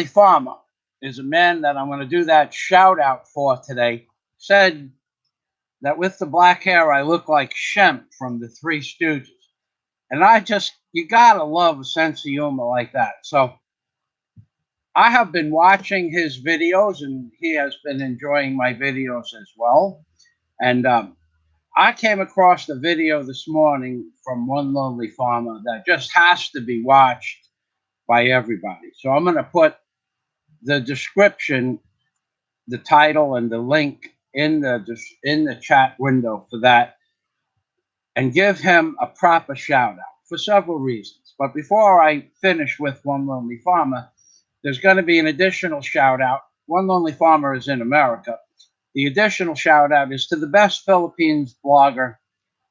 Farmer is a man that I'm going to do that shout out for today. Said that with the black hair, I look like Shemp from the Three Stooges. And you gotta love a sense of humor like that. So I have been watching his videos, and he has been enjoying my videos as well. And I came across the video this morning from One Lonely Farmer that just has to be watched by everybody. So I'm going to put the description, the title, and the link in the chat window for that, and give him a proper shout out for several reasons. But before I finish with One Lonely Farmer, there's going to be an additional shout out. One Lonely Farmer is in America. The additional shout out is to the best Philippines blogger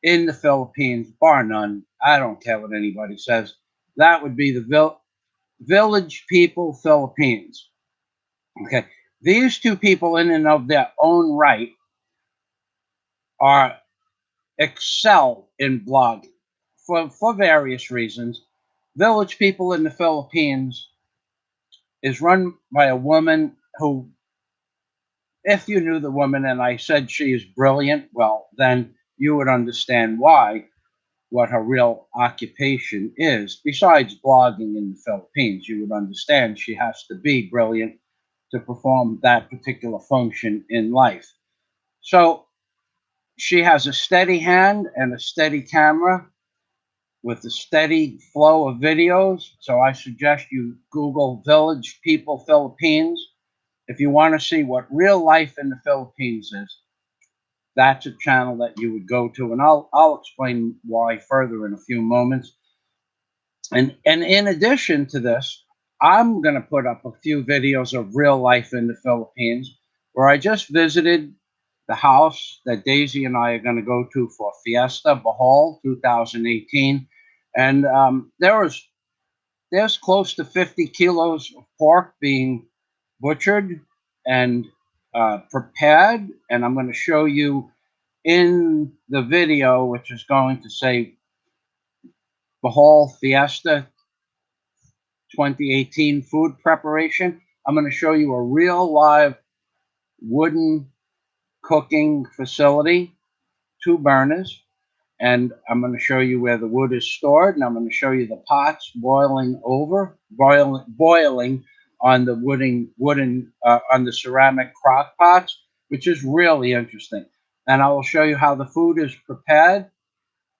in the Philippines, bar none. I don't care what anybody says. That would be the Village People Philippines. Okay. These two people, in and of their own right, excel in blogging for various reasons. Village People in the Philippines is run by a woman who, if you knew the woman and I said she is brilliant, well, then you would understand why, what her real occupation is. Besides blogging in the Philippines, you would understand she has to be brilliant to perform that particular function in life. So she has a steady hand and a steady camera with a steady flow of videos. So I suggest you Google Village People Philippines. If you want to see what real life in the Philippines is, that's a channel that you would go to. And I'll explain why further in a few moments. And in addition to this, I'm going to put up a few videos of real life in the Philippines where I just visited the house that Daisy and I are going to go to for Fiesta, Bohol 2018. And there's close to 50 kilos of pork being butchered and prepared. And I'm going to show you in the video, which is going to say Bohol Fiesta 2018 food preparation. I'm going to show you a real live wooden cooking facility, 2 burners, and I'm going to show you where the wood is stored, and I'm going to show you the pots boiling on the on the ceramic crock pots, which is really interesting. And I will show you how the food is prepared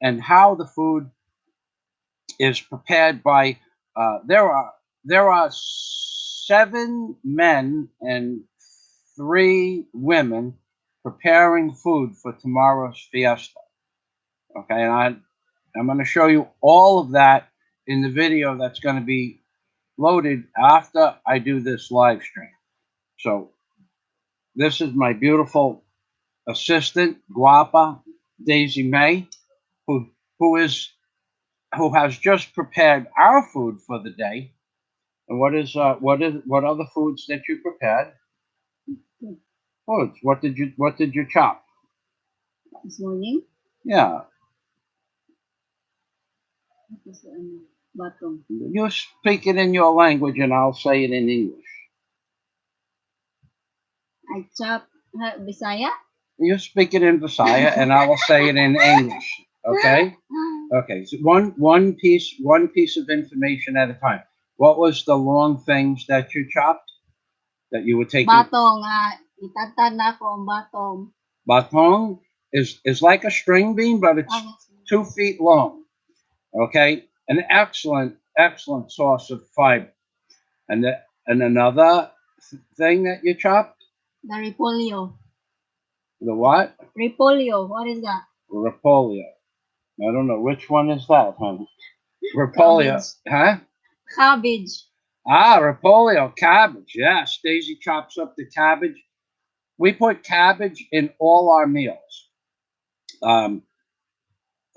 and how the food is prepared by there are 7 men and 3 women preparing food for tomorrow's fiesta. Okay, and I'm going to show you all of that in the video that's going to be loaded after I do this live stream. So this is my beautiful assistant, Guapa Daisy May, who has just prepared our food for the day. And what are the foods that you prepared? Foods. What did you chop? This morning? Yeah. Batong. You speak it in your language and I'll say it in English. I chop Bisaya? You speak it in Visaya and I will say it in English. Okay? Okay. So one piece of information at a time. What was the long things that you chopped? That you would take? Batong. Itatad na ko ang batong. Batong is like a string bean, but it's 2 feet long. Okay? An excellent source of fiber. And another thing that you chopped? The repolyo. The what? Repolyo. What is that? Repolyo. I don't know. Which one is that, honey? Repolyo. Huh? Cabbage. Repolyo. Cabbage. Yes. Daisy chops up the cabbage. We put cabbage in all our meals.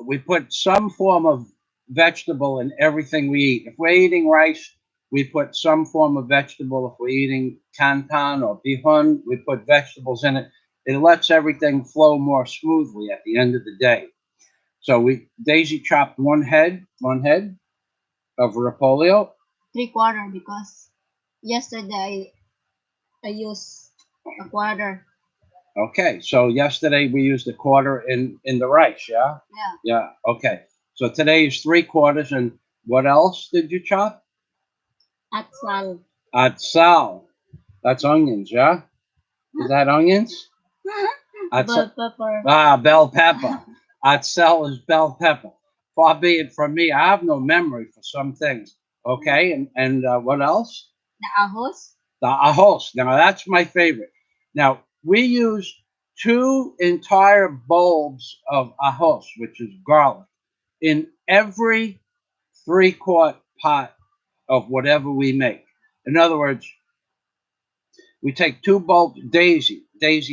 We put some form of vegetable in everything we eat. If we're eating rice, we put some form of vegetable. If we're eating canton or bihun, we put vegetables in it. It lets everything flow more smoothly at the end of the day. So Daisy chopped one head of repolyo. 3/4 because Yesterday I used a quarter. Okay, so yesterday we used a quarter in the rice, yeah? Yeah. Yeah, okay. So today is 3/4, and what else did you chop? Atsal. Atsal. That's onions, yeah? Is that onions? Bell pepper. Bell pepper. Atsal is bell pepper. Far be it from me. I have no memory for some things. Okay, and what else? The ahos. The ahos. Now that's my favorite. Now we use 2 entire bulbs of ahos, which is garlic, in every 3/4 pot of whatever we make. In other words, we take 2 bulbs. Daisy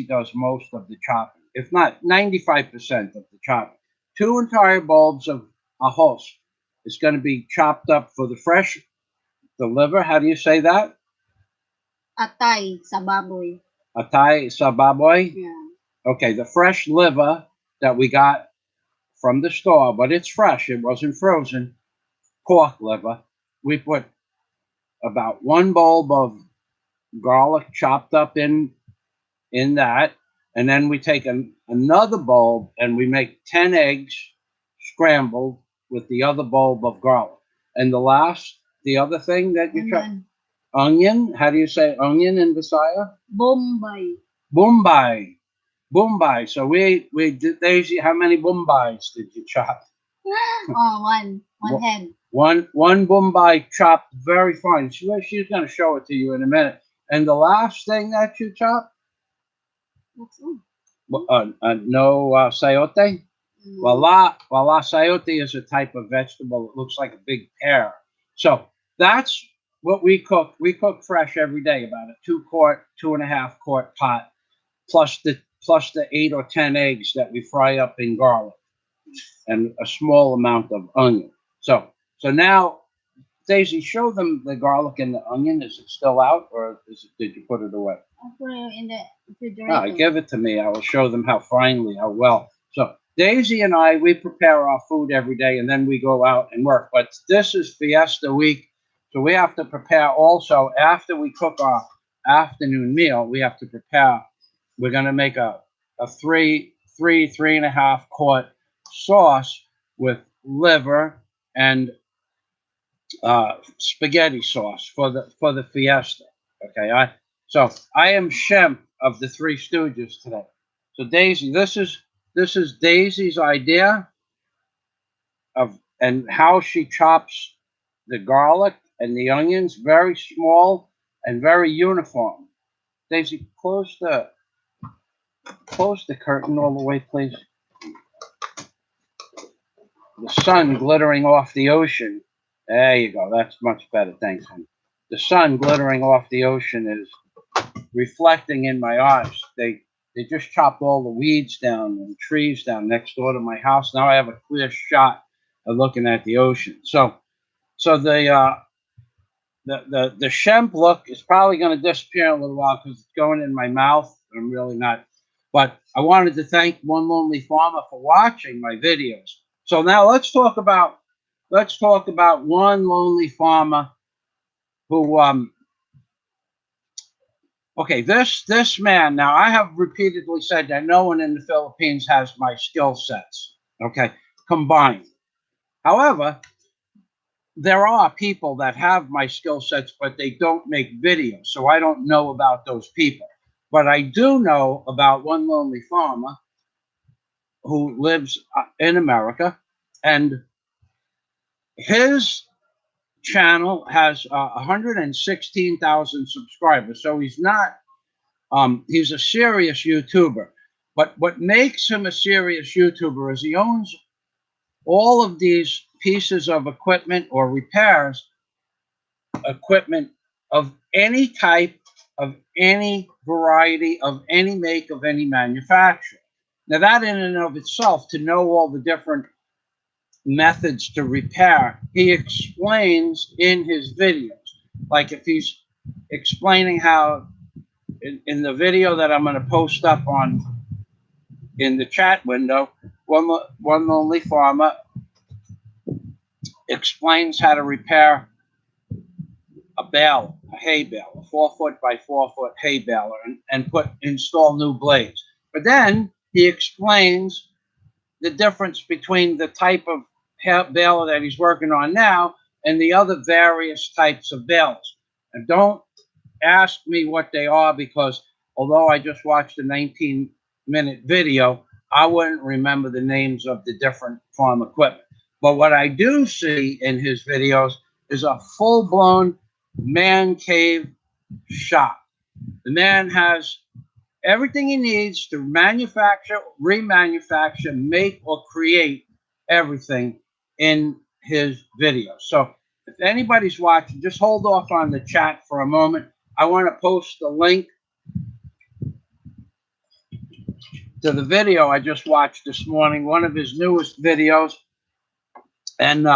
does most of the chopping, if not 95% of the chopping. 2 entire bulbs of ahos is going to be chopped up for the fresh, the liver. How do you say that? Atay sa baboy. Atay sa baboy. Yeah. Okay, the fresh liver that we got from the store, but it's fresh. It wasn't frozen. Pork liver. We put about 1 bulb of garlic chopped up in that, and then we take another bulb and we make 10 eggs scrambled with the other bulb of garlic. And the other thing that you chop, onion. How do you say onion in Visaya? Bombay. Bombay. Bombay. So we did, Daisy, how many bombays did you chop? Oh, one head. One Bombay chopped very fine. She's going to show it to you in a minute. And the last thing that you chopped, What's on? no sayote. Wala sayote is a type of vegetable. It looks like a big pear. So that's what we cook. We cook fresh every day, about a 2-quart, 2.5-quart pot, plus the 8 or 10 eggs that we fry up in garlic, and a small amount of onion. So now, Daisy, show them the garlic and the onion. Is it still out, or did you put it away? I put it in the refrigerator. Give it to me. I will show them how well. So Daisy and I, we prepare our food every day, and then we go out and work. But this is Fiesta week, so we have to prepare also. After we cook our afternoon meal, we have to prepare. We're going to make a 3.5 quart sauce with liver and spaghetti sauce for the Fiesta. Okay, I am Shemp of the Three Stooges today. So Daisy, this is Daisy's idea of and how she chops the garlic and the onions, very small and very uniform. Daisy, close the curtain all the way, please. The sun glittering off the ocean. There you go. That's much better. Thanks, honey. The sun glittering off the ocean is reflecting in my eyes. They just chopped all the weeds down and trees down next door to my house. Now I have a clear shot of looking at the ocean. So the Shemp look is probably going to disappear in a little while because it's going in my mouth. I'm really not. But I wanted to thank One Lonely Farmer for watching my videos. So now let's talk about One Lonely Farmer who okay, this man. Now I have repeatedly said that no one in the Philippines has my skill sets, okay, combined. However, there are people that have my skill sets, but they don't make videos, so I don't know about those people. But I do know about One Lonely Farmer who lives in America, and his channel has 116,000 subscribers. So he's not, he's a serious YouTuber. But what makes him a serious YouTuber is he owns all of these pieces of equipment or repairs equipment of any type, of any variety, of any make, of any manufacturer. Now that in and of itself, to know all the different methods to repair, he explains in his videos. Like if he's explaining how in the video that I'm going to post up on in the chat window, One Lonely Farmer explains how to repair a bale, a hay bale, a 4-foot by 4-foot hay baler, and install new blades. But then he explains the difference between the type of baler that he's working on now and the other various types of balers. And don't ask me what they are, because although I just watched a 19-minute video, I wouldn't remember the names of the different farm equipment. But what I do see in his videos is a full-blown man cave shop. The man has everything he needs to manufacture, remanufacture, make, or create everything in his videos. So if anybody's watching, just hold off on the chat for a moment. I want to post the link to the video I just watched this morning, one of his newest videos. And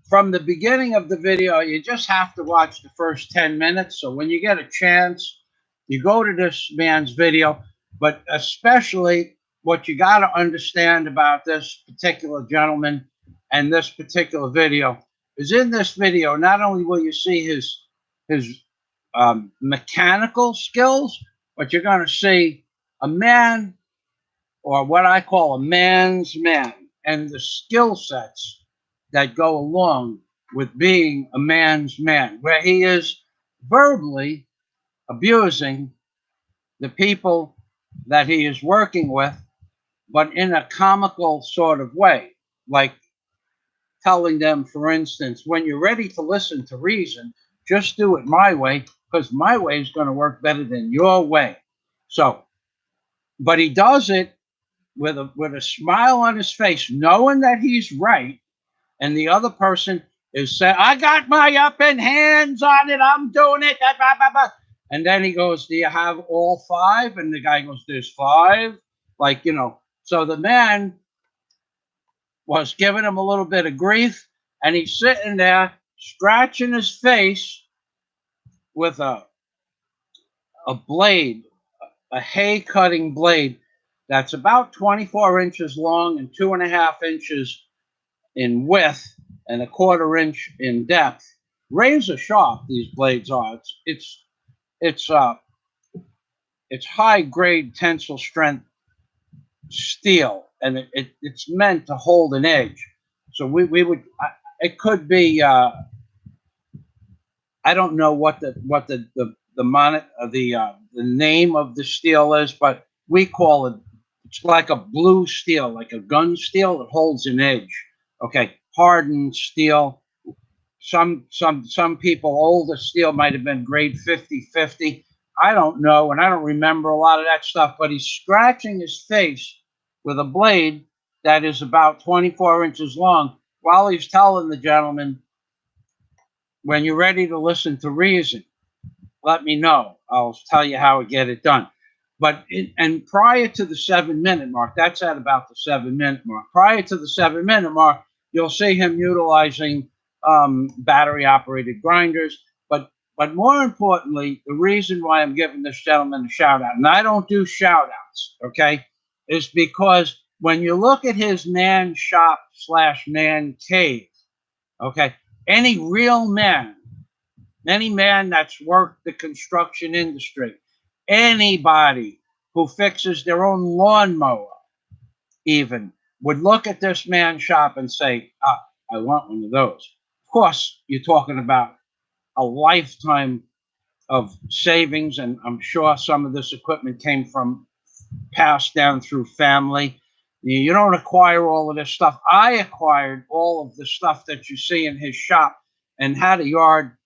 from the beginning of the video, you just have to watch the first 10 minutes. So when you get a chance, you go to this man's video. But especially what you got to understand about this particular gentleman and this particular video is, in this video, not only will you see his mechanical skills, but you're going to see a man, or what I call a man's man, and the skill sets that go along with being a man's man, where he is verbally abusing the people that he is working with, but in a comical sort of way, like telling them, for instance, when you're ready to listen to reason, just do it my way, because my way is going to work better than your way. So, but he does it with a smile on his face, knowing that he's right, and the other person is saying, "I got my upping hands on it. I'm doing it." And then he goes, "Do you have all 5?" And the guy goes, "There's 5." Like, so the man was giving him a little bit of grief, and he's sitting there scratching his face with a blade, a hay cutting blade that's about 24 inches long and 2.5 inches in width and a 1/4 inch in depth. Razor sharp, these blades are. It's high grade tensile strength steel, and it's meant to hold an edge. So we would, it could be, I don't know what the name of the steel is, but we call it, it's like a blue steel, like a gun steel that holds an edge. Okay, hardened steel. Some people, older steel might have been grade 50/50. I don't know, and I don't remember a lot of that stuff, but he's scratching his face with a blade that is about 24 inches long while he's telling the gentleman, when you're ready to listen to reason, let me know. I'll tell you how to get it done. But and prior to the 7-minute mark, that's at about the 7-minute mark. Prior to the 7-minute mark, you'll see him utilizing battery-operated grinders. But more importantly, the reason why I'm giving this gentleman a shout out, and I don't do shout outs, okay, is because when you look at his man shop / man cave, okay, any real man, any man that's worked the construction industry, anybody who fixes their own lawnmower even, would look at this man's shop and say, I want one of those. Of course, you're talking about a lifetime of savings, and I'm sure some of this equipment came from, passed down through family. You don't acquire all of this stuff. I acquired all of the stuff that you see in his shop and had a yard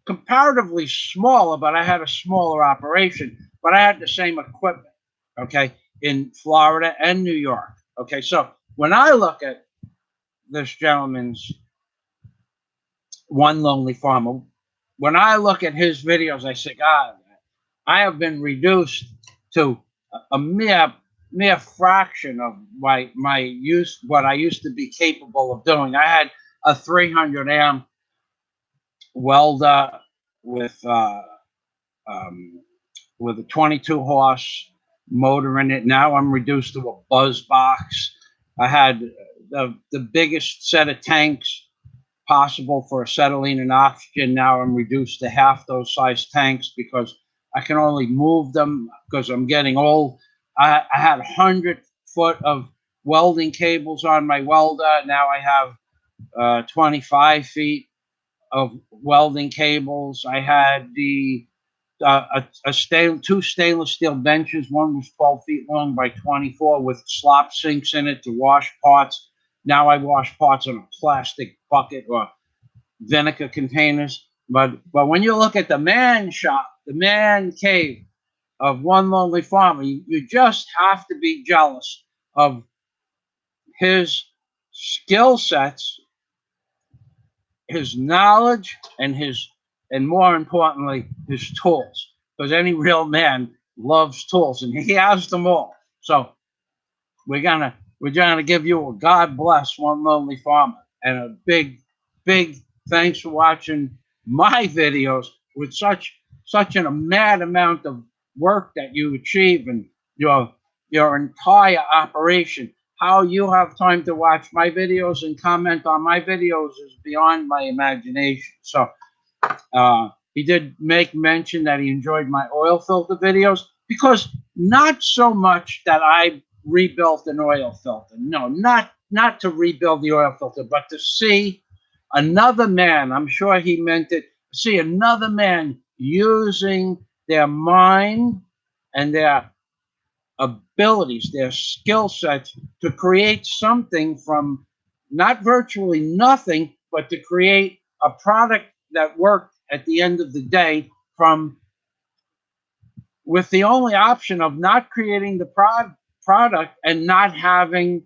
comparatively smaller, but I had a smaller operation, but I had the same equipment, okay, in Florida and New York. Okay, so when I look at this gentleman's One Lonely Farmer, when I look at his videos, I say, God, I have been reduced to a mere fraction of my use, what I used to be capable of doing. I had a 300 amp welder with a 22 horse motor in it. Now I'm reduced to a buzz box. I had the biggest set of tanks possible for acetylene and oxygen. Now I'm reduced to half those size tanks because I can only move them because I'm getting old. I had 100-foot of welding cables on my welder. Now I have 25 feet of welding cables. I had two stainless steel benches. One was 12 feet long by 24 with slop sinks in it to wash parts. Now I wash parts in a plastic bucket or vinegar containers. But when you look at the man shop, the man cave of One Lonely Farmer, you just have to be jealous of his skill sets, his knowledge, and more importantly, his tools. Because any real man loves tools, and he has them all. So we're gonna give you a God bless One Lonely Farmer, and a big thanks for watching my videos with such an mad amount of work that you achieve and your entire operation. How you have time to watch my videos and comment on my videos is beyond my imagination. So he did make mention that he enjoyed my oil filter videos, because not so much that I rebuilt an oil filter. No, not to rebuild the oil filter, but to see another man, I'm sure he meant it, see another man using their mind and their abilities, their skill sets to create something from not virtually nothing, but to create a product that worked at the end of the day, from with the only option of not creating the product and not having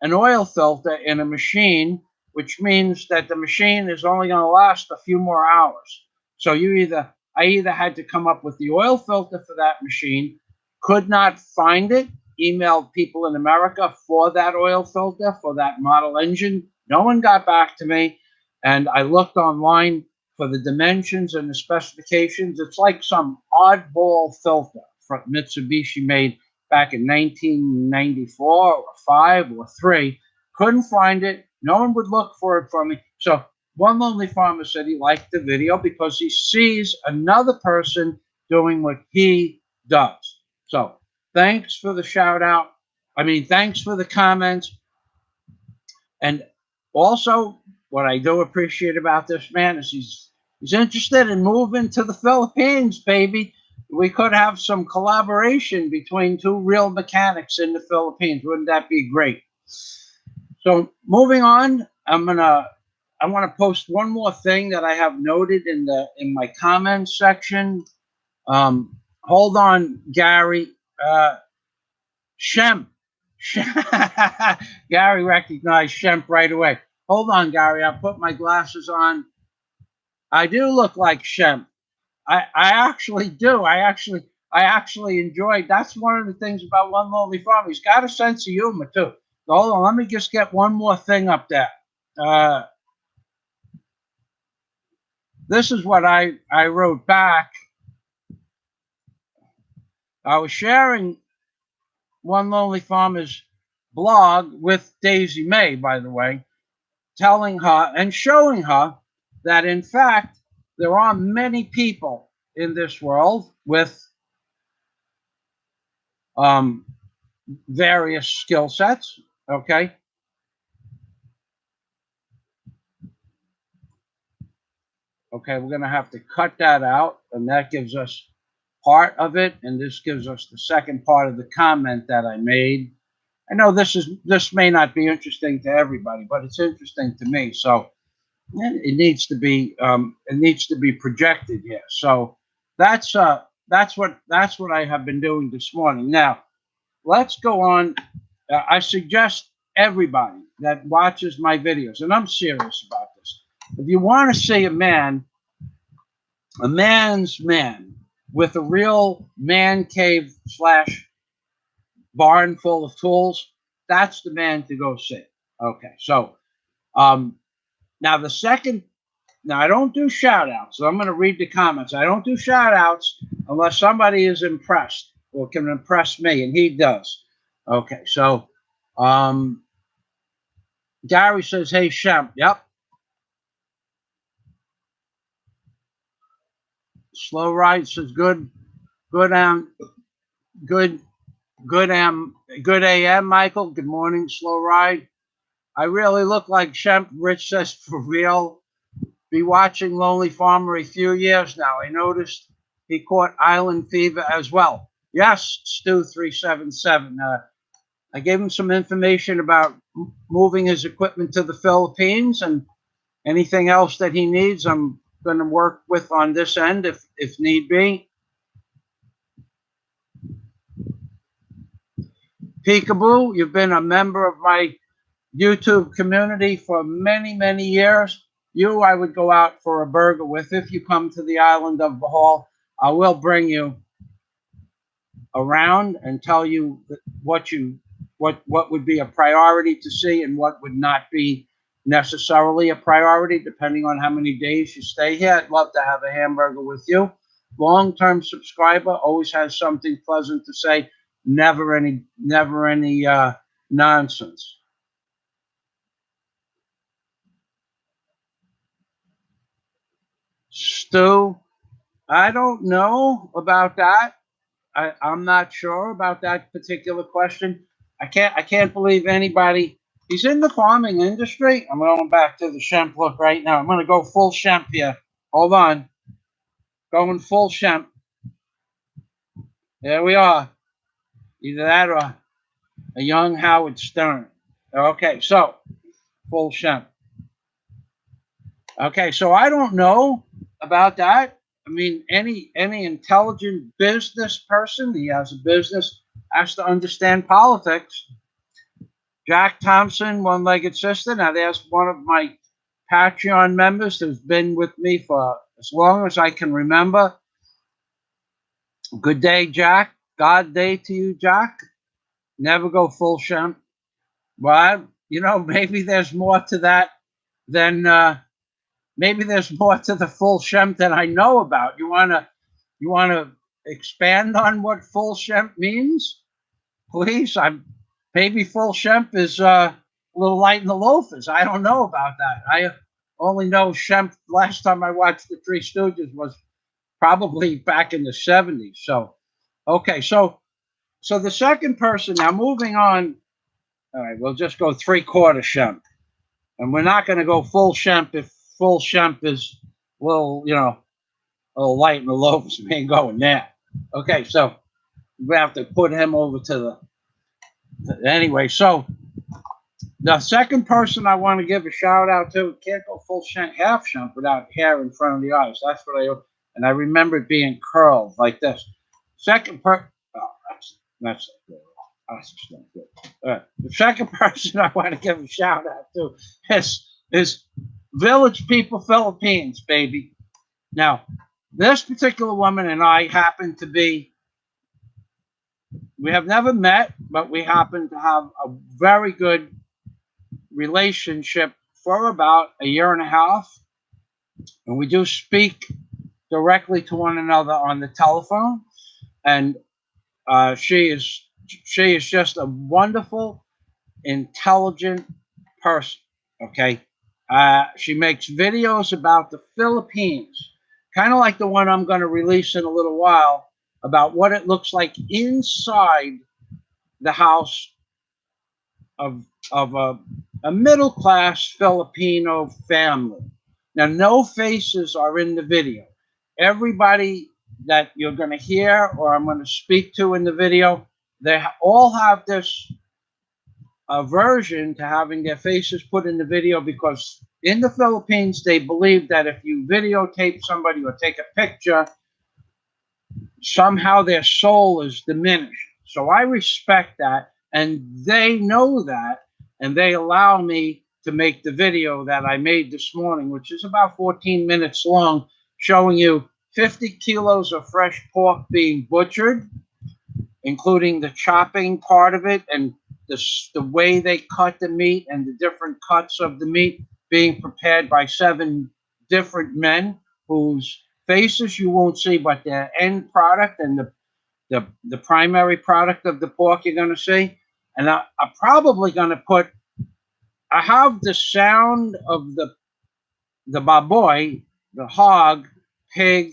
an oil filter in a machine, which means that the machine is only going to last a few more hours. So I either had to come up with the oil filter for that machine, could not find it, emailed people in America for that oil filter, for that model engine. No one got back to me. And I looked online for the dimensions and the specifications. It's like some oddball filter from Mitsubishi made back in 1994 or 5 or 3. Couldn't find it. No one would look for it for me. So One Lonely Farmer said he liked the video because he sees another person doing what he does. So thanks for the shout out. Thanks for the comments. And also, what I do appreciate about this man is he's interested in moving to the Philippines, baby. We could have some collaboration between two real mechanics in the Philippines. Wouldn't that be great? So moving on, I want to post one more thing that I have noted in my comments section. Hold on, Gary. SHEMP. Gary recognized SHEMP right away. Hold on, Gary. I'll put my glasses on. I do look like SHEMP. I actually do. I actually enjoyed. That's one of the things about One Lonely Farmer. He's got a sense of humor too. So hold on. Let me just get one more thing up there. This is what I wrote back. I was sharing One Lonely Farmer's blog with Daisy May, by the way, telling her and showing her that, in fact, there are many people in this world with various skill sets, okay? Okay, we're going to have to cut that out, and that gives us part of it, and this gives us the second part of the comment that I made. I know this may not be interesting to everybody, but it's interesting to me. So it needs to be projected here. So that's what I have been doing this morning. Now let's go on. I suggest everybody that watches my videos, and I'm serious about this. If you want to see a man's man with a real man cave / barn full of tools, that's the man to go see. Okay, so now I don't do shout outs, so I'm going to read the comments. I don't do shout outs unless somebody is impressed or can impress me, and he does. Okay, so Gary says, hey, SHEMP. Yep. Slow Ride says good, good, good, good AM, Michael. Good morning, Slow Ride. I really look like Shemp. Rich says for real. Be watching Lonely Farmer a few years now. I noticed he caught island fever as well. Yes, Stu377. I gave him some information about moving his equipment to the Philippines, and anything else that he needs, I'm going to work with on this end if need be. Peekaboo, you've been a member of my YouTube community for many, many years. You, I would go out for a burger with if you come to the island of Bohol. I will bring you around and tell you what would be a priority to see and what would not be necessarily a priority, depending on how many days you stay here. I'd love to have a hamburger with you. Long-term subscriber always has something pleasant to say. Never any nonsense. Stu, I don't know about that. I'm not sure about that particular question. I can't believe anybody. He's in the farming industry. I'm going back to the Shemp look right now. I'm going to go full Shemp here. Hold on. Going full Shemp. There we are. Either that or a young Howard Stern. Okay, so full Shemp. Okay, so I don't know about that. I mean, any intelligent business person, he has a business, has to understand politics. Jack Thompson, one-legged sister. Now, there's one of my Patreon members who's been with me for as long as I can remember. Good day, Jack. God day to you, Jack. Never go full Shemp. But, you know, maybe there's more to that than, maybe there's more to the full Shemp than I know about. You wanna expand on what full Shemp means? Please, maybe full Shemp is a little light in the loafers. I don't know about that. I only know Shemp. Last time I watched the Three Stooges was probably back in the 70s. So, okay, so the second person. Now moving on. All right, we'll just go 3/4 Shemp, and we're not going to go full Shemp if full Shemp is a little, a little light in the loafers. We ain't going there. Okay, so we have to put him over to the. Anyway, so the second person I want to give a shout out to, can't go full Shemp, half Shemp without hair in front of the eyes. That's what and I remember it being curled like this. Second person, oh, that's just not good. All right. The second person I want to give a shout out to is Village People Philippines, baby. Now, this particular woman and I happen to be, we have never met, but we happen to have a very good relationship for about a year and a half. And we do speak directly to one another on the telephone. And she is just a wonderful, intelligent person. Okay. She makes videos about the Philippines, kind of like the one I'm going to release in a little while, about what it looks like inside the house of a middle-class Filipino family. Now, no faces are in the video. Everybody that you're going to hear or I'm going to speak to in the video, they all have this aversion to having their faces put in the video, because in the Philippines, they believe that if you videotape somebody or take a picture, somehow their soul is diminished. So I respect that, and they know that, and they allow me to make the video that I made this morning, which is about 14 minutes long, showing you 50 kilos of fresh pork being butchered, including the chopping part of it and the way they cut the meat and the different cuts of the meat being prepared by 7 different men whose faces you won't see, but their end product and the primary product of the pork you're going to see. And I'm probably going to put, I have the sound of the baboy, the hog, pig,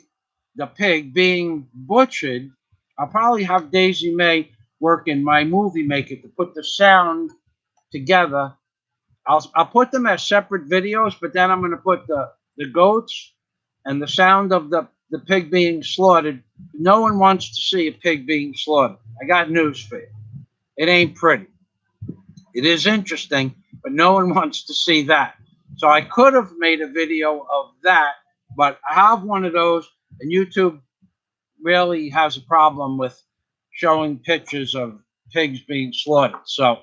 the pig being butchered, I'll probably have Daisy May work in my movie maker to put the sound together. I'll put them as separate videos, but then I'm going to put the goats and the sound of the pig being slaughtered. No one wants to see a pig being slaughtered. I got news for you. It ain't pretty. It is interesting, but no one wants to see that. So I could have made a video of that, but I have one of those, and YouTube really has a problem with showing pictures of pigs being slaughtered. So,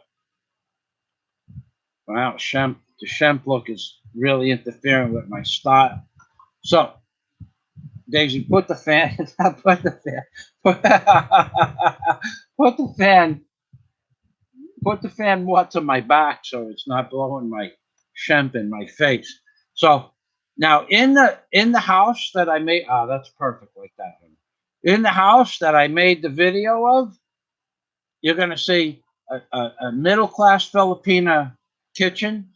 wow, the Shemp look is really interfering with my style. So, Daisy, put the fan, put the fan, put the fan, put the fan more to my back so it's not blowing my Shemp in my face. So now in the house that I made, that's perfect like that. In the house that I made the video of, you're going to see a middle class Filipina kitchen,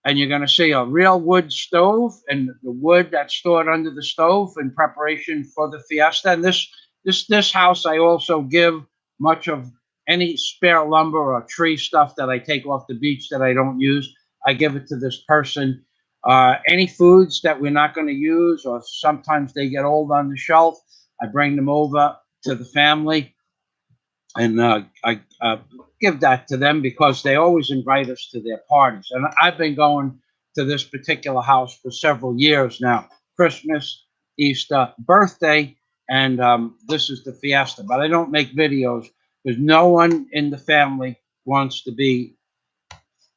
and you're going to see a real wood stove and the wood that's stored under the stove in preparation for the Fiesta. And this house, I also give much of any spare lumber or tree stuff that I take off the beach that I don't use. I give it to this person. Any foods that we're not going to use, or sometimes they get old on the shelf, I bring them over to the family, and I give that to them because they always invite us to their parties. And I've been going to this particular house for several years now: Christmas, Easter, birthday, and this is the Fiesta. But I don't make videos because no one in the family wants to be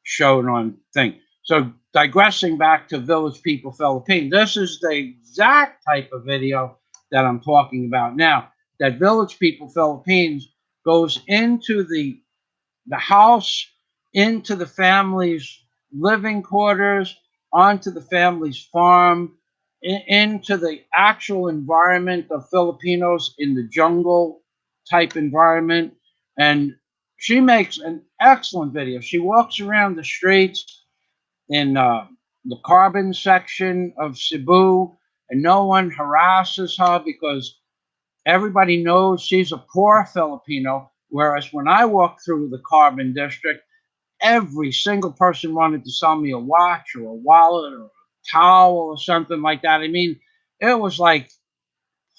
shown on thing. So digressing back to Village People Philippines, this is the exact type of video that I'm talking about now. That Village People Philippines goes into the house, into the family's living quarters, onto the family's farm, into the actual environment of Filipinos in the jungle type environment. And she makes an excellent video. She walks around the streets in the carbon section of Cebu, and no one harasses her because everybody knows she's a poor Filipino. Whereas when I walked through the carbon district, every single person wanted to sell me a watch or a wallet or a towel or something like that. I mean, it was like,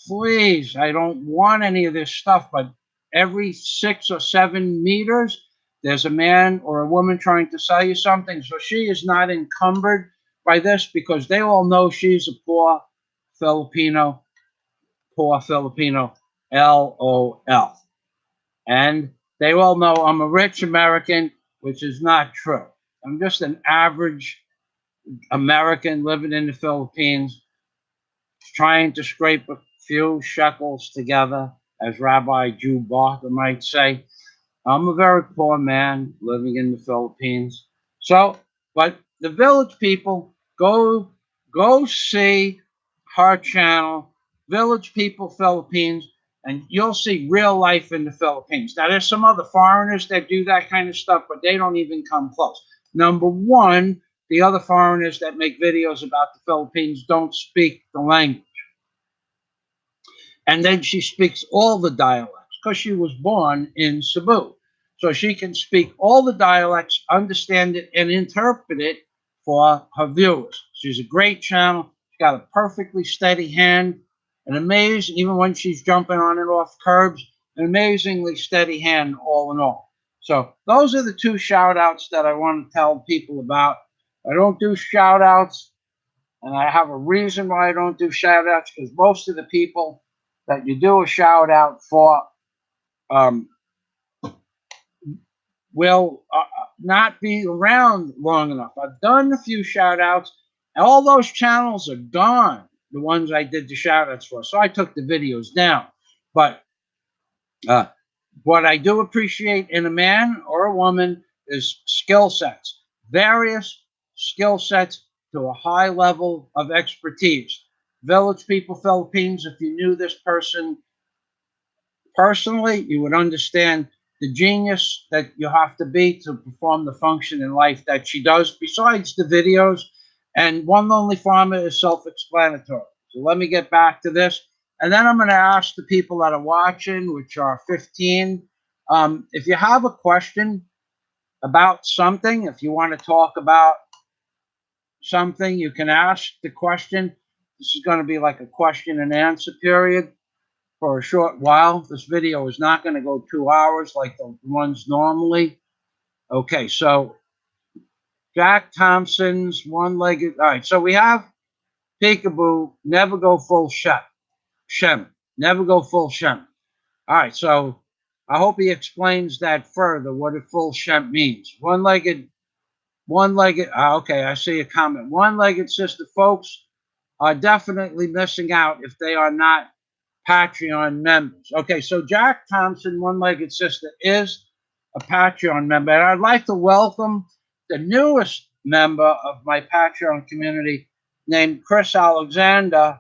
please, I don't want any of this stuff. But every 6 or 7 meters, there's a man or a woman trying to sell you something. So she is not encumbered by this because they all know she's a poor Filipino, LOL. And they all know I'm a rich American, which is not true. I'm just an average American living in the Philippines, trying to scrape a few shekels together, as Rabbi Jew Barker might say. I'm a very poor man living in the Philippines. So, but the Village People, go see her channel, Village People Philippines, and you'll see real life in the Philippines. Now, there's some other foreigners that do that kind of stuff, but they don't even come close. Number one, the other foreigners that make videos about the Philippines don't speak the language. And then she speaks all the dialects because she was born in Cebu. So she can speak all the dialects, understand it, and interpret it for her viewers. She's a great channel. She's got a perfectly steady hand, an amazing, even when she's jumping on and off curbs, an amazingly steady hand all in all. So those are the 2 shout outs that I want to tell people about. I don't do shout outs, and I have a reason why I don't do shout outs, because most of the people that you do a shout out for will not be around long enough. I've done a few shout outs, and all those channels are gone, the ones I did the shout outs for. So I took the videos down. But what I do appreciate in a man or a woman is skill sets, various skill sets to a high level of expertise. Village People Philippines, if you knew this person personally, you would understand the genius that you have to be to perform the function in life that she does, besides the videos. And One Lonely Farmer is self-explanatory. So let me get back to this. And then I'm going to ask the people that are watching, which are 15, if you have a question about something, if you want to talk about something, you can ask the question. This is going to be like a question and answer period for a short while. This video is not going to go 2 hours like the ones normally. Okay, so Jack Thompson's one-legged. All right, so we have Peekaboo, never go full SHEMP. Never go full SHEMP. All right, so I hope he explains that further, what a full SHEMP means. One-legged, okay, I see a comment. One-legged sister folks are definitely missing out if they are not Patreon members. Okay, so Jack Thompson, one-legged sister, is a Patreon member. And I'd like to welcome the newest member of my Patreon community named Chris Alexander,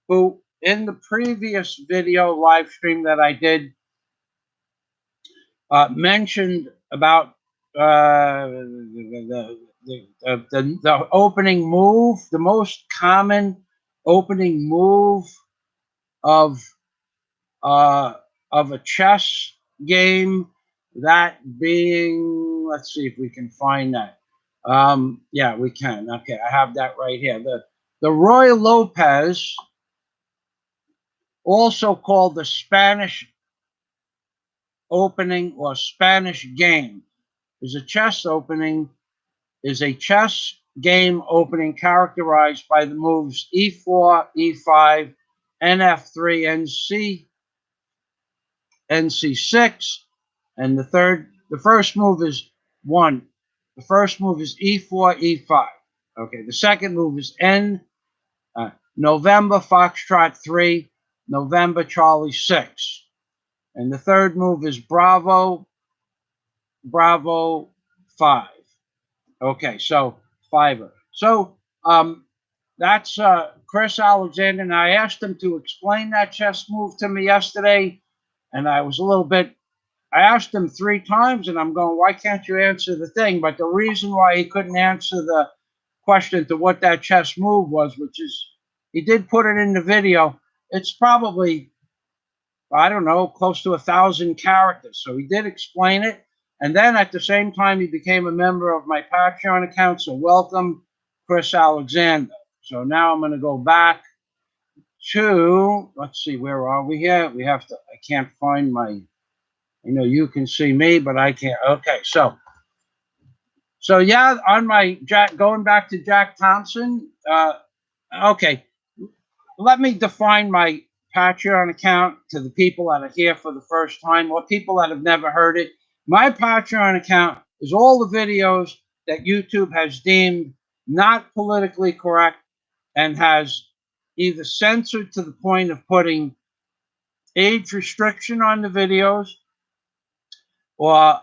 who in the previous video live stream that I did mentioned about the opening move, the most common opening move of a chess game, that being, let's see if we can find that. Yeah, we can. Okay, I have that right here. The Roy Lopez, also called the Spanish opening or Spanish game, is a chess game opening characterized by the moves e4, e5, nf3, nc6, and the first move is one. The first move is e4, e5. Okay, the second move is November Foxtrot 3, November Charlie 6. And the third move is Bravo, Bravo 5. Okay, so fiver. So that's Chris Alexander, and I asked him to explain that chess move to me yesterday, and I was a little bit, I asked him 3 times, and I'm going, why can't you answer the thing? But the reason why he couldn't answer the question to what that chess move was, which is, he did put it in the video, it's probably, I don't know, close to 1,000 characters. So he did explain it. And then at the same time, he became a member of my Patreon account. So welcome, Chris Alexander. So now I'm going to go back to, let's see, where are we here? We have to, I can't find my, you know, you can see me, but I can't. Okay, so yeah, on my going back to Jack Thompson. Okay, let me define my Patreon account to the people that are here for the first time or people that have never heard it. My Patreon account is all the videos that YouTube has deemed not politically correct and has either censored to the point of putting age restriction on the videos, or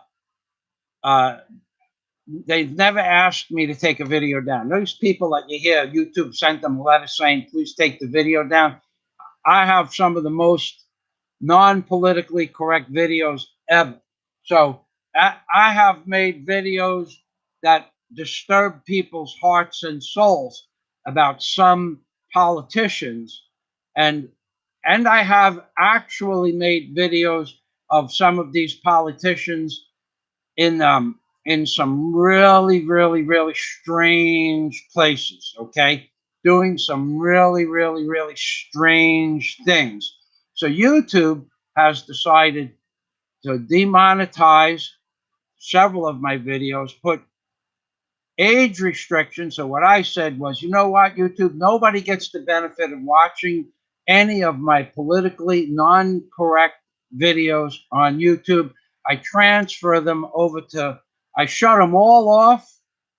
they've never asked me to take a video down. Those people that you hear, YouTube sent them a letter saying, please take the video down. I have some of the most non-politically correct videos ever. So I have made videos that disturb people's hearts and souls about some politicians, and I have actually made videos of some of these politicians in some really, really, really strange places, okay? Doing some really, really, really strange things. So YouTube has decided to demonetize several of my videos, put age restrictions. So what I said was, you know what, YouTube, nobody gets the benefit of watching any of my politically non-correct videos on YouTube. I transfer them over to, I shut them all off,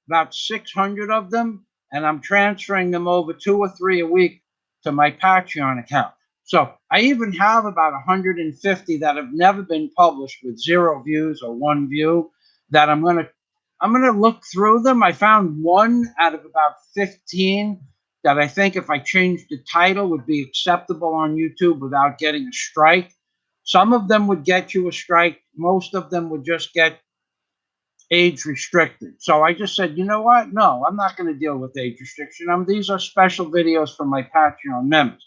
about 600 of them, and I'm transferring them over 2 or 3 a week to my Patreon account. So I even have about 150 that have never been published with 0 views or 1 view that I'm going to look through them. I found one out of about 15 that I think if I changed the title would be acceptable on YouTube without getting a strike. Some of them would get you a strike. Most of them would just get age restricted. So I just said, you know what? No, I'm not going to deal with age restriction. These are special videos for my Patreon members.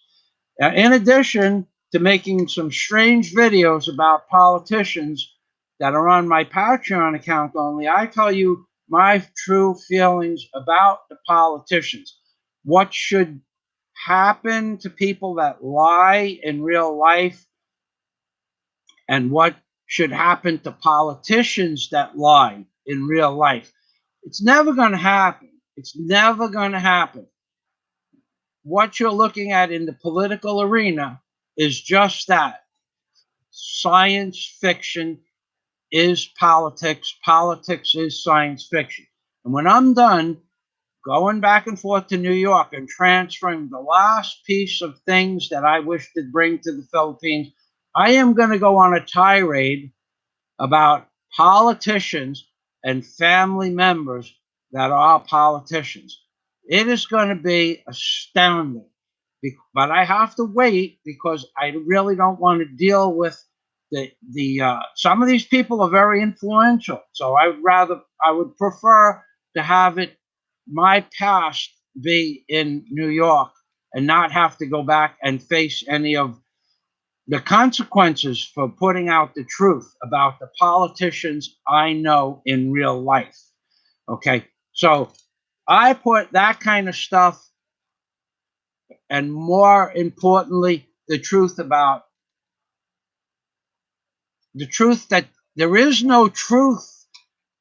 In addition to making some strange videos about politicians that are on my Patreon account only, I tell you my true feelings about the politicians. What should happen to people that lie in real life, and what should happen to politicians that lie in real life. It's never going to happen. It's never going to happen. What you're looking at in the political arena is just that. Science fiction is politics. Politics is science fiction. And when I'm done going back and forth to New York and transferring the last piece of things that I wish to bring to the Philippines, I am going to go on a tirade about politicians and family members that are politicians. It is going to be astounding. But I have to wait because I really don't want to deal with the some of these people are very influential. So I would prefer to have it my past be in New York and not have to go back and face any of the consequences for putting out the truth about the politicians I know in real life. Okay, so I put that kind of stuff, and more importantly, the truth that there is no truth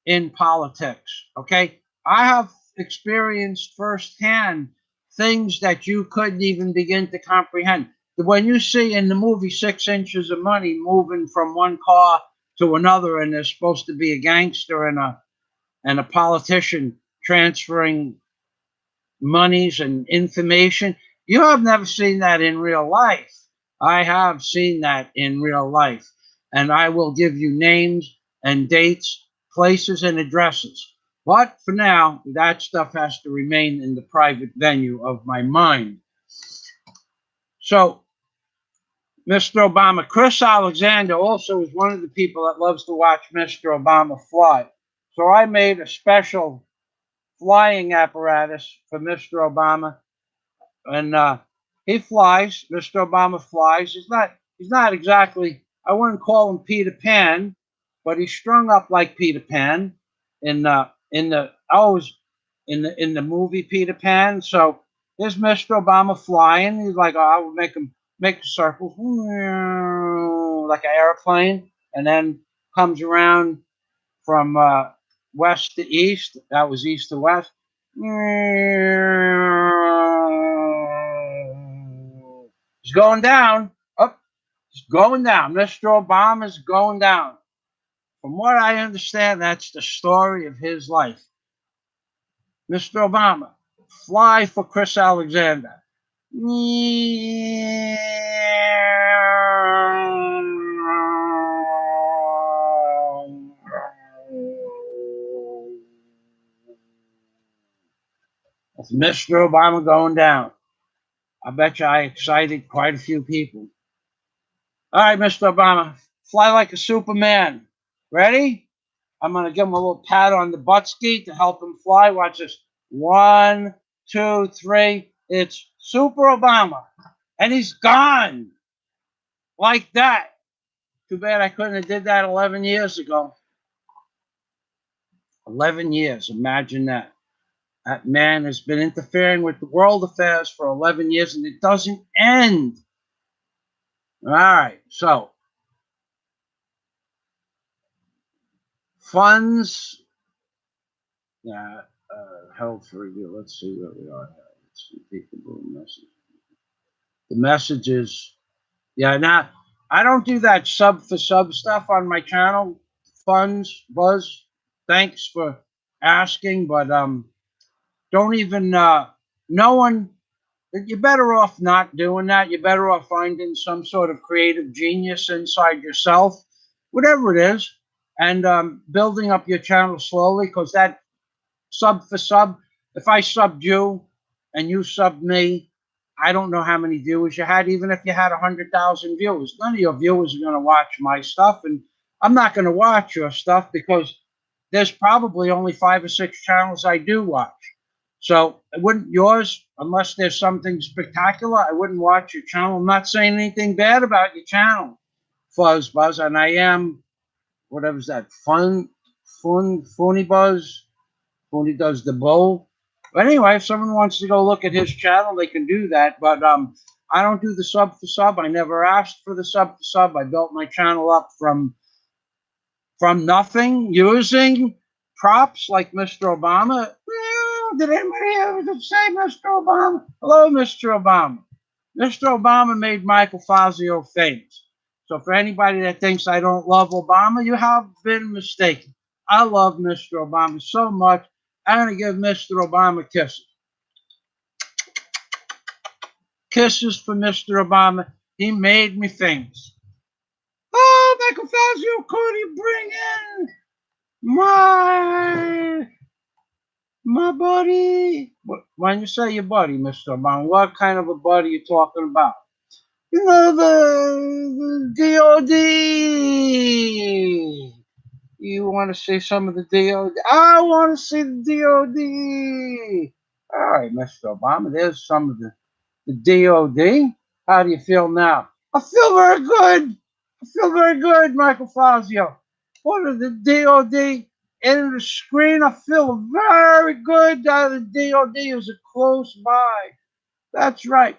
in politics. Okay, I have experienced firsthand things that you couldn't even begin to comprehend. When you see in the movie 6 Inches of Money moving from one car to another, and there's supposed to be a gangster and a politician transferring monies and information, you have never seen that in real life. I have seen that in real life, and I will give you names and dates, places, and addresses. But for now, that stuff has to remain in the private venue of my mind. So, Mr. Obama, Chris Alexander also is one of the people that loves to watch Mr. Obama fly. So I made a special flying apparatus for Mr. Obama, and he flies. Mr. Obama flies. He's not exactly. I wouldn't call him Peter Pan, but he's strung up like Peter Pan in the movie Peter Pan. So there's Mr. Obama flying. He's like, oh, I would make a circle like an airplane, and then comes around from west to east. That was east to west. He's going down. Up. He's going down. Mr. Obama's going down. From what I understand, that's the story of his life. Mr. Obama, fly for Chris Alexander. That's Mr. Obama going down. I bet you I excited quite a few people. All right, Mr. Obama, fly like a Superman. Ready? I'm going to give him a little pat on the butt ski to help him fly. Watch this. 1, 2, 3. It's Super Obama. And he's gone. Like that. Too bad I couldn't have did that 11 years ago. 11 years. Imagine that. That man has been interfering with the world affairs for 11 years, and it doesn't end. All right. So, funds held for review. Let's see where we are. Let's see. Peekaboo message. The messages. Yeah, now I don't do that sub for sub stuff on my channel. Funds, Buzz, thanks for asking, but don't even no one. You're better off not doing that. You're better off finding some sort of creative genius inside yourself, whatever it is, and building up your channel slowly. Because that sub for sub, if I subbed you and you subbed me, I don't know how many viewers you had. Even if you had 100,000 viewers, none of your viewers are going to watch my stuff, and I'm not going to watch your stuff because there's probably only 5 or 6 channels I do watch. So I wouldn't yours, unless there's something spectacular, I wouldn't watch your channel. I'm not saying anything bad about your channel, Fuzz Buzz, and I am, whatever's that, Funny Buzz, Funny does the bowl. But anyway, if someone wants to go look at his channel, they can do that. But I don't do the sub for sub. I never asked for the sub for sub. I built my channel up from nothing, using props like Mr. Obama. Well, did anybody ever say Mr. Obama? Hello, Mr. Obama. Mr. Obama made Michael Fazio famous. So for anybody that thinks I don't love Obama, you have been mistaken. I love Mr. Obama so much. I'm going to give Mr. Obama kisses. Kisses for Mr. Obama. He made me famous. Oh, Michael Fazio, could you bring in my buddy? When you say your buddy, Mr. Obama, what kind of a buddy are you talking about? You know, the DOD. You want to see some of the DOD? I want to see the DOD. All right, Mr. Obama, there's some of the DOD. How do you feel now? I feel very good. I feel very good, Michael Fazio. What are the DOD in the screen? I feel very good that the DOD is close by. That's right.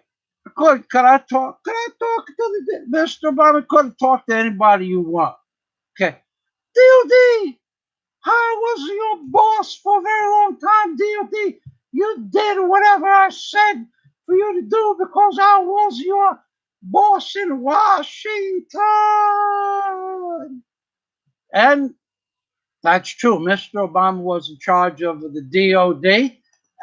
Could I talk? Could I talk to the Mr. Obama? Could talk to anybody you want. Okay. DOD, I was your boss for a very long time, DOD. You did whatever I said for you to do because I was your boss in Washington. And that's true. Mr. Obama was in charge of the DOD.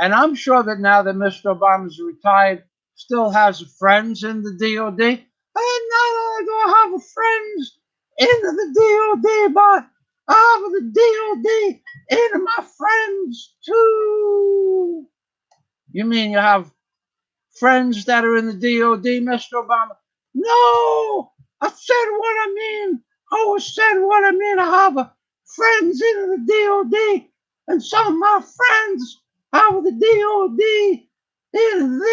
And I'm sure that now that Mr. Obama's retired, still has friends in the DOD. And not only do I have friends in the DOD, but I have the DOD in my friends too. You mean you have friends that are in the DOD, Mr. Obama? No, I said what I mean. I always said what I mean. I have friends in the DOD, and some of my friends have the DOD in them.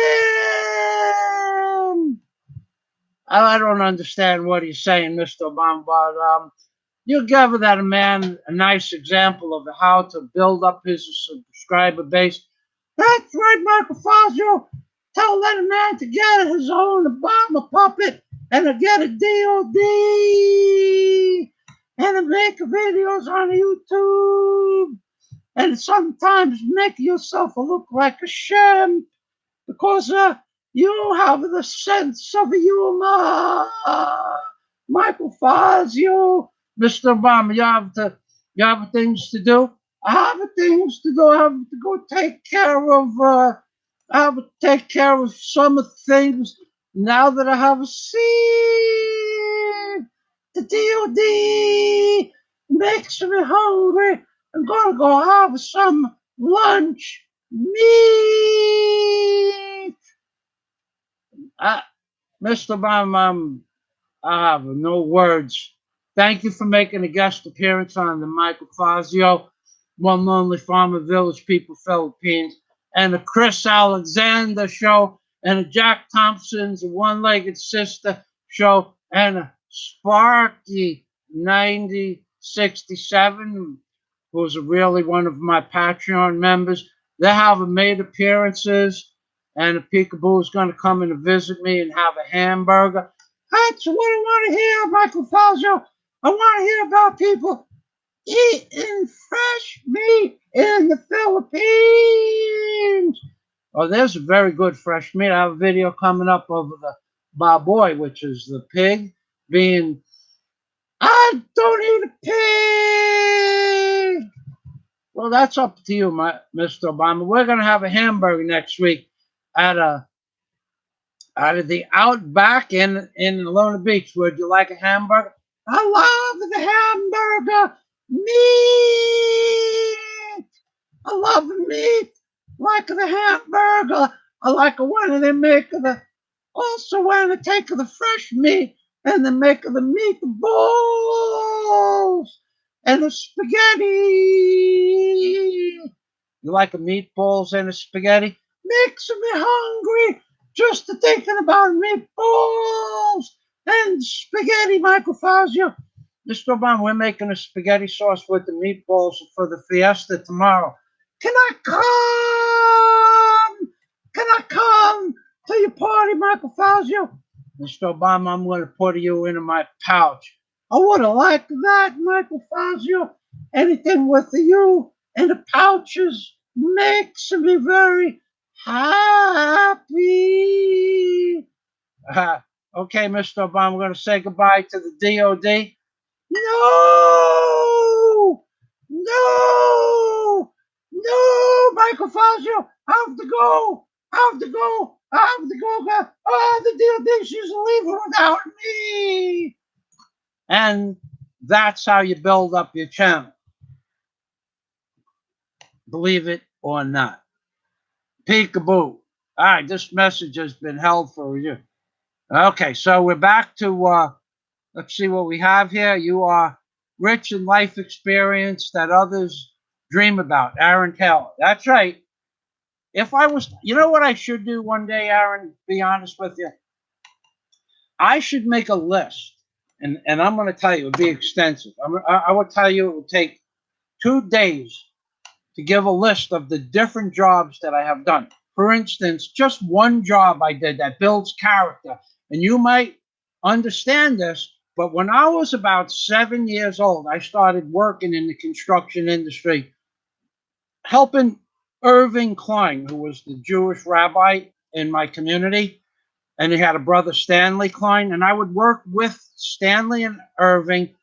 I don't understand what he's saying, Mr. Obama, but you gave that man a nice example of how to build up his subscriber base. That's right, Michael Fazio. Tell that man to get his own Obama puppet and to get a DOD and to make videos on YouTube and sometimes make yourself look like a SHEMP because you have the sense of humor. Michael Fazio, Mr. Obama, you have things to do. I have things to do. I have to go take care of. I have to take care of some things now that I have seen the DOD makes me hungry. I'm gonna go have some lunch meat. Mr. Obama, I have no words. Thank you for making a guest appearance on the Michael Fazio, One Lonely Farmer Village People Philippines, and the Chris Alexander Show, and the Jack Thompson's One-Legged Sister Show, and a Sparky 9067, who's really one of my Patreon members. They have made appearances, and the Peekaboo is going to come and visit me and have a hamburger. That's what I want to hear, Michael Fazio. I want to hear about people eating fresh meat in the Philippines. Oh, there's a very good fresh meat. I have a video coming up of the baboy, which is the pig, being, I don't eat a pig. Well, that's up to you, Mr. Obama. We're going to have a hamburger next week at out of the Outback in Lona Beach. Would you like a hamburger? I love the hamburger meat. I love the meat. Like the hamburger. I like it when they make also when they take the fresh meat and they make the meatballs and the spaghetti You like a meatballs and a spaghetti? Makes me hungry just to thinking about meatballs and spaghetti, Michael Fazio. Mr. Obama, we're making a spaghetti sauce with the meatballs for the Fiesta tomorrow. Can I come? Can I come to your party, Michael Fazio? Mr. Obama, I'm going to put you in my pouch. I would have liked that, Michael Fazio. Anything with you in the pouches makes me very happy. Okay, Mr. Obama, we're going to say goodbye to the DOD. No! No! No, Michael Fazio! I have to go! I have to go! I have to go! Oh, the DOD, she's leaving without me! And that's how you build up your channel. Believe it or not. Peekaboo. All right, this message has been held for you. Okay, so we're back to, let's see what we have here. You are rich in life experience that others dream about. Aaron Taylor. That's right. If I was, you know what I should do one day, Aaron, be honest with you? I should make a list, and I'm going to tell you, it would be extensive. I will tell you it would take 2 days to give a list of the different jobs that I have done. For instance, just one job I did that builds character. And you might understand this, but when I was about 7 years old, I started working in the construction industry, helping Irving Klein, who was the Jewish rabbi in my community. And he had a brother, Stanley Klein. And I would work with Stanley and Irving,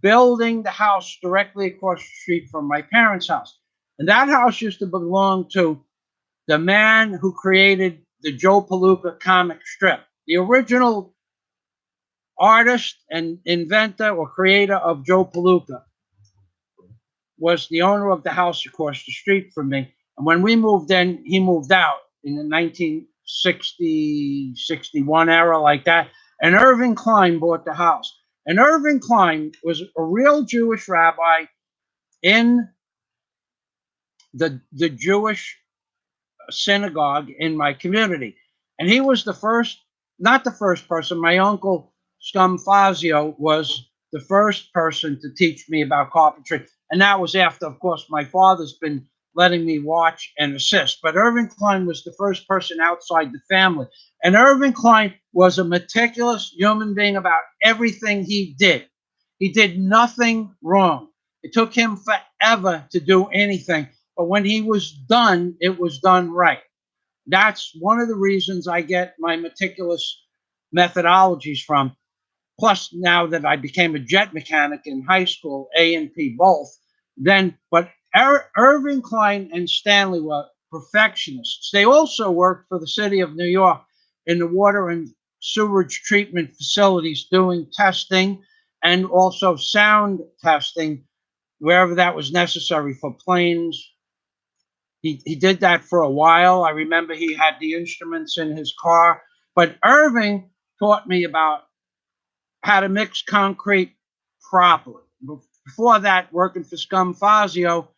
building the house directly across the street from my parents' house. And that house used to belong to the man who created the Joe Palooka comic strip. The original artist and inventor or creator of Joe Palooka was the owner of the house across the street from me. And when we moved in, he moved out in the 1960, 61 era, like that. And Irving Klein bought the house. And Irving Klein was a real Jewish rabbi in the Jewish synagogue in my community. And he was the first, not the first person, my uncle Scum Fazio was the first person to teach me about carpentry. And that was after, of course, my father's been letting me watch and assist. But Irving Klein was the first person outside the family. And Irving Klein was a meticulous human being about everything he did. He did nothing wrong. It took him forever to do anything. But when he was done, it was done right. That's one of the reasons I get my meticulous methodologies from. Plus, now that I became a jet mechanic in high school, A and P both, but Irving Klein and Stanley were perfectionists. They also worked for the city of New York in the water and sewage treatment facilities doing testing and also sound testing wherever that was necessary for planes. He did that for a while. I remember he had the instruments in his car. But Irving taught me about how to mix concrete properly. Before that, working for Scum Fazio,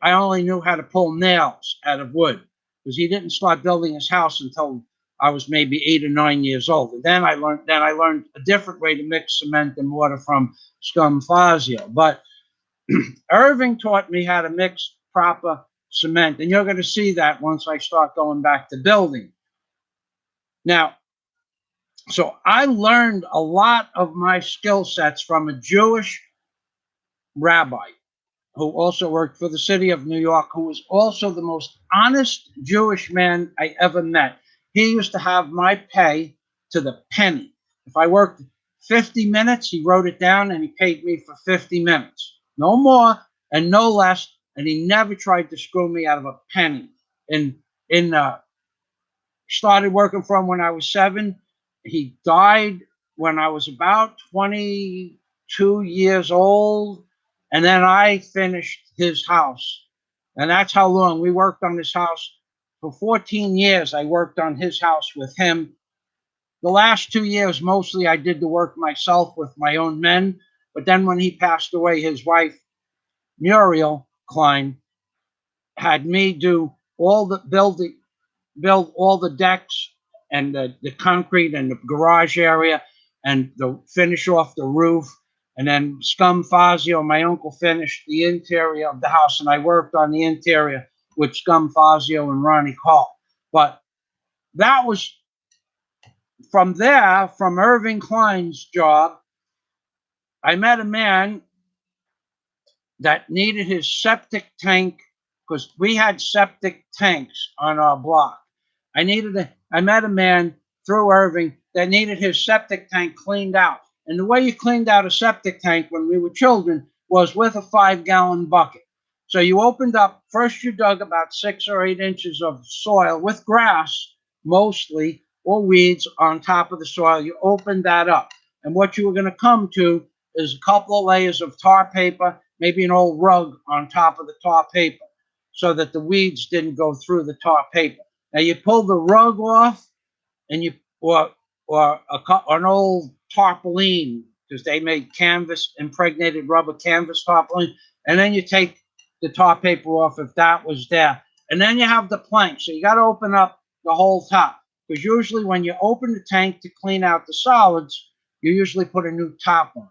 I only knew how to pull nails out of wood because he didn't start building his house until I was maybe 8 or 9 years old. And then I learned a different way to mix cement and water from Scum Fazio. But Irving taught me how to mix proper cement, and you're going to see that once I start going back to building. Now, so I learned a lot of my skill sets from a Jewish rabbi who also worked for the city of New York, who was also the most honest Jewish man I ever met. He used to have my pay to the penny. If I worked 50 minutes, he wrote it down and he paid me for 50 minutes. No more and no less. And he never tried to screw me out of a penny. Started working for him when I was 7. He died when I was about 22 years old. And then I finished his house. And that's how long we worked on this house. For 14 years, I worked on his house with him. The last 2 years, mostly I did the work myself with my own men. But then when he passed away, his wife, Muriel Klein, had me do all the build all the decks and the concrete and the garage area and the finish off the roof. And then Scum Fazio, my uncle, finished the interior of the house, and I worked on the interior with Scum Fazio and Ronnie Call. But that was from there, from Irving Klein's job, I met a man that needed his septic tank, because we had septic tanks on our block. I met a man through Irving that needed his septic tank cleaned out. And the way you cleaned out a septic tank when we were children was with a 5-gallon bucket. So you opened up, first you dug about 6 or 8 inches of soil with grass, mostly, or weeds on top of the soil. You opened that up. And what you were going to come to is a couple of layers of tar paper, maybe an old rug on top of the tar paper, so that the weeds didn't go through the tar paper. Now you pull the rug off, and you or an old tarpaulin, because they made canvas, impregnated rubber canvas tarpaulin, and then you take the tar paper off if that was there, and then you have the plank. So you got to open up the whole top, because usually when you open the tank to clean out the solids, you usually put a new top on.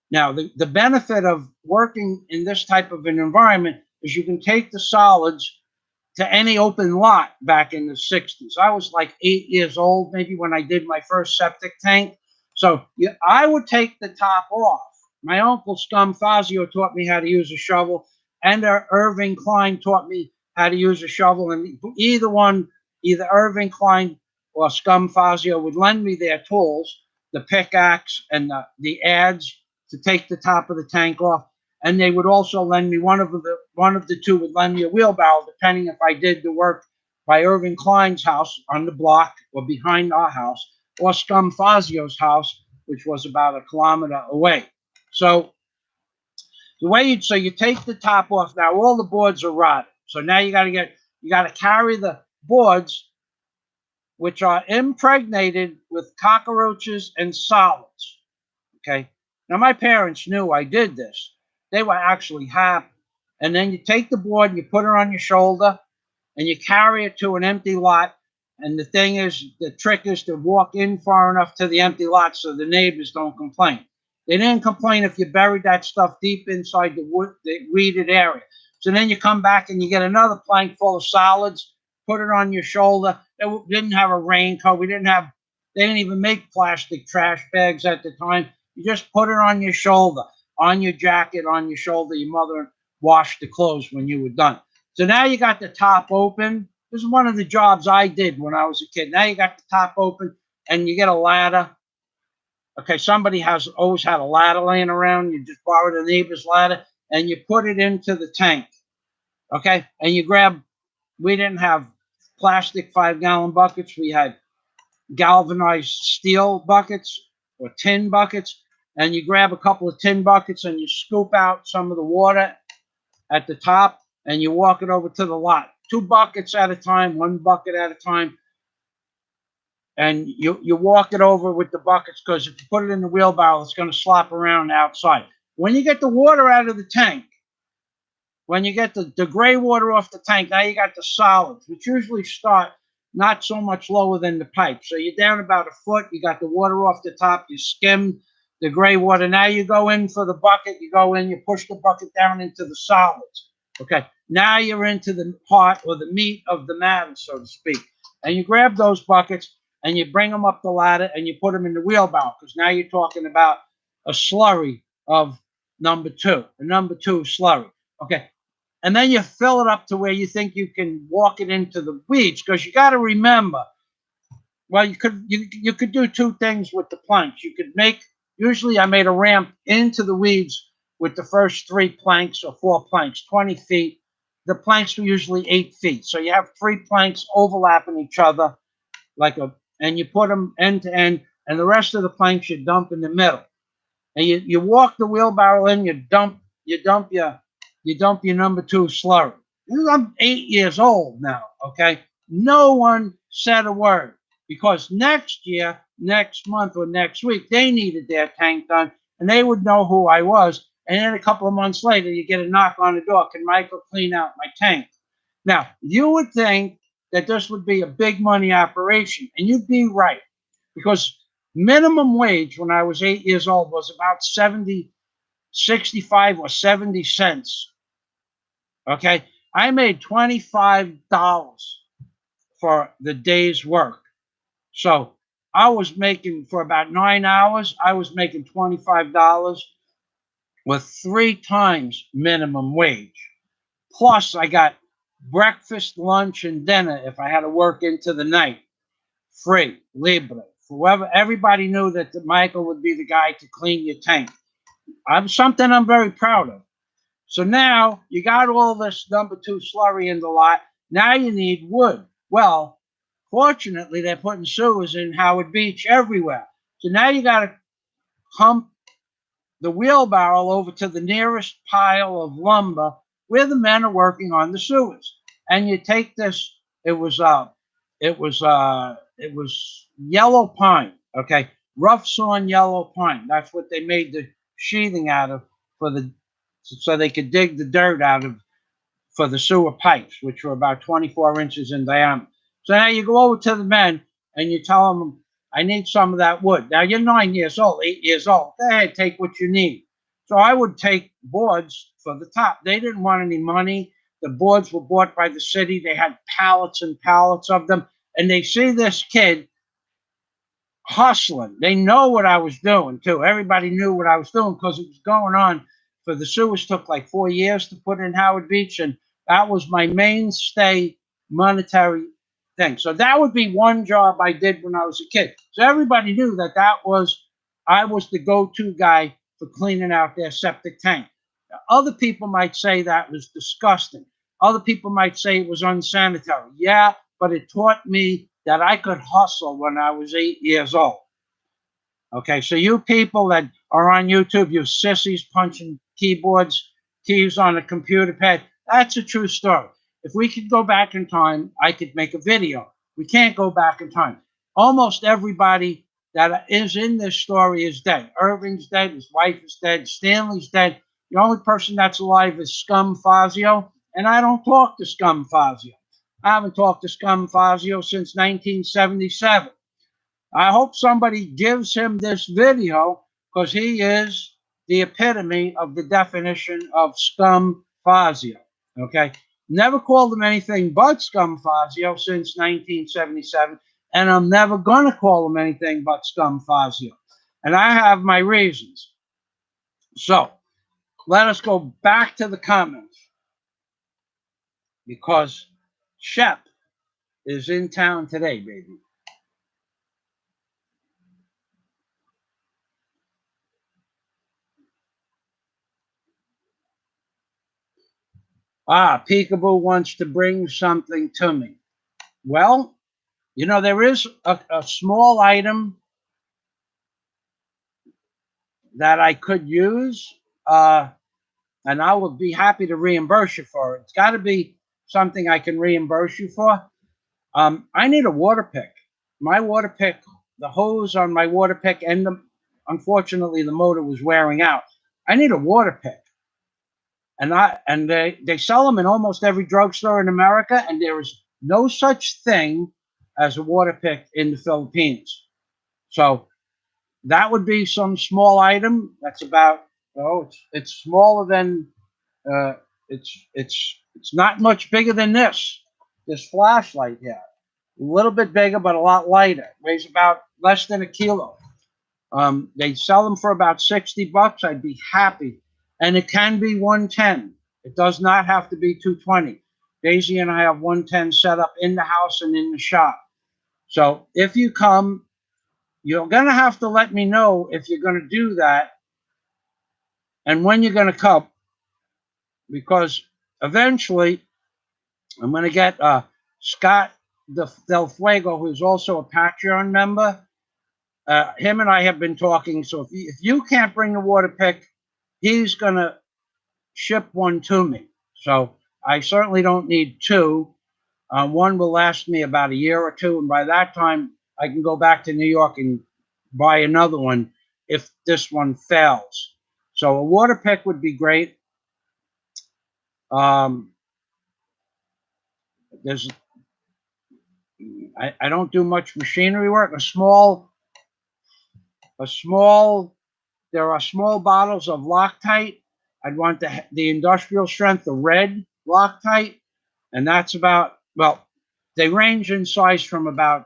Now the benefit of working in this type of an environment is you can take the solids to any open lot back in the 60s. I was like 8 years old, maybe, when I did my first septic tank. So I would take the top off. My uncle Scum Fazio taught me how to use a shovel, and Irving Klein taught me how to use a shovel. And either Irving Klein or Scum Fazio would lend me their tools, the pickaxe and the adze, to take the top of the tank off. And they would also lend me, one of the two would lend me a wheelbarrow, depending if I did the work by Irving Klein's house on the block or behind our house, or Scum Fazio's house, which was about 1 kilometer away. So you take the top off. Now all the boards are rotted. So now you got to carry the boards, which are impregnated with cockroaches and solids. Okay. Now my parents knew I did this. They were actually happy. And then you take the board and you put it on your shoulder and you carry it to an empty lot. And the trick is to walk in far enough to the empty lot so the neighbors don't complain. They didn't complain if you buried that stuff deep inside the weeded area. So then you come back and you get another plank full of solids, put it on your shoulder. They didn't have a raincoat. They didn't even make plastic trash bags at the time. You just put it on your shoulder, on your jacket, on your shoulder. Your mother washed the clothes when you were done. So now you got the top open. This is one of the jobs I did when I was a kid. Now you got the top open and you get a ladder. Okay, somebody has always had a ladder laying around. You just borrow the neighbor's ladder and you put it into the tank. Okay, and we didn't have plastic 5-gallon buckets. We had galvanized steel buckets or tin buckets, and you grab a couple of tin buckets and you scoop out some of the water at the top and you walk it over to the lot. 2 buckets at a time, 1 bucket at a time. And you walk it over with the buckets, because if you put it in the wheelbarrow, it's going to slop around outside. When you get the water out of the tank, when you get the gray water off the tank, now you got the solids, which usually start not so much lower than the pipe. So you're down about 1 foot. You got the water off the top. You skim the gray water. Now you go in for the bucket. You go in, you push the bucket down into the solids. Okay. Now you're into the part or the meat of the matter, so to speak. And you grab those buckets and you bring them up the ladder and you put them in the wheelbarrow, because now you're talking about a slurry of number 2, a number 2 slurry. Okay. And then you fill it up to where you think you can walk it into the weeds, because you got to remember, well, you could do 2 things with the planks. Usually I made a ramp into the weeds with the first 3 planks or 4 planks, 20 feet. The planks were usually 8 feet. So you have 3 planks overlapping each other and you put them end to end, and the rest of the planks you dump in the middle. And you walk the wheelbarrow in, you dump your number 2 slurry. I'm 8 years old now, okay? No one said a word, because next year, next month, or next week, they needed their tank done, and they would know who I was. And then a couple of months later, you get a knock on the door. Can Michael clean out my tank? Now, you would think that this would be a big money operation, and you'd be right, because minimum wage when I was 8 years old was about 65 or 70 cents. Okay. I made $25 for the day's work. So I was making, for about 9 hours, I was making $25 with 3 times minimum wage. Plus, I got breakfast, lunch, and dinner if I had to work into the night. Free, libre. Whoever, everybody knew that Michael would be the guy to clean your tank. Something I'm very proud of. So now you got all this number 2 slurry in the lot. Now you need wood. Well, fortunately, they're putting sewers in Howard Beach everywhere. So now you got to hump the wheelbarrow over to the nearest pile of lumber where the men are working on the sewers. And you take this, it was yellow pine, okay? Rough sawn yellow pine. That's what they made the sheathing out of so they could dig the dirt out of for the sewer pipes, which were about 24 inches in diameter. So now you go over to the men and you tell them, I need some of that wood. Now you're 9 years old, 8 years old. Go ahead, take what you need. So I would take boards for the top. They didn't want any money. The boards were bought by the city. They had pallets and pallets of them. And they see this kid hustling. They know what I was doing, too. Everybody knew what I was doing because it was going on. For the sewers took like 4 years to put in Howard Beach, and that was my mainstay monetary thing. So that would be one job I did when I was a kid. So everybody knew that I was the go-to guy for cleaning out their septic tank. Now, other people might say that was disgusting. Other people might say it was unsanitary. Yeah, but it taught me that I could hustle when I was 8 years old. Okay, so you people that are on YouTube, you sissies punching keys on a computer pad, that's a true story. If we could go back in time, I could make a video. We can't go back in time. Almost everybody that is in this story is dead. Irving's dead, his wife is dead, Stanley's dead. The only person that's alive is Scum Fazio, and I don't talk to Scum Fazio. I haven't talked to Scum Fazio since 1977. I hope somebody gives him this video because he is the epitome of the definition of scum Fazio. Okay. Never called him anything but scum Fazio since 1977. And I'm never going to call him anything but scum Fazio. And I have my reasons. So let us go back to the comments because Shep is in town today, baby. Peekaboo wants to bring something to me. Well, there is a small item that I could use, and I will be happy to reimburse you for it. It's got to be something I can reimburse you for. I need a water pick. My water pick, the hose on my water pick, and unfortunately the motor was wearing out. I need a water pick. And they sell them in almost every drugstore in America, and there is no such thing as a water pick in the Philippines. So that would be some small item. That's about it's smaller than it's not much bigger than this flashlight here. A little bit bigger, but a lot lighter. It weighs about less than a kilo. They sell them for about $60. I'd be happy. And it can be 110. It does not have to be 220. Daisy and I have 110 set up in the house and in the shop. So if you come, you're going to have to let me know if you're going to do that and when you're going to come. Because eventually, I'm going to get Scott Del Fuego, who's also a Patreon member. Him and I have been talking. So if you can't bring the water pick, he's going to ship one to me. So I certainly don't need two. One will last me about a year or two. And by that time, I can go back to New York and buy another one if this one fails. So a water pick would be great. there's I don't do much machinery work. There are small bottles of Loctite. I'd want the industrial strength, the red Loctite, and that's about, well, they range in size from about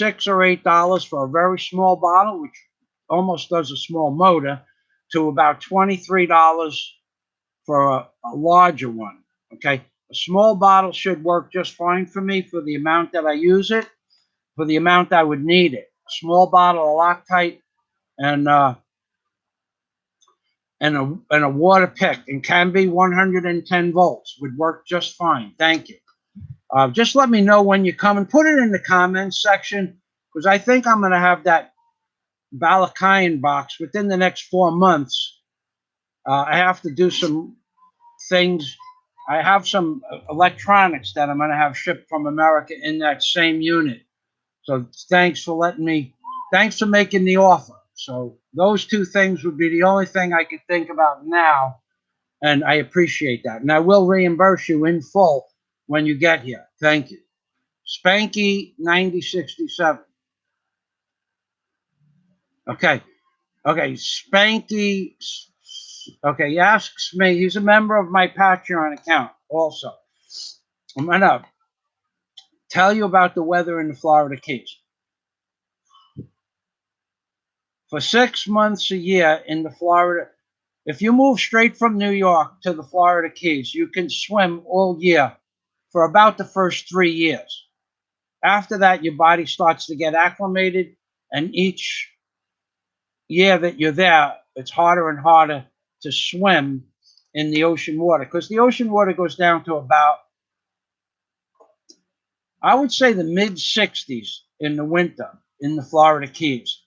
$6 or $8 for a very small bottle, which almost does a small motor, to about $23 for a larger one. Okay, a small bottle should work just fine for me for the amount that I use it, for the amount I would need it. A small bottle of Loctite and a water pick, and can be 110 volts, would work just fine. Thank you. Just let me know when you come and put it in the comments section, because I think I'm going to have that Balakayan box within the next 4 months. I have to do some things. I have some electronics that I'm going to have shipped from America in that same unit. So thanks for making the offer. So those two things would be the only thing I could think about now, and I appreciate that. And I will reimburse you in full when you get here. Thank you. Spanky 9067. Okay. Spanky. Okay, he asks me. He's a member of my Patreon account also. I'm going to tell you about the weather in the Florida Keys. For 6 months a year in the Florida, if you move straight from New York to the Florida Keys, you can swim all year for about the first 3 years. After that, your body starts to get acclimated, and each year that you're there, it's harder and harder to swim in the ocean water, because the ocean water goes down to about, I would say, the mid-60s in the winter in the Florida Keys,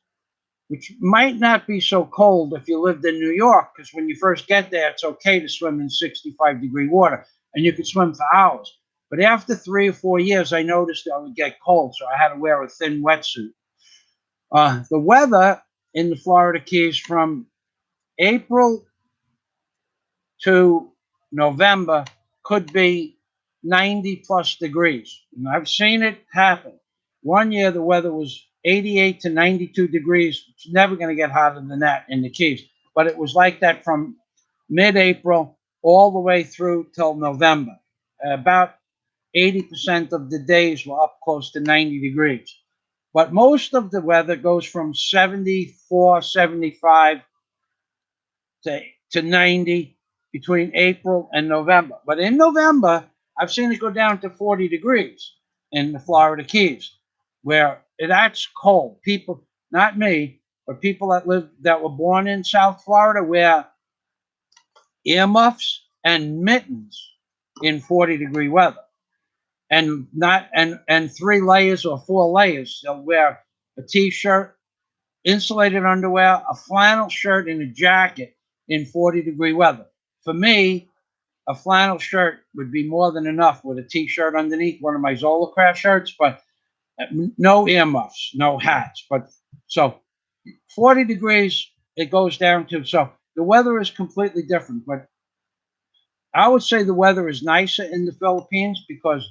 which might not be so cold if you lived in New York, because when you first get there, it's okay to swim in 65-degree water, and you could swim for hours. But after 3 or 4 years, I noticed I would get cold, so I had to wear a thin wetsuit. The weather in the Florida Keys from April to November could be 90+ degrees. And I've seen it happen. One year the weather was 88 to 92 degrees. It's never going to get hotter than that in the Keys. But it was like that from mid-April all the way through till November. About 80% of the days were up close to 90 degrees. But most of the weather goes from 74, 75 to 90 between April and November. But in November, I've seen it go down to 40 degrees in the Florida Keys, where that's cold. People, not me, but people that were born in South Florida wear earmuffs and mittens in 40-degree weather. And 3 layers or 4 layers. They'll wear a t-shirt, insulated underwear, a flannel shirt, and a jacket in 40-degree weather. For me, a flannel shirt would be more than enough with a t-shirt underneath, one of my Zola shirts, but no earmuffs, no hats. But so 40 degrees, it goes down to, so the weather is completely different. But I would say the weather is nicer in the Philippines because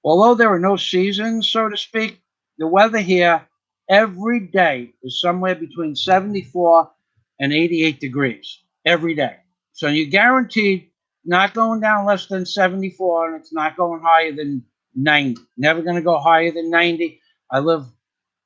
although there are no seasons, so to speak, the weather here every day is somewhere between 74 and 88 degrees every day. So you're guaranteed not going down less than 74, and it's not going higher than 90. Never going to go higher than 90. I live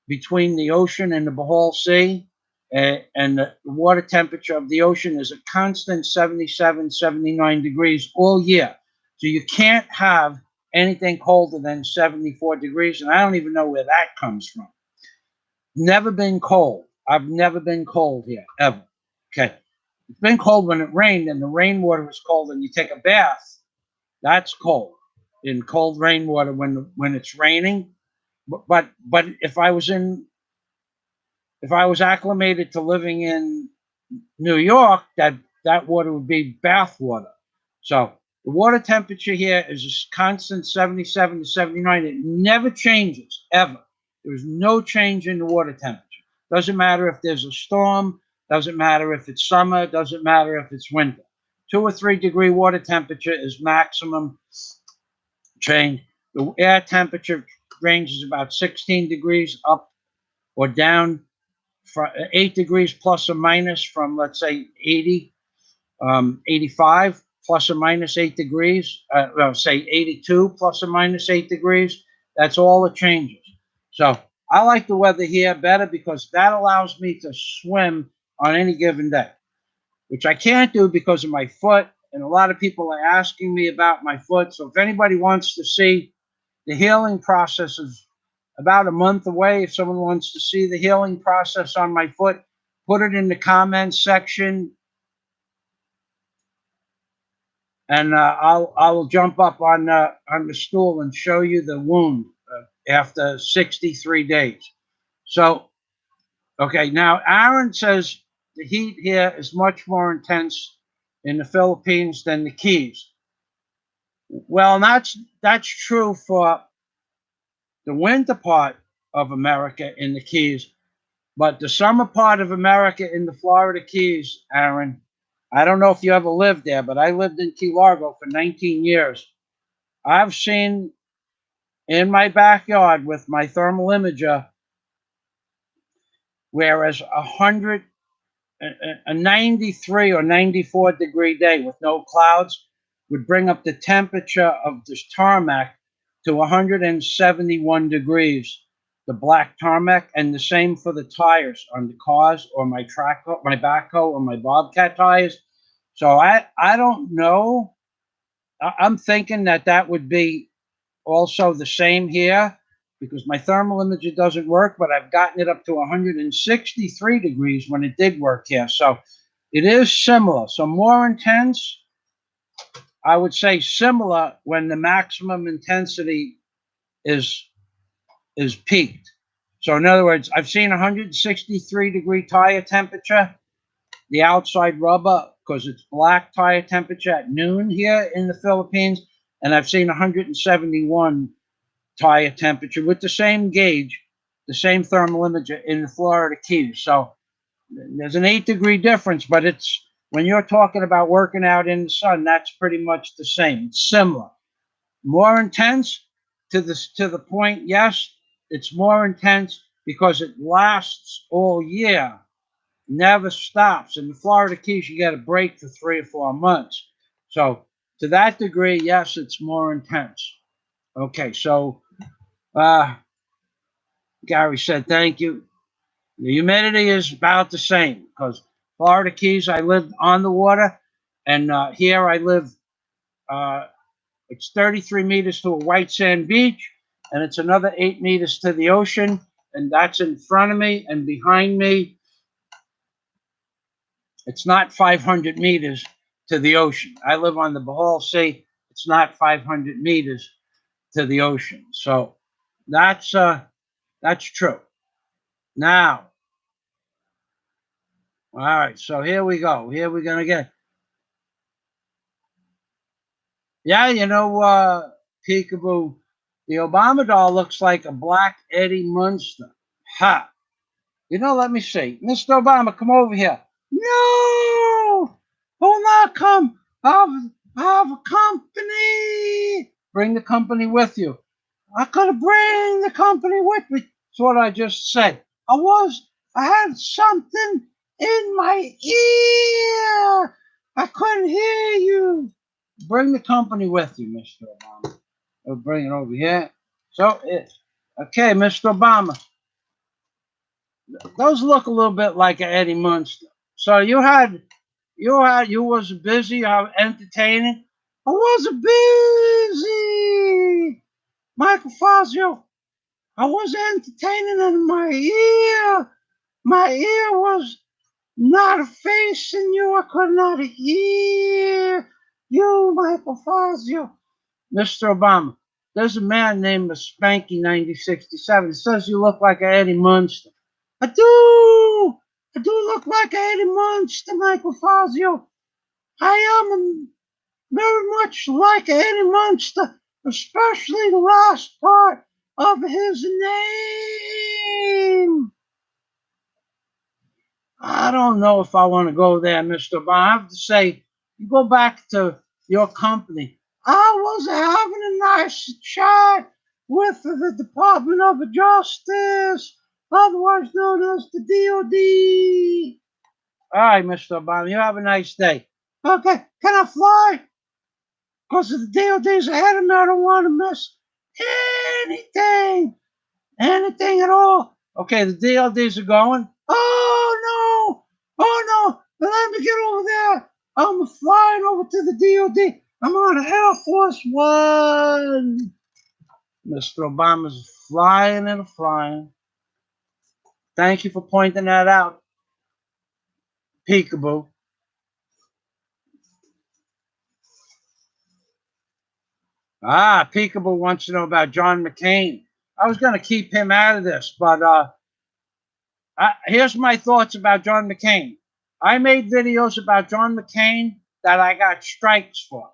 between the ocean and the Bohol Sea, and the water temperature of the ocean is a constant 77, 79 degrees all year. So you can't have anything colder than 74 degrees, and I don't even know where that comes from. Never been cold. I've never been cold here, ever. Okay. It's been cold when it rained, and the rainwater was cold, and you take a bath. That's cold. In cold rainwater when it's raining. But if I was acclimated to living in New York, that water would be bath water. So the water temperature here is a constant 77 to 79. It never changes, ever. There's no change in the water temperature. Doesn't matter if there's a storm. Doesn't matter if it's summer. Doesn't matter if it's winter. 2 or 3 degree water temperature is maximum change. The air temperature ranges about 16 degrees up or down, 8 degrees plus or minus from, let's say, 80, 85 plus or minus 8 degrees, well, say 82 plus or minus 8 degrees. That's all it changes. So I like the weather here better because that allows me to swim on any given day, which I can't do because of my foot. And a lot of people are asking me about my foot. So if anybody wants to see, the healing process is about a month away. If someone wants to see the healing process on my foot, put it in the comments section, and I'll jump up on the stool and show you the wound after 63 days. So, okay, now Aaron says the heat here is much more intense in the Philippines than the Keys. Well, that's true for the winter part of America in the Keys, but the summer part of America in the Florida Keys, Aaron, I don't know if you ever lived there, but I lived in Key Largo for 19 years. I've seen in my backyard with my thermal imager, whereas a 93 or 94 degree day with no clouds would bring up the temperature of this tarmac to 171 degrees, the black tarmac, and the same for the tires on the cars or my backhoe or my Bobcat tires. So I don't know. I'm thinking that would be also the same here because my thermal imager doesn't work, but I've gotten it up to 163 degrees when it did work here. So it is similar. So more intense, I would say similar when the maximum intensity is peaked. So in other words, I've seen 163 degree tire temperature, the outside rubber, because it's black tire temperature at noon here in the Philippines, and I've seen 171 tire temperature with the same gauge, the same thermal imager in the Florida Keys. So there's an 8 degree difference, but it's when you're talking about working out in the sun, that's pretty much the same. It's similar. More intense to the point, yes, it's more intense because it lasts all year, never stops. In the Florida Keys, you get a break for 3 or 4 months. So to that degree, yes, it's more intense. Okay, so Gary said thank you. The humidity is about the same because Florida Keys, I lived on the water, and here I live. It's 33 meters to a white sand beach, and it's another 8 meters to the ocean, and that's in front of me and behind me. It's not 500 meters to the ocean. I live on the Bohol Sea. It's not 500 meters to the ocean. So that's true. Now, all right. So here we go. Here we're gonna get. Yeah, Peekaboo. The Obama doll looks like a black Eddie Munster. Ha! Let me see. Mr. Obama, come over here. No! Will not come. Have a company. Bring the company with you. I gotta bring the company with me. That's what I just said. I had something in my ear. I couldn't hear you. Bring the company with you, Mr. Obama. I'll bring it over here. So, okay, Mr. Obama. Those look a little bit like an Eddie Munster. So you was busy, entertaining. I was busy, Michael Fazio. I was entertaining in my ear. My ear was not facing you. I could not hear you, Michael Fazio. Mr. Obama, there's a man named Spanky 9067. It says you look like an Eddie Munster. I do. I do look like an Eddie Munster, Michael Fazio. I am very much like Eddie Munster, especially the last part of his name. I don't know if I want to go there, Mr. Obama. I have to say, you go back to your company. I was having a nice chat with the Department of Justice, otherwise known as the DOD. All right, Mr. Obama, you have a nice day. Okay, can I fly? Because the DOD's ahead of me, I don't want to miss anything. Anything at all. Okay, the DLDs are going. Oh no! Oh no! Let me get over there. I'm flying over to the DOD. I'm on Air Force One. Mr. Obama's flying and flying. Thank you for pointing that out. Peekaboo. Peekaboo wants to know about John McCain. I was going to keep him out of this, but here's my thoughts about John McCain. I made videos about John McCain that I got strikes for,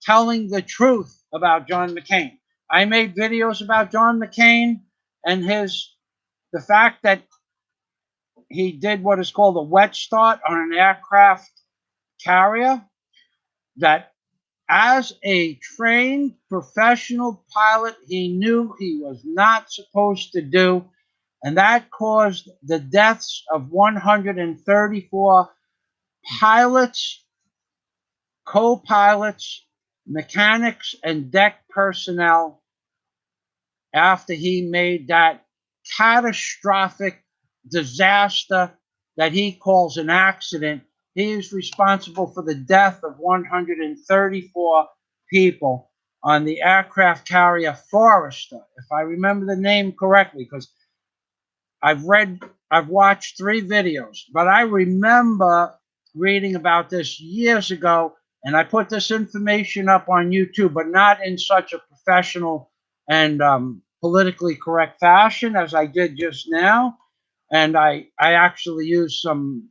telling the truth about John McCain. I made videos about John McCain and the fact that he did what is called a wet start on an aircraft carrier, that as a trained professional pilot, he knew he was not supposed to do, and that caused the deaths of 134 pilots, co-pilots, mechanics, and deck personnel after he made that catastrophic disaster that he calls an accident. He is responsible for the death of 134 people on the aircraft carrier Forester, if I remember the name correctly, because I've watched 3 videos, but I remember reading about this years ago, and I put this information up on YouTube, but not in such a professional and politically correct fashion as I did just now. And I actually used some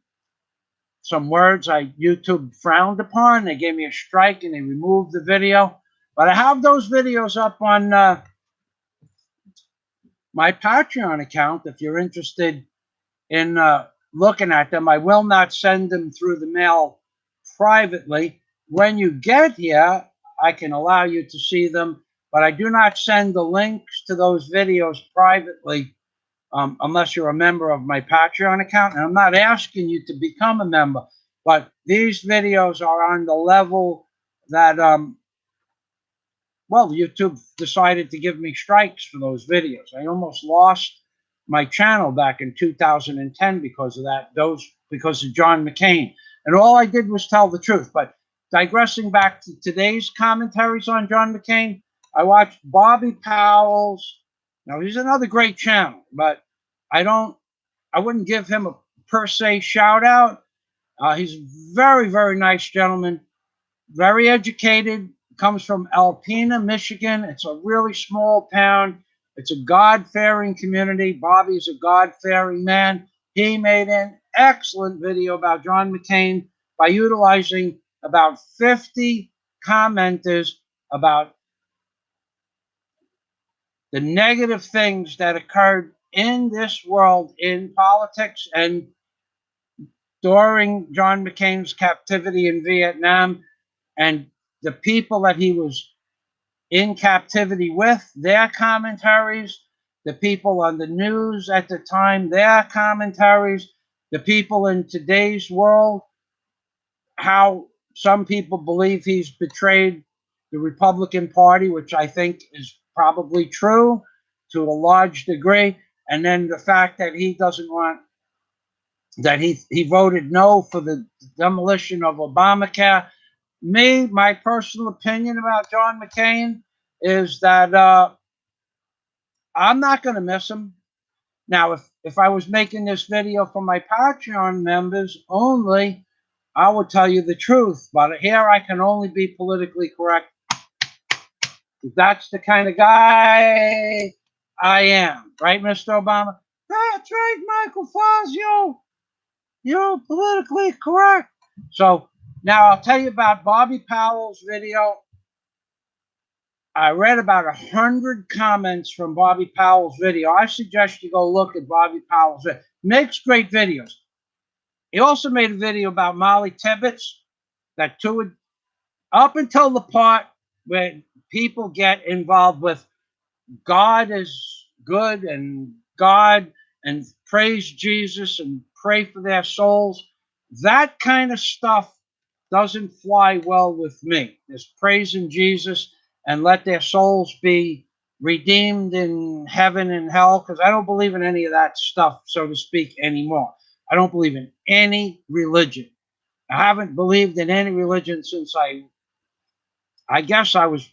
words YouTube frowned upon. They gave me a strike and they removed the video. But I have those videos up on my Patreon account if you're interested in looking at them. I will not send them through the mail privately. When you get here, I can allow you to see them, but I do not send the links to those videos privately unless you're a member of my Patreon account. And I'm not asking you to become a member, but these videos are on the level that, well, YouTube decided to give me strikes for those videos. I almost lost my channel back in 2010 because of that, because of John McCain. And all I did was tell the truth. But digressing back to today's commentaries on John McCain, I watched Bobby Powell's. Now, he's another great channel, but I wouldn't give him a per se shout out. He's a very, very nice gentleman, very educated, comes from Alpena, Michigan. It's a really small town. It's a God-fearing community. Bobby's a God-fearing man. He made an excellent video about John McCain by utilizing about 50 commenters about the negative things that occurred in this world in politics and during John McCain's captivity in Vietnam, and the people that he was in captivity with, their commentaries, the people on the news at the time, their commentaries, the people in today's world, how some people believe he's betrayed the Republican Party, which I think is probably true to a large degree, and then the fact that he doesn't want, that he voted no for the demolition of Obamacare. My personal opinion about John McCain is that I'm not going to miss him. Now, if I was making this video for my Patreon members only, I would tell you the truth. But here I can only be politically correct. That's the kind of guy I am. Right, Mr. Obama? That's right, Michael Fazio. You're politically correct. So now I'll tell you about Bobby Powell's video. I read about 100 comments from Bobby Powell's video. I suggest you go look at Bobby Powell's video. Makes great videos. He also made a video about Molly Tibbetts that toured up until the part where people get involved with God is good and God and praise Jesus and pray for their souls. That kind of stuff doesn't fly well with me. There's praising Jesus and let their souls be redeemed in heaven and hell, because I don't believe in any of that stuff, so to speak, anymore. I don't believe in any religion. I haven't believed in any religion since I guess I was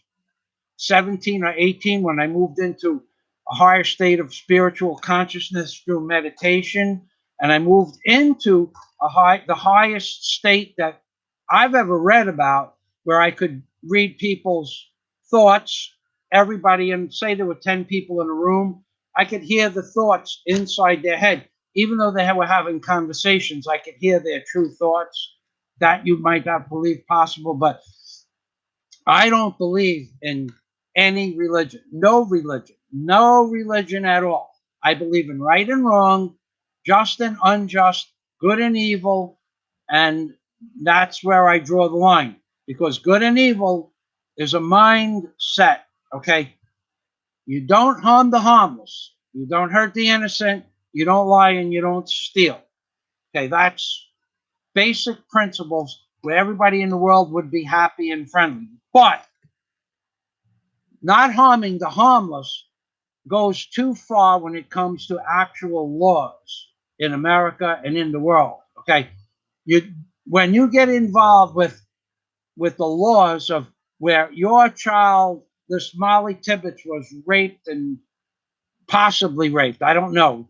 17 or 18 when I moved into a higher state of spiritual consciousness through meditation. And I moved into the highest state that I've ever read about, where I could read people's thoughts. Everybody, and say there were 10 people in a room, I could hear the thoughts inside their head. Even though they were having conversations, I could hear their true thoughts. That you might not believe possible, but I don't believe in any religion, no religion at all. I believe in right and wrong, just and unjust, good and evil, and that's where I draw the line, because good and evil is a mindset, okay? You don't harm the harmless, you don't hurt the innocent, you don't lie, and you don't steal. Okay, that's basic principles where everybody in the world would be happy and friendly. But not harming the harmless goes too far when it comes to actual laws in America and in the world. Okay, when you get involved with the laws of where your child, this Molly Tibbetts, was raped and possibly raped. I don't know.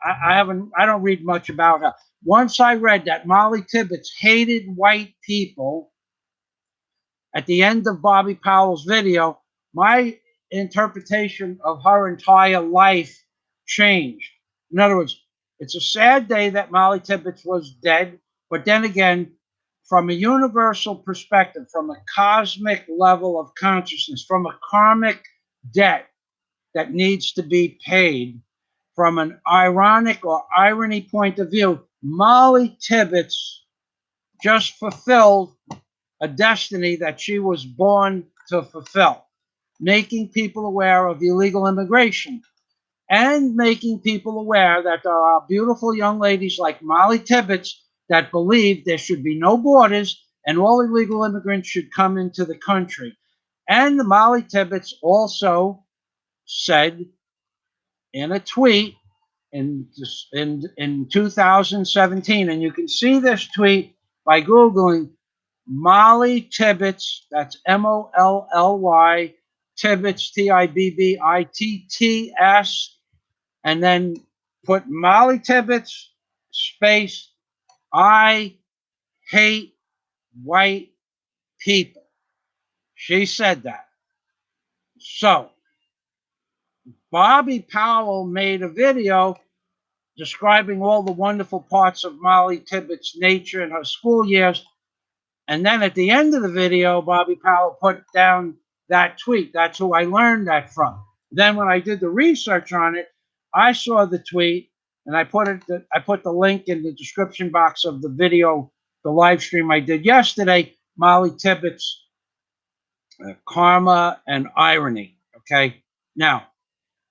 I don't read much about her. Once I read that Molly Tibbetts hated white people at the end of Bobby Powell's video, my interpretation of her entire life changed. In other words, it's a sad day that Molly Tibbetts was dead, but then again, from a universal perspective, from a cosmic level of consciousness, from a karmic debt that needs to be paid, from an ironic or irony point of view, Molly Tibbetts just fulfilled a destiny that she was born to fulfill, making people aware of illegal immigration and making people aware that there are beautiful young ladies like Molly Tibbetts that believe there should be no borders and all illegal immigrants should come into the country. And Molly Tibbetts also said in a tweet in 2017, and you can see this tweet by Googling Molly Tibbetts, that's Molly, Tibbetts, Tibbitts, and then put Molly Tibbetts, space, I hate white people. She said that. So, Bobby Powell made a video describing all the wonderful parts of Molly Tibbetts' nature in her school years. And then at the end of the video, Bobby Powell put down that tweet. That's who I learned that from. Then when I did the research on it, I saw the tweet and I put the link in the description box of the video, the live stream I did yesterday, Molly Tibbetts, Karma and Irony. Okay. Now,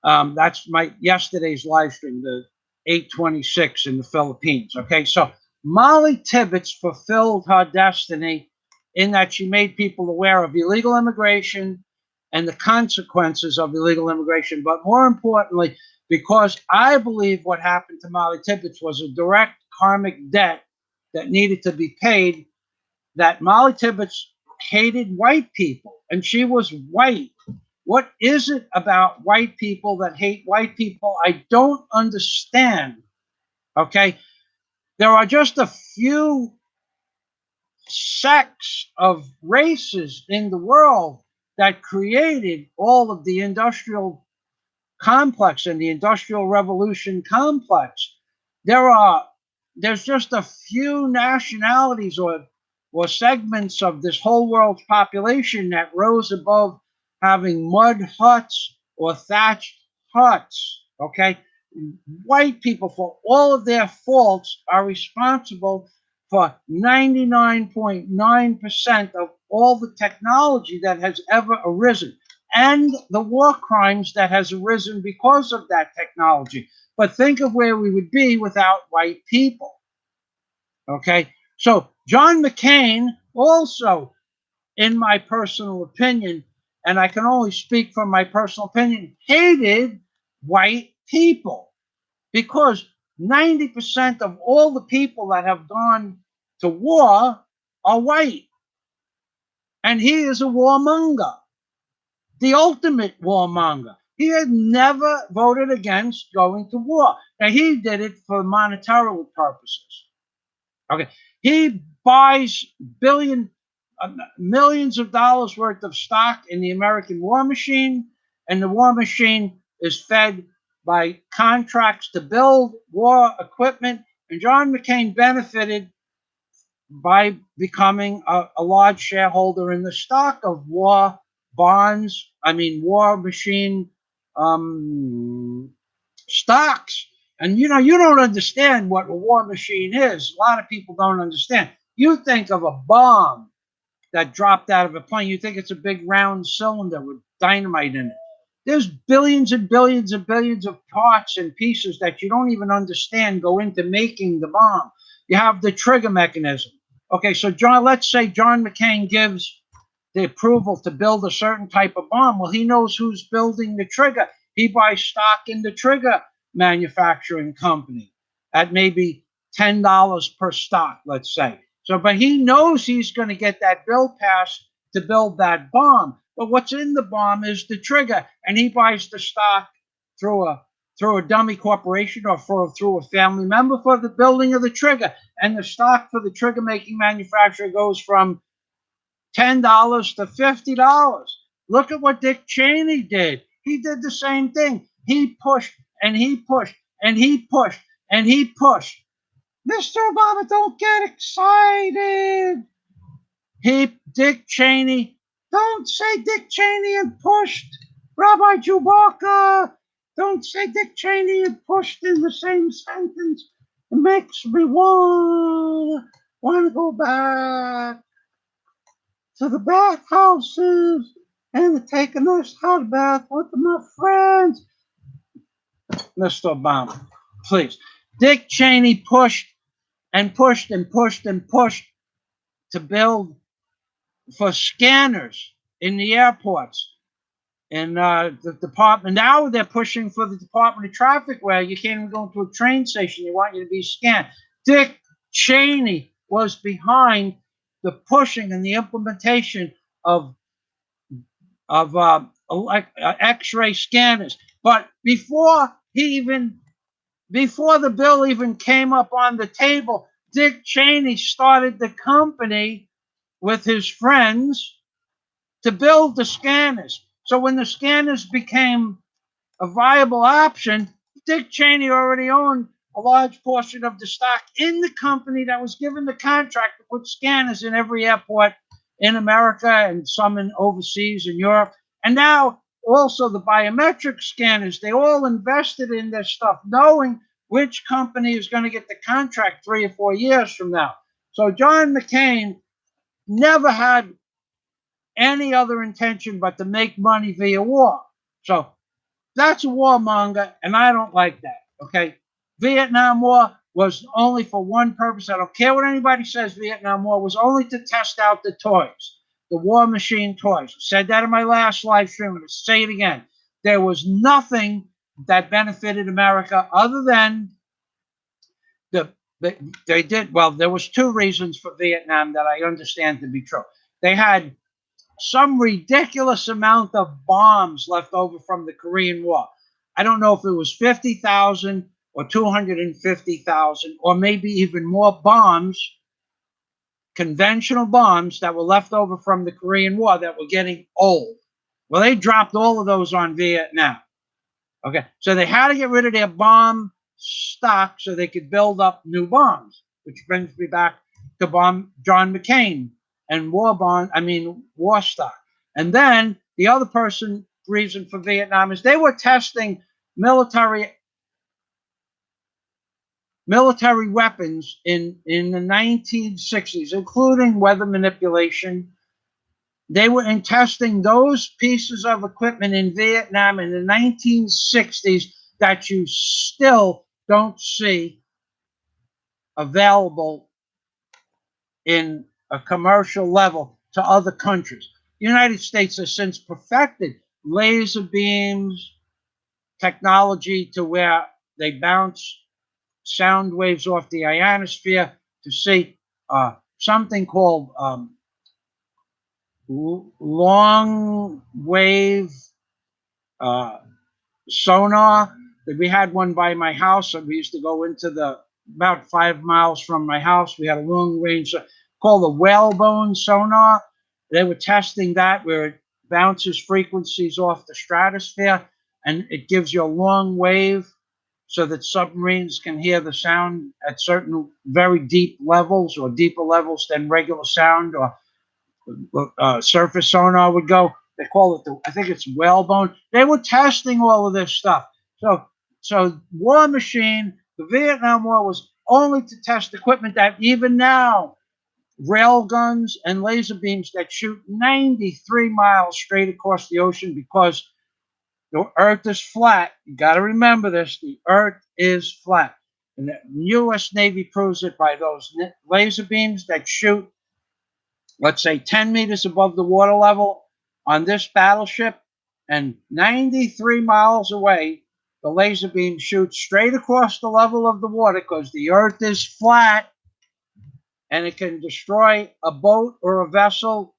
that's my yesterday's live stream, the 826 in the Philippines. Okay, so Molly Tibbetts fulfilled her destiny in that she made people aware of illegal immigration and the consequences of illegal immigration. But more importantly, because I believe what happened to Molly Tibbetts was a direct karmic debt that needed to be paid, that Molly Tibbetts hated white people, and she was white. What is it about white people that hate white people? I don't understand. Okay? There are just a few sects of races in the world that created all of the industrial complex and the industrial revolution complex. There's just a few nationalities or segments of this whole world's population that rose above having mud huts or thatched huts. Okay, white people, for all of their faults, are responsible for 99.9% of all the technology that has ever arisen and the war crimes that has arisen because of that technology. But think of where we would be without white people. Okay, so John McCain also, in my personal opinion, and I can only speak from my personal opinion, hated white people because 90% of all the people that have gone to war are white. And he is a warmonger, the ultimate warmonger. He had never voted against going to war. Now, he did it for monetary purposes. Okay, he buys millions of dollars worth of stock in the American war machine, and the war machine is fed by contracts to build war equipment. And John McCain benefited by becoming a large shareholder in the stock of war bonds, war machine stocks. And you don't understand what a war machine is. A lot of people don't understand. You think of a bomb that dropped out of a plane, you think it's a big round cylinder with dynamite in it. There's billions and billions and billions of parts and pieces that you don't even understand go into making the bomb. You have the trigger mechanism. Okay, so let's say John McCain gives the approval to build a certain type of bomb. Well, he knows who's building the trigger. He buys stock in the trigger manufacturing company at maybe $10 per stock, let's say. So, but he knows he's going to get that bill passed to build that bomb. But what's in the bomb is the trigger, and he buys the stock through a dummy corporation or through a family member for the building of the trigger. And the stock for the trigger making manufacturer goes from $10 to $50. Look at what Dick Cheney did. He did the same thing. He pushed and he pushed and he pushed and he pushed. Mr. Obama, don't get excited. Dick Cheney, don't say Dick Cheney and pushed. Rabbi Chewbacca, don't say Dick Cheney and pushed in the same sentence. It makes me want to go back to the bathhouses and to take a nice hot bath with my friends. Mr. Obama, please. Dick Cheney pushed and pushed and pushed and pushed to build for scanners in the airports. And the department, now they're pushing for the Department of Traffic where you can't even go into a train station. They want you to be scanned. Dick Cheney was behind the pushing and the implementation of X-ray scanners. But before the bill even came up on the table, Dick Cheney started the company with his friends to build the scanners. So when the scanners became a viable option, Dick Cheney already owned a large portion of the stock in the company that was given the contract to put scanners in every airport in America and some in overseas in Europe. And now also the biometric scanners, they all invested in this stuff, knowing which company is going to get the contract 3 or 4 years from now. So John McCain never had any other intention but to make money via war. So that's a warmonger, and I don't like that, okay? Vietnam War was only for one purpose. I don't care what anybody says. Vietnam War was only to test out the toys, the war machine toys. I said that in my last live stream. I'm going to say it again. There was nothing that benefited America other than there was 2 reasons for Vietnam that I understand to be true. They had some ridiculous amount of bombs left over from the Korean War. I don't know if it was 50,000 or 250,000 or maybe even more bombs, conventional bombs that were left over from the Korean War that were getting old. Well, they dropped all of those on Vietnam. Okay, so they had to get rid of their bomb stock so they could build up new bombs, which brings me back to John McCain and war stock. And then the other reason for Vietnam is they were testing military weapons in the 1960s, including weather manipulation They were in testing those pieces of equipment in Vietnam in the 1960s that you still don't see available in a commercial level to other countries. The United States has since perfected laser beams technology to where they bounce sound waves off the ionosphere to see something called long wave sonar. We had one by my house, and we used to go into the about 5 miles from my house. We had a long range called the whalebone sonar. They were testing that where it bounces frequencies off the stratosphere and it gives you a long wave so that submarines can hear the sound at certain very deep levels or deeper levels than regular sound or surface sonar would go. They call it I think it's whalebone. They were testing all of this stuff. So War Machine, the Vietnam War was only to test equipment that even now, rail guns and laser beams that shoot 93 miles straight across the ocean because the earth is flat. You got to remember this. The earth is flat. And the U.S. Navy proves it by those laser beams that shoot, let's say, 10 meters above the water level on this battleship, and 93 miles away, the laser beam shoots straight across the level of the water because the earth is flat and it can destroy a boat or a vessel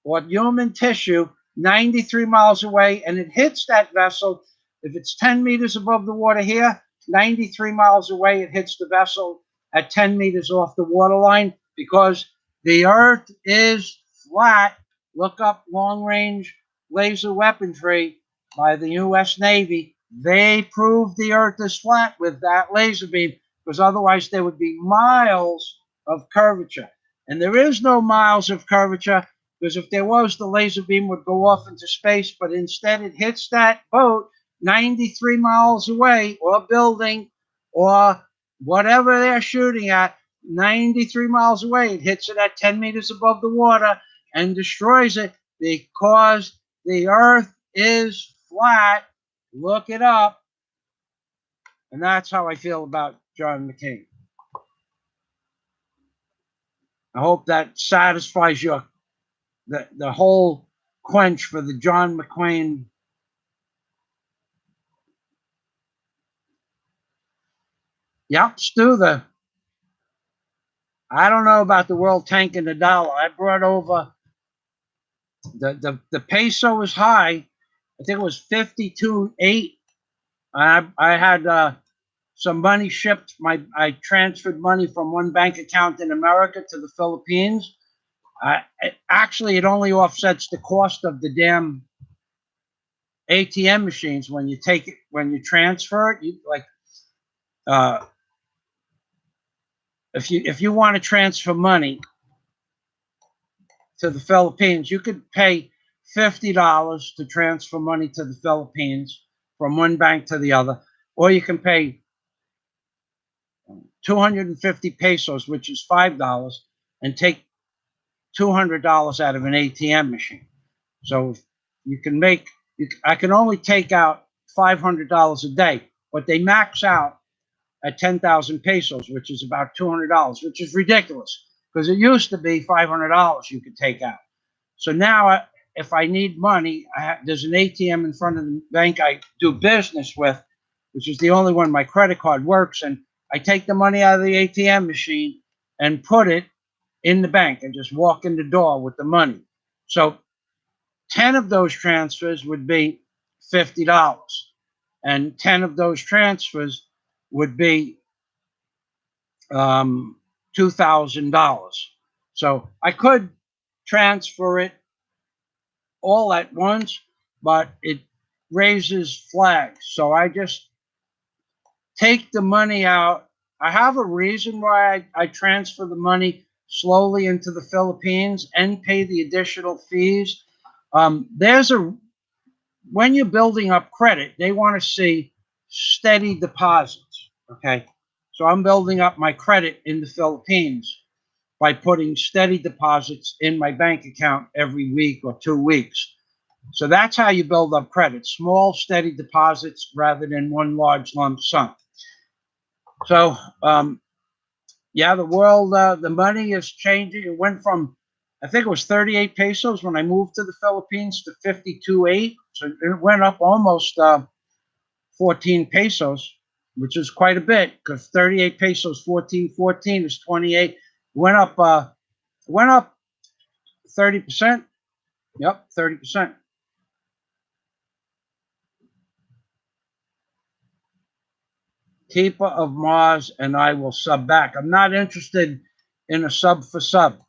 or human tissue 93 miles away, and it hits that vessel. If it's 10 meters above the water here, 93 miles away, it hits the vessel at 10 meters off the waterline because the earth is flat. Look up long-range laser weaponry by the U.S. Navy. They proved the earth is flat with that laser beam because otherwise there would be miles of curvature. And there is no miles of curvature because if there was, the laser beam would go off into space, but instead it hits that boat 93 miles away or building or whatever they're shooting at, 93 miles away. It hits it at 10 meters above the water and destroys it because the earth is flat. Look it up. And that's how I feel about John McCain. I hope that satisfies your the whole quench for the John McCain. Yep, Stu, I don't know about the world tanking the dollar. I brought over the peso was high. I think it was 52.8. I had some money shipped. I transferred money from one bank account in America to the Philippines. Actually, it only offsets the cost of the damn ATM machines when you take it, when you transfer it. If you want to transfer money to the Philippines, you could pay $50 to transfer money to the Philippines from one bank to the other, or you can pay 250 pesos, which is $5, and take $200 out of an ATM machine. So you can make, I can only take out $500 a day, but they max out at 10,000 pesos, which is about $200, which is ridiculous because it used to be $500 you could take out. So now, if I need money, there's an ATM in front of the bank I do business with, which is the only one my credit card works, and I take the money out of the ATM machine and put it in the bank and just walk in the door with the money. So 10 of those transfers would be $50, and 10 of those transfers would be $2,000. So I could transfer it all at once, but it raises flags. So I just take the money out. I have a reason why I transfer the money slowly into the Philippines and pay the additional fees. When you're building up credit, they want to see steady deposits. Okay. So I'm building up my credit in the Philippines. by putting steady deposits in my bank account every week or 2 weeks. So that's how you build up credit. Small, steady deposits rather than one large lump sum. So, yeah, the world, the money is changing. It went from, I think it was 38 pesos when I moved to the Philippines to 52.8. So it went up almost 14 pesos, which is quite a bit, because 38 pesos, 14 is 28. Went up 30%. Yep, 30%. Keeper of Mars and I will sub back. I'm not interested in a sub for sub.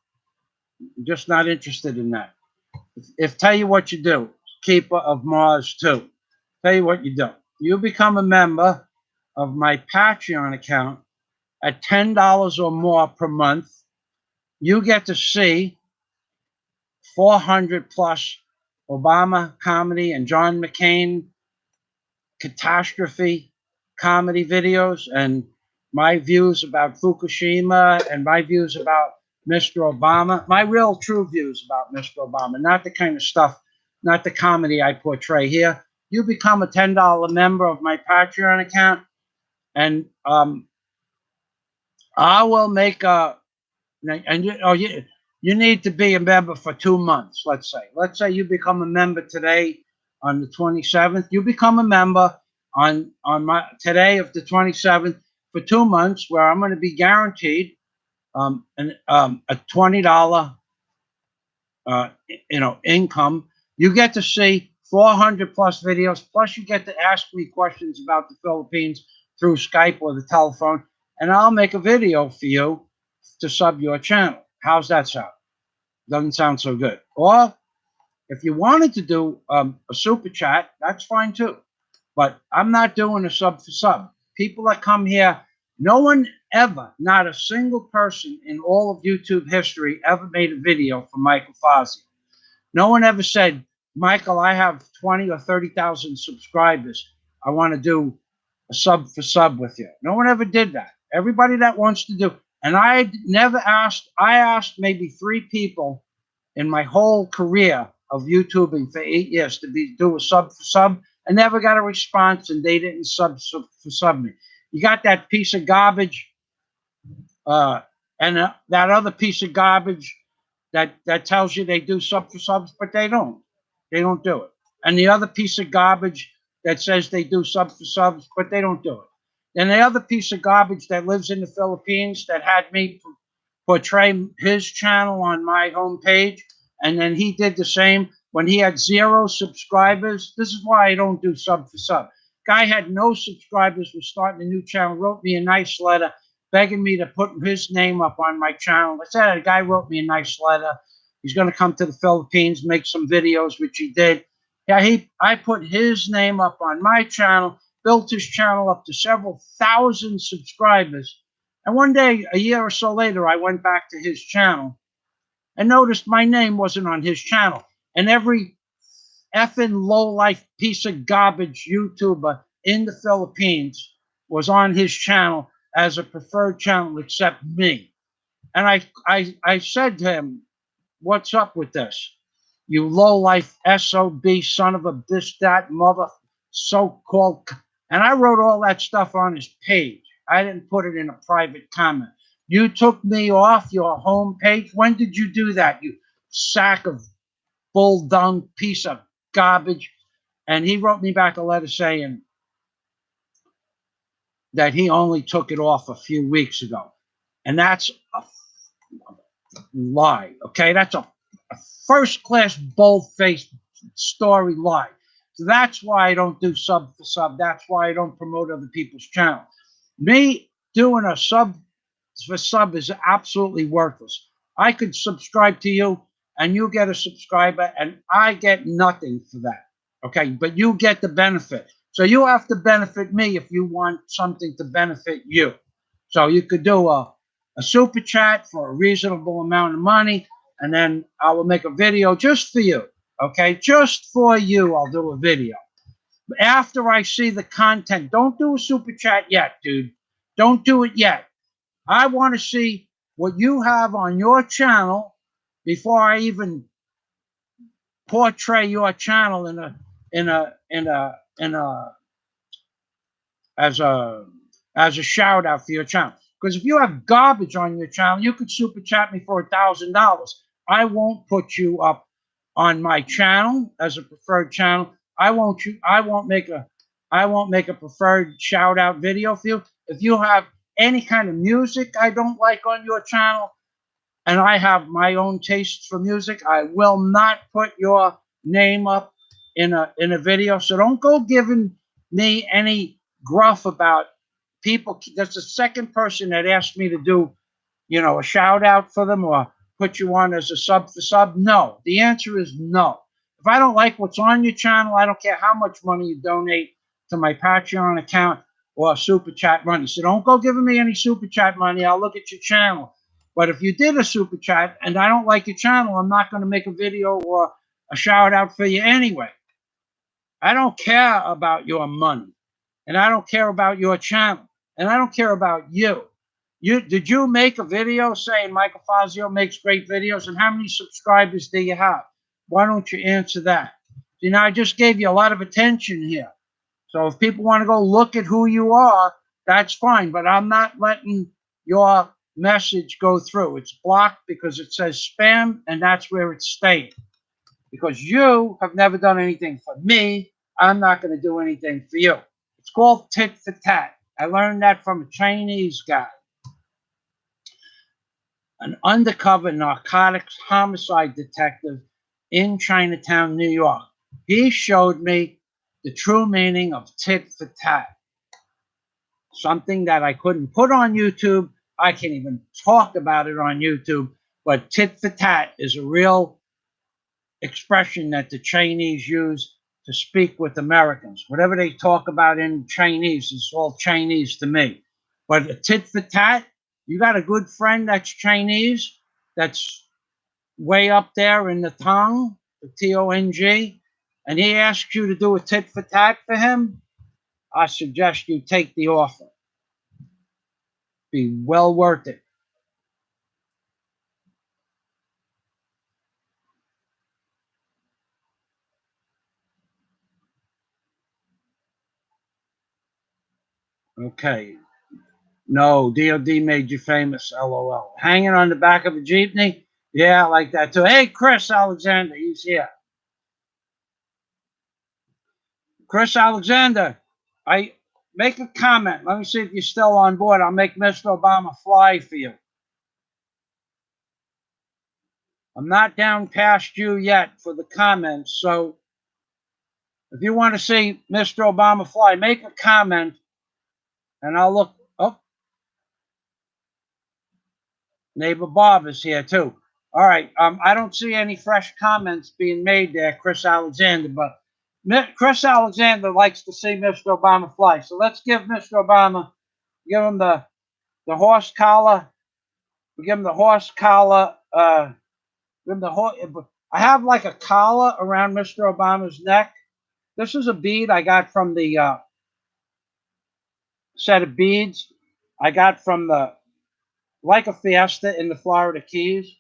I'm just not interested in that. If tell you what you do, Keeper of Mars too. Tell you what you do. You become a member of my Patreon account at $10 or more per month. You get to see 400 plus Obama comedy and John McCain catastrophe comedy videos, and my views about Fukushima, and my views about Mr. Obama, my real true views about Mr. Obama, not the kind of stuff, not the comedy I portray here. You become a $10 member of my Patreon account, and I will make a, and you need to be a member for 2 months, let's say. Let's say you become a member today on the 27th. You become a member on my today of the 27th for 2 months, where I'm going to be guaranteed a $20 income. You get to see 400 plus videos, plus you get to ask me questions about the Philippines through Skype or the telephone, and I'll make a video for you to sub your channel. How's that sound? Doesn't sound so good. Or if you wanted to do a super chat, that's fine too. But I'm not doing a sub for sub. People that come here, no one ever, not a single person in all of YouTube history ever made a video for Michael Fazio. No one ever said, Michael, I have 20 or 30,000 subscribers. I want to do a sub for sub with you. No one ever did that. Everybody that wants to do, and I never asked, I asked maybe 3 people in my whole career of YouTubing for 8 years to do a sub for sub. I never got a response, and they didn't sub for sub me. You got that piece of garbage, and that other piece of garbage that tells you they do sub for subs, but they don't. They don't do it. And the other piece of garbage that says they do sub for subs, but they don't do it. And the other piece of garbage that lives in the Philippines that had me portray his channel on my homepage, and then he did the same when he had 0 subscribers. This is why I don't do sub for sub. Guy had no subscribers, was starting a new channel, wrote me a nice letter begging me to put his name up on my channel. I said, a guy wrote me a nice letter. He's going to come to the Philippines, make some videos, which he did. Yeah, I put his name up on my channel, built his channel up to several thousand subscribers. And one day, a year or so later, I went back to his channel and noticed my name wasn't on his channel. And every effing low-life piece of garbage YouTuber in the Philippines was on his channel as a preferred channel except me. And I said to him, what's up with this? You low-life SOB son of a this, that, mother, so-called. And I wrote all that stuff on his page. I didn't put it in a private comment. You took me off your home page? When did you do that, you sack of bull dung piece of garbage? And he wrote me back a letter saying that he only took it off a few weeks ago. And that's a lie, okay? That's a first-class, bold-faced story lie. So that's why I don't do sub for sub. That's why I don't promote other people's channel. Me doing a sub for sub is absolutely worthless. I could subscribe to you, and you get a subscriber, and I get nothing for that, okay? But you get the benefit. So you have to benefit me if you want something to benefit you. So you could do a super chat for a reasonable amount of money, and then I will make a video just for you, okay? Just for you, I'll do a video. After I see the content, don't do a super chat yet, dude. Don't do it yet. I want to see what you have on your channel before I even portray your channel as a shout out for your channel. Because if you have garbage on your channel, you could super chat me for $1,000. I won't put you up on my channel as a preferred channel. I won't make a preferred shout out video for you. If you have any kind of music I don't like on your channel, and I have my own tastes for music, I will not put your name up in a video. So don't go giving me any gruff about people. That's the second person that asked me to do, a shout out for them or put you on as a sub for sub. No, the answer is no. If I don't like what's on your channel, I don't care how much money you donate to my Patreon account or super chat money. So don't go giving me any super chat money. I'll look at your channel. But if you did a super chat and I don't like your channel, I'm not going to make a video or a shout out for you anyway. I don't care about your money, and I don't care about your channel, and I don't care about you. Did you make a video saying Michael Fazio makes great videos, and how many subscribers do you have? Why don't you answer that? See, now I just gave you a lot of attention here. So if people want to go look at who you are, that's fine. But I'm not letting your message go through. It's blocked because it says spam, and that's where it's staying. Because you have never done anything for me, I'm not going to do anything for you. It's called tit for tat. I learned that from a Chinese guy, an undercover narcotics homicide detective in Chinatown, New York. He showed me the true meaning of tit for tat. Something that I couldn't put on YouTube. I can't even talk about it on YouTube. But tit for tat is a real expression that the Chinese use to speak with Americans. Whatever they talk about in Chinese is all Chinese to me. But a tit for tat, you got a good friend that's Chinese, that's way up there in the tongue, the T-O-N-G, and he asks you to do a tit for tat for him, I suggest you take the offer. Be well worth it. Okay. No, DOD made you famous, LOL. Hanging on the back of a jeepney? Yeah, I like that too. Hey, Chris Alexander, he's here. Chris Alexander, I make a comment. Let me see if you're still on board. I'll make Mr. Obama fly for you. I'm not down past you yet for the comments, so if you want to see Mr. Obama fly, make a comment, and I'll look. Oh, neighbor Bob is here too. All right. I don't see any fresh comments being made there, Chris Alexander, but Chris Alexander likes to see Mr. Obama fly. So let's give Mr. Obama, give him the horse collar. We give him the horse collar. Give him the horse. I have like a collar around Mr. Obama's neck. This is a bead I got from the set of beads I got from the, like a Fiesta in the Florida Keys.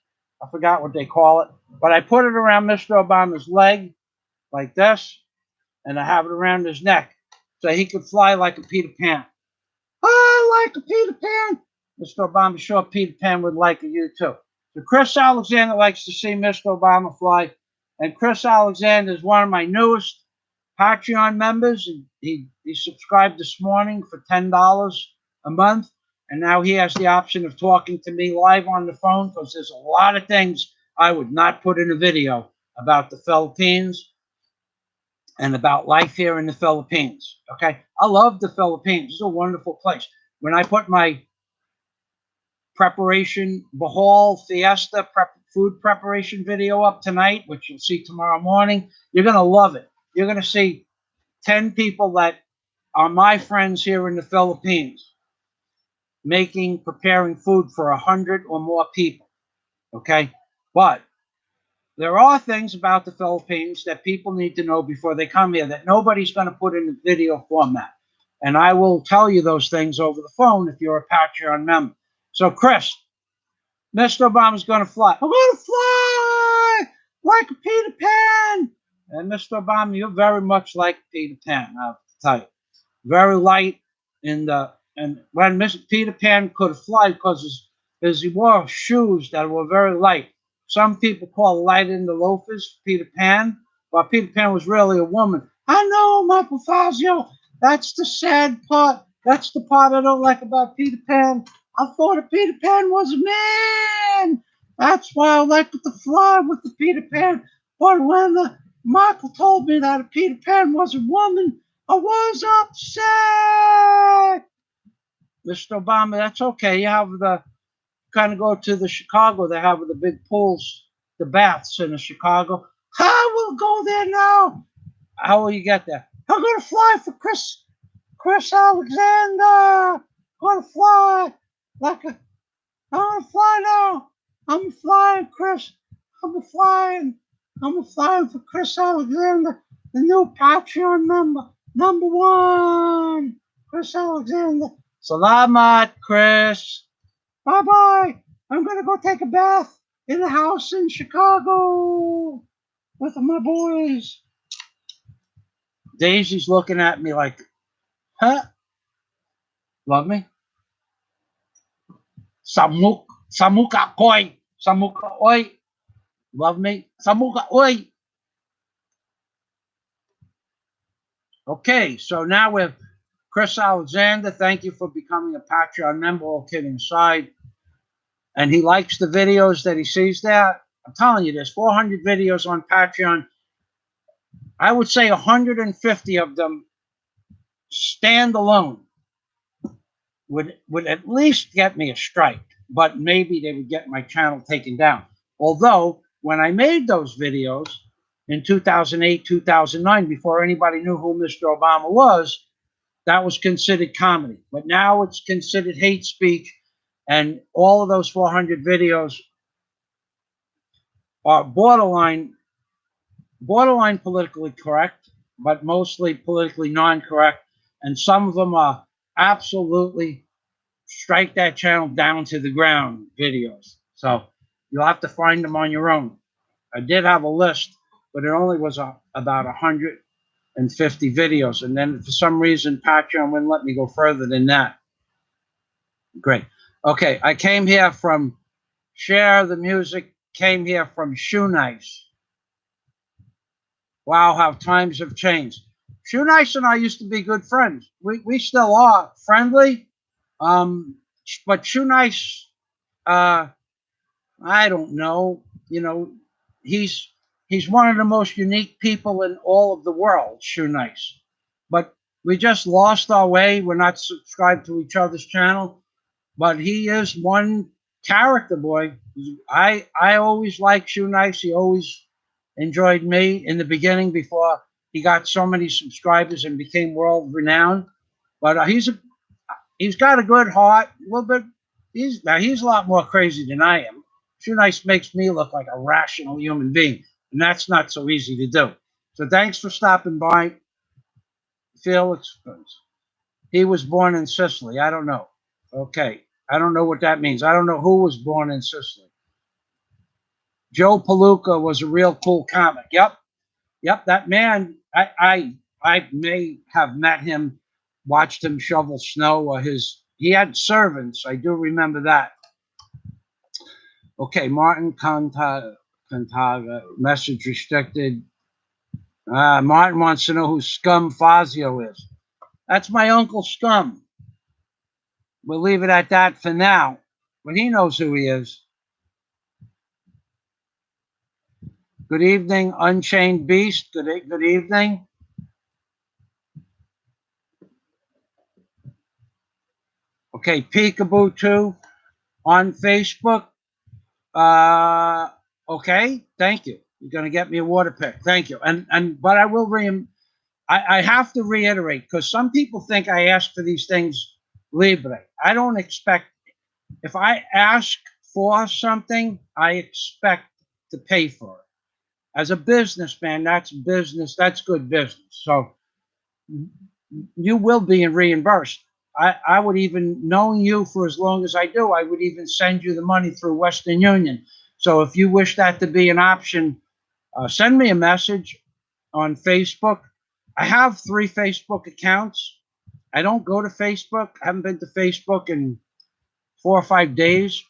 I forgot what they call it. But I put it around Mr. Obama's leg like this, and I have it around his neck so he could fly like a Peter Pan. Oh, like a Peter Pan. Mr. Obama, sure Peter Pan would like you too. So Chris Alexander likes to see Mr. Obama fly. And Chris Alexander is one of my newest Patreon members. He subscribed this morning for $10 a month. And now he has the option of talking to me live on the phone, because there's a lot of things I would not put in a video about the Philippines and about life here in the Philippines. Okay? I love the Philippines. It's a wonderful place. When I put my preparation, Bahal Fiesta food preparation video up tonight, which you'll see tomorrow morning, you're going to love it. You're going to see 10 people that are my friends here in the Philippines preparing food for 100 or more people. Okay? But there are things about the Philippines that people need to know before they come here that nobody's going to put in the video format. And I will tell you those things over the phone if you're a Patreon member. So, Chris, Mr. Obama's going to fly. I'm going to fly like a Peter Pan. And Mr. Obama, you're very much like Peter Pan, I'll tell you. Very light in the, and when Mr. Peter Pan could fly because he wore shoes that were very light. Some people call light in the loafers Peter Pan, but Peter Pan was really a woman. I know, Michael Fazio. That's the sad part. That's the part I don't like about Peter Pan. I thought a Peter Pan was a man. That's why I like to fly with the Peter Pan. But when Michael told me that a Peter Pan was a woman, I was upset. Mr. Obama, that's okay. You have the kind of go to the Chicago. They have the big pools, the baths in the Chicago. I will go there now. How will you get there? I'm going to fly for Chris Alexander. I'm going to fly like a, I'm going to fly now. I'm flying, Chris. I'm flying for Chris Alexander, the new Patreon member. Number 1, Chris Alexander. Salamat, Chris. Bye-bye. I'm going to go take a bath in a house in Chicago with my boys. Daisy's looking at me like, huh? Love me? Samuka koi. Samuka oi. Love me? Samuka oi. Okay, so now with Chris Alexander, thank you for becoming a Patreon member, all kidding aside. And he likes the videos that he sees there. I'm telling you, there's 400 videos on Patreon. I would say 150 of them stand alone would at least get me a strike, but maybe they would get my channel taken down. Although, when I made those videos in 2008, 2009, before anybody knew who Mr. Obama was, that was considered comedy. But now it's considered hate speech, and all of those 400 videos are borderline politically correct, but mostly politically non-correct, and some of them are absolutely strike that channel down to the ground videos. So you'll have to find them on your own. I did have a list, but it only was about 150 videos, and then for some reason Patreon wouldn't let me go further than that. Great. Okay, I came here from Share the Music, came here from Shoe Nice. Wow, how times have changed. Shoe Nice and I used to be good friends. We still are friendly. But Shoe Nice, I don't know. You know, he's one of the most unique people in all of the world, Shoe Nice. But we just lost our way. We're not subscribed to each other's channel. But he is one character, boy. I always liked Shoe Nice. He always enjoyed me in the beginning before he got so many subscribers and became world renowned. But he's got a good heart. A little bit. He's a lot more crazy than I am. Shoe Nice makes me look like a rational human being, and that's not so easy to do. So thanks for stopping by, Felix. He was born in Sicily. I don't know. Okay. I don't know what that means. I don't know who was born in Sicily. Joe Palooka was a real cool comic. Yep, that man, I may have met him, watched him shovel snow, or he had servants. I do remember that. Okay, Martin Cantaga, message restricted. Martin wants to know who Scum Fazio is. That's my Uncle Scum. We'll leave it at that for now, but he knows who he is. Good evening, Unchained Beast. Good evening. Okay, Peekaboo 2 on Facebook. Okay, thank you. You're going to get me a water pick. Thank you. But I will I have to reiterate, because some people think I ask for these things libre. I don't expect, if I ask for something, I expect to pay for it. As a businessman, that's business. That's good business. So you will be reimbursed. I would even, knowing you for as long as I do, I would even send you the money through Western Union. So if you wish that to be an option, send me a message on Facebook. I have 3 Facebook accounts. I don't go to Facebook. I haven't been to Facebook in 4 or 5 days.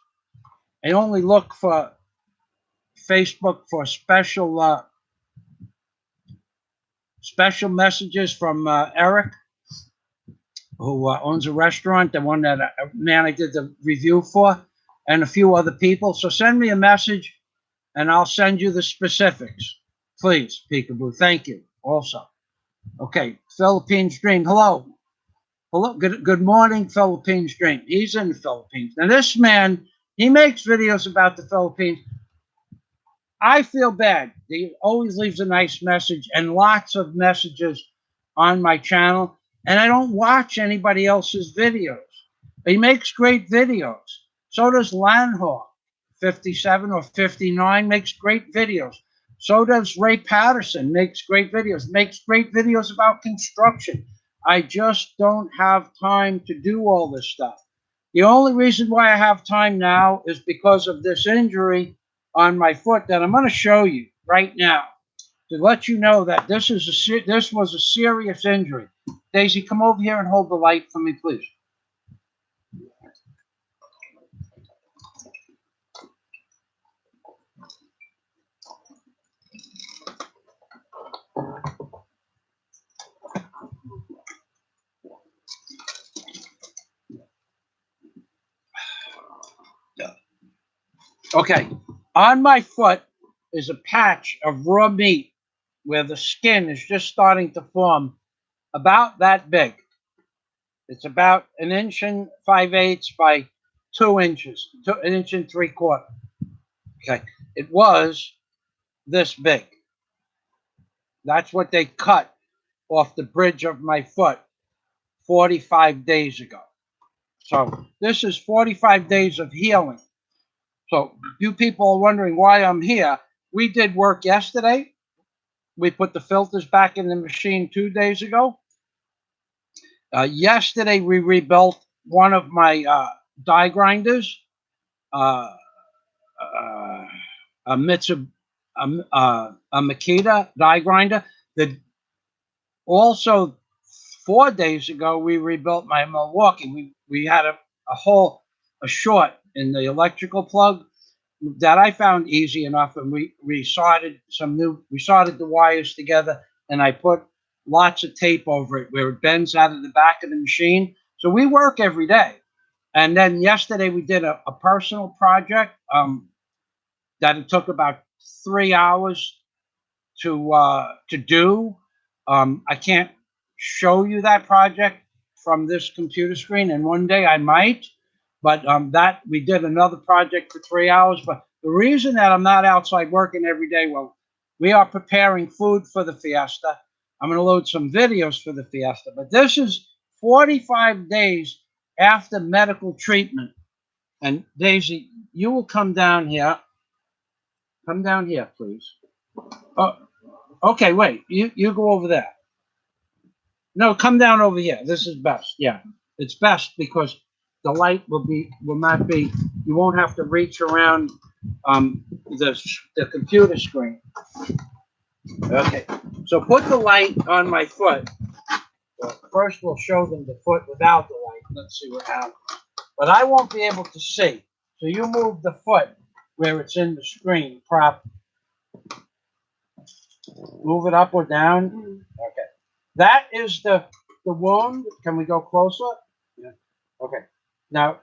I only look for Facebook for special messages from Eric, who owns a restaurant, the one that man I did the review for, and a few other people. So send me a message, and I'll send you the specifics. Please, Peekaboo. Thank you. Also, okay. Philippines Dream. Hello. Hello. Good morning, Philippines Dream. He's in the Philippines. Now, this man, he makes videos about the Philippines. I feel bad. He always leaves a nice message and lots of messages on my channel, and I don't watch anybody else's videos. He makes great videos. So does Lanhor, 57 or 59, makes great videos. So does Ray Patterson, makes great videos about construction. I just don't have time to do all this stuff. The only reason why I have time now is because of this injury on my foot that I'm going to show you right now to let you know that this was a serious injury. Daisy, come over here and hold the light for me, please. Okay, on my foot is a patch of raw meat where the skin is just starting to form, about that big. It's about 1 5/8 inches by 2 inches, 1 3/4 inches. Okay, it was this big. That's what they cut off the bridge of my foot 45 days ago. So this is 45 days of healing. So you people are wondering why I'm here. We did work yesterday. We put the filters back in the machine 2 days ago. Yesterday we rebuilt one of my die grinders, a Makita die grinder. Also 4 days ago we rebuilt my Milwaukee. We had a short in the electrical plug that I found easy enough, and we soldered the wires together, and I put lots of tape over it where it bends out of the back of the machine. So we work every day. And then yesterday we did a personal project that it took about 3 hours to do. I can't show you that project from this computer screen, and one day I might. But that we did another project for 3 hours. But the reason that I'm not outside working every day, well, we are preparing food for the Fiesta. I'm going to load some videos for the Fiesta. But this is 45 days after medical treatment. And Daisy, you will come down here. Come down here, please. Oh, okay, wait. You go over there. No, come down over here. This is best. Yeah, it's best because the light will not be. You won't have to reach around the computer screen. Okay, so put the light on my foot. Well, first, we'll show them the foot without the light. Let's see what happens. But I won't be able to see. So you move the foot where it's in the screen properly. Move it up or down. Okay. That is the wound. Can we go closer? Yeah. Okay. Now,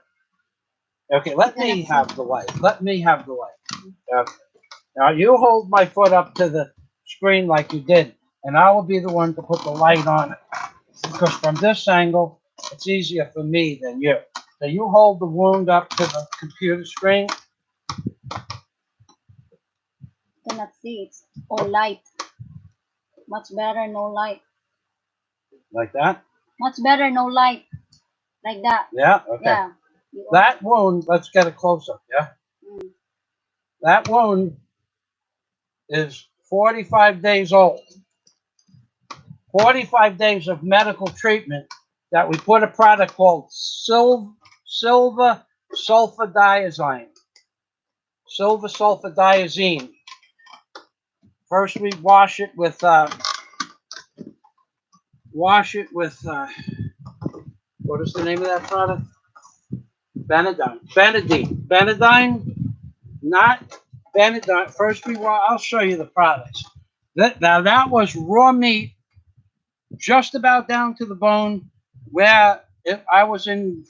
okay, let me have the light. Let me have the light. Okay. Now you hold my foot up to the screen like you did, and I will be the one to put the light on it. Because from this angle, it's easier for me than you. So you hold the wound up to the computer screen. Cannot see. It's all light. Much better, no light. Like that? Much better, no light. Like that. Yeah? Okay. Yeah. That wound, let's get a close-up, yeah? That wound is 45 days old. 45 days of medical treatment that we put a product called silver sulfadiazine. Silver sulfadiazine. First, we wash it with what is the name of that product? Benadine, not Benadine. First, I'll show you the products. Now that was raw meat, just about down to the bone, where if I was in,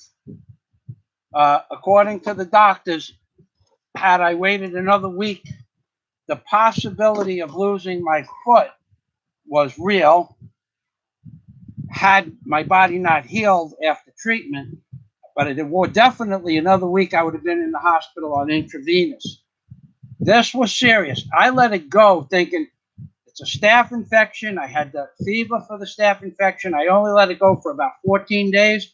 according to the doctors, had I waited another week, the possibility of losing my foot was real. Had my body not healed after treatment, but it was definitely another week I would have been in the hospital on intravenous. This was serious. I let it go thinking it's a staph infection. I had the fever for the staph infection. I only let it go for about 14 days.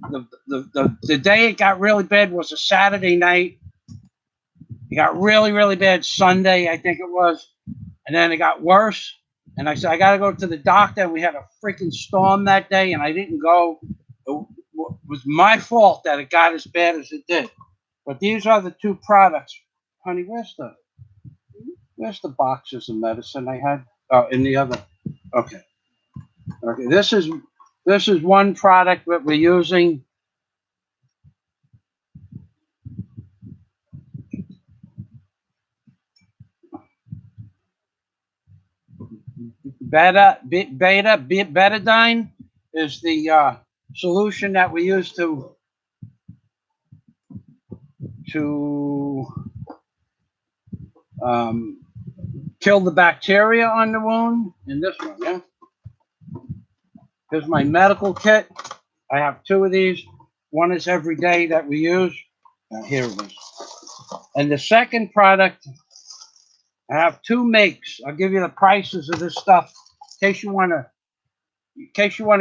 The day it got really bad was a Saturday night. It got really, really bad Sunday, I think it was. And then it got worse. And I said, I got to go to the doctor. And we had a freaking storm that day, and I didn't go. It was my fault that it got as bad as it did. But these are the two products. Honey, where's the boxes of medicine I had? Oh, in the other. Okay. Okay. This is one product that we're using. Betadine is the solution that we use to kill the bacteria on the wound. In this one, yeah. Here's my medical kit. I have two of these. One is every day that we use. Here it is. And the second product, I have two makes. I'll give you the prices of this stuff in case you want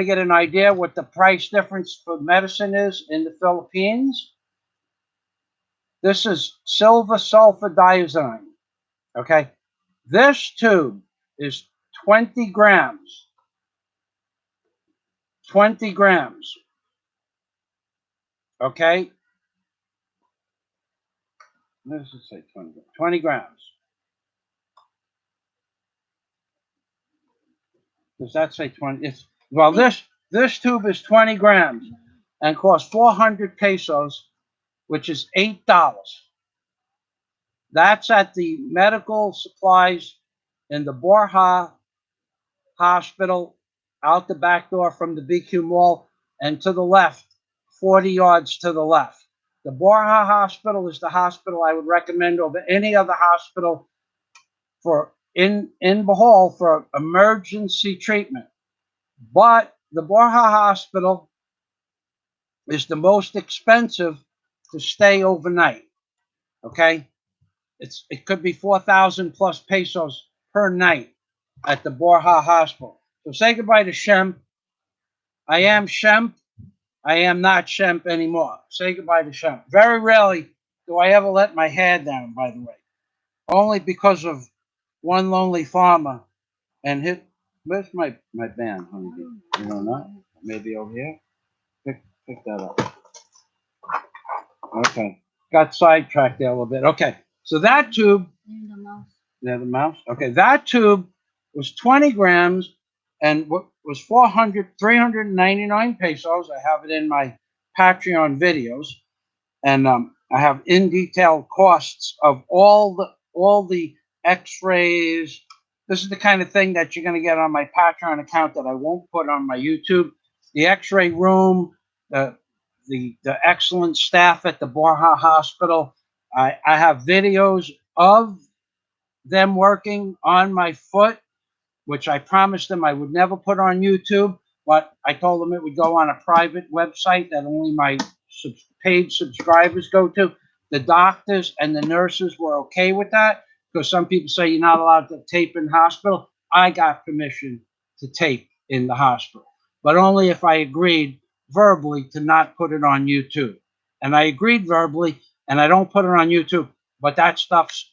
to get an idea what the price difference for medicine is in the Philippines. This is silver sulfadiazine. Okay. This tube is 20 grams. 20 grams. Okay. What does it say? 20 grams. Does that say 20? Well, this tube is 20 grams and costs 400 pesos, which is $8. That's at the medical supplies in the Borja Hospital, out the back door from the BQ Mall, and to the left, 40 yards to the left. The Borja Hospital is the hospital I would recommend over any other hospital for in Bohol for emergency treatment. But the Borja Hospital is the most expensive to stay overnight. Okay, it could be 4,000 plus pesos per night at the Borja Hospital. So say goodbye to SHEMP. I am SHEMP. I am not SHEMP anymore. Say goodbye to SHEMP. Very rarely do I ever let my hair down, by the way. Only because of One Lonely Farmer and his. Where's my band, honey? You know not? Maybe over here? Pick that up. Okay. Got sidetracked there a little bit. Okay. So that tube. The mouse. Yeah, the mouse. Okay. That tube was 20 grams and was 399 pesos. I have it in my Patreon videos. And I have in detail costs of all the x-rays. This is the kind of thing that you're going to get on my Patreon account that I won't put on my YouTube. The x-ray room, the excellent staff at the Borja Hospital. I have videos of them working on my foot, which I promised them I would never put on YouTube, but I told them it would go on a private website that only my paid subscribers go to. The doctors and the nurses were okay with that because some people say you're not allowed to tape in hospital. I got permission to tape in the hospital, but only if I agreed verbally to not put it on YouTube. And I agreed verbally, and I don't put it on YouTube, but that stuff's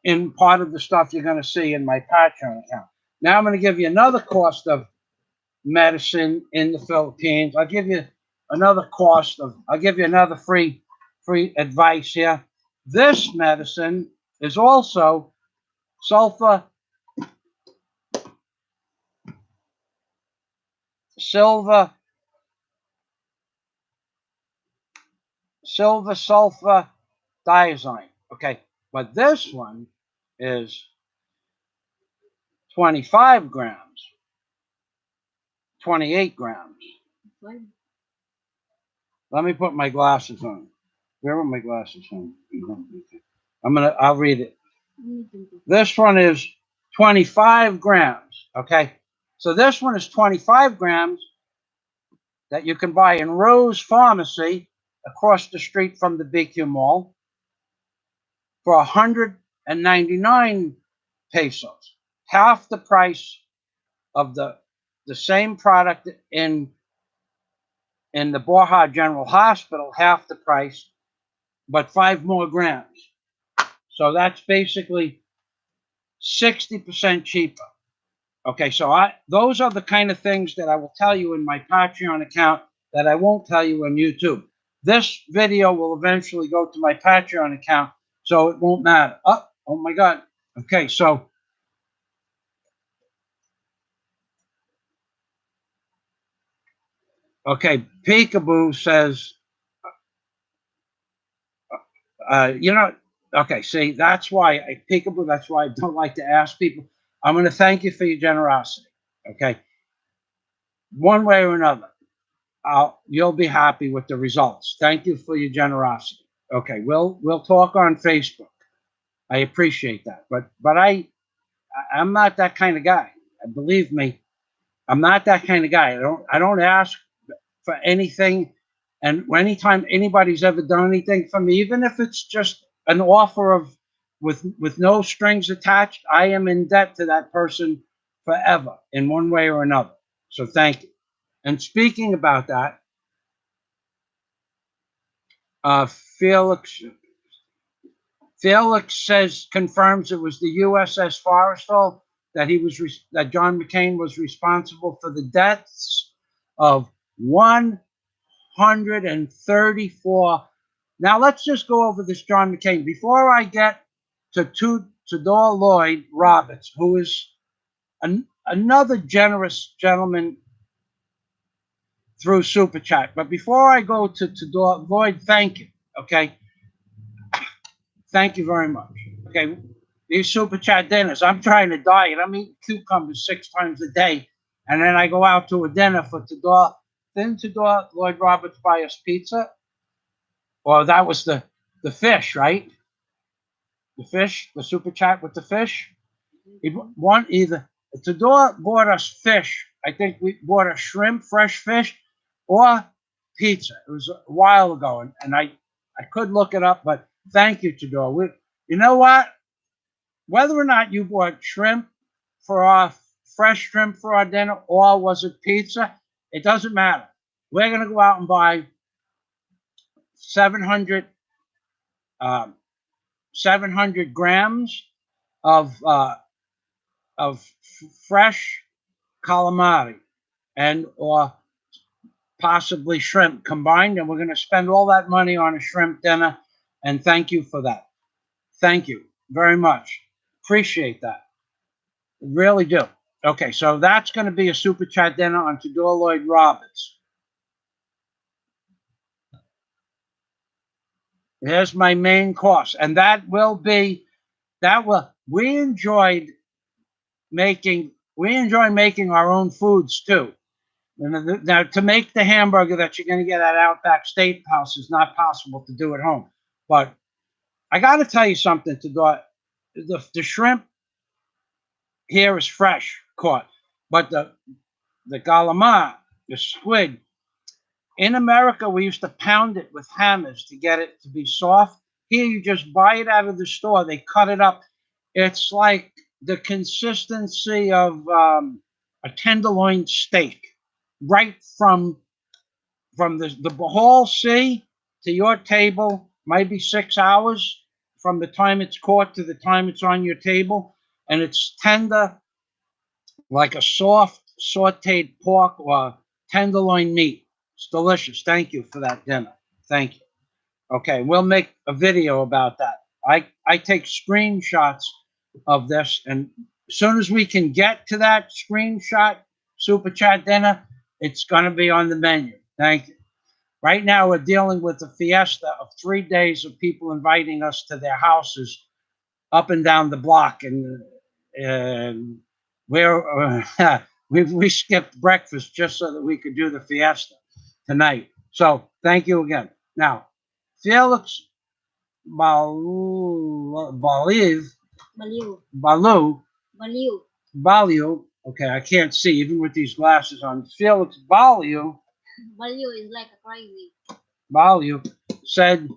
in part of the stuff you're going to see in my Patreon account. Now I'm going to give you another cost of medicine in the Philippines. I'll give you another cost of, I'll give you another free advice here. This medicine is also silver sulfur diazine. Okay, but this one is 25 grams, 28 grams. Let me put my glasses on. Where are my glasses on? I'll read it. This one is 25 grams. Okay, so this one is 25 grams that you can buy in Rose Pharmacy across the street from the BQ Mall for 199 pesos, half the price of the same product in the Borja General Hospital, half the price, but 5 more grams. So that's basically 60% cheaper. Okay, so those are the kind of things that I will tell you in my Patreon account that I won't tell you on YouTube. This video will eventually go to my Patreon account, so it won't matter. Oh my God. Okay, so Peekaboo says, okay, see, that's why Peekaboo, that's why I don't like to ask people. I'm going to thank you for your generosity. Okay, one way or another, you'll be happy with the results. Thank you for your generosity. Okay, we'll talk on Facebook. I appreciate that, but I'm not that kind of guy. Believe me, I'm not that kind of guy. I don't ask for anything, and anytime anybody's ever done anything for me, even if it's just an offer of with no strings attached, I am in debt to that person forever in one way or another. So thank you. And speaking about that, Felix confirms it was the USS Forrestal that that John McCain was responsible for the deaths of 134. Now let's just go over this John McCain before I get to Tudor Lloyd Roberts, who is another generous gentleman through Super Chat. But before I go to Tudor Lloyd, thank you. Okay. Thank you very much. Okay, these Super Chat dinners, I'm trying to diet. I'm eating cucumbers 6 times a day, and then I go out to a dinner for Tudor. Didn't Tudor Lloyd Roberts buy us pizza? Or that was the fish, right? The fish, the Super Chat with the fish. Tudor bought us fish. I think we bought a shrimp, fresh fish, or pizza. It was a while ago, and I could look it up, but thank you, Tudor. You know what? Whether or not you bought shrimp for our fresh shrimp for our dinner, or was it pizza, it doesn't matter. We're going to go out and buy 700 grams of fresh calamari or possibly shrimp combined, and we're going to spend all that money on a shrimp dinner. And thank you for that. Thank you very much. Appreciate that. Really do. Okay, so that's going to be a Super Chat dinner on Tudor Lloyd Roberts. Here's my main course, and we enjoy making our own foods too. Now, to make the hamburger that you're going to get at Outback Steakhouse is not possible to do at home. But I got to tell you something, Tudor. The shrimp here is fresh caught, but the calamar, the squid, in America, we used to pound it with hammers to get it to be soft. Here, you just buy it out of the store. They cut it up. It's like the consistency of a tenderloin steak, right from the Bohol Sea to your table, maybe 6 hours from the time it's caught to the time it's on your table. And it's tender, like a soft sauteed pork or tenderloin meat. It's delicious. Thank you for that dinner. Thank you. Okay, we'll make a video about that. I take screenshots of this, and as soon as we can get to that screenshot super chat dinner, it's going to be on the menu. Thank you. Right now, we're dealing with a fiesta of 3 days of people inviting us to their houses up and down the block, and we skipped breakfast just so that we could do the fiesta tonight. So thank you again. Now, Felix Baliw. Balu. Okay, I can't see even with these glasses on. Felix Balu Baliw is like a crazy. Balu said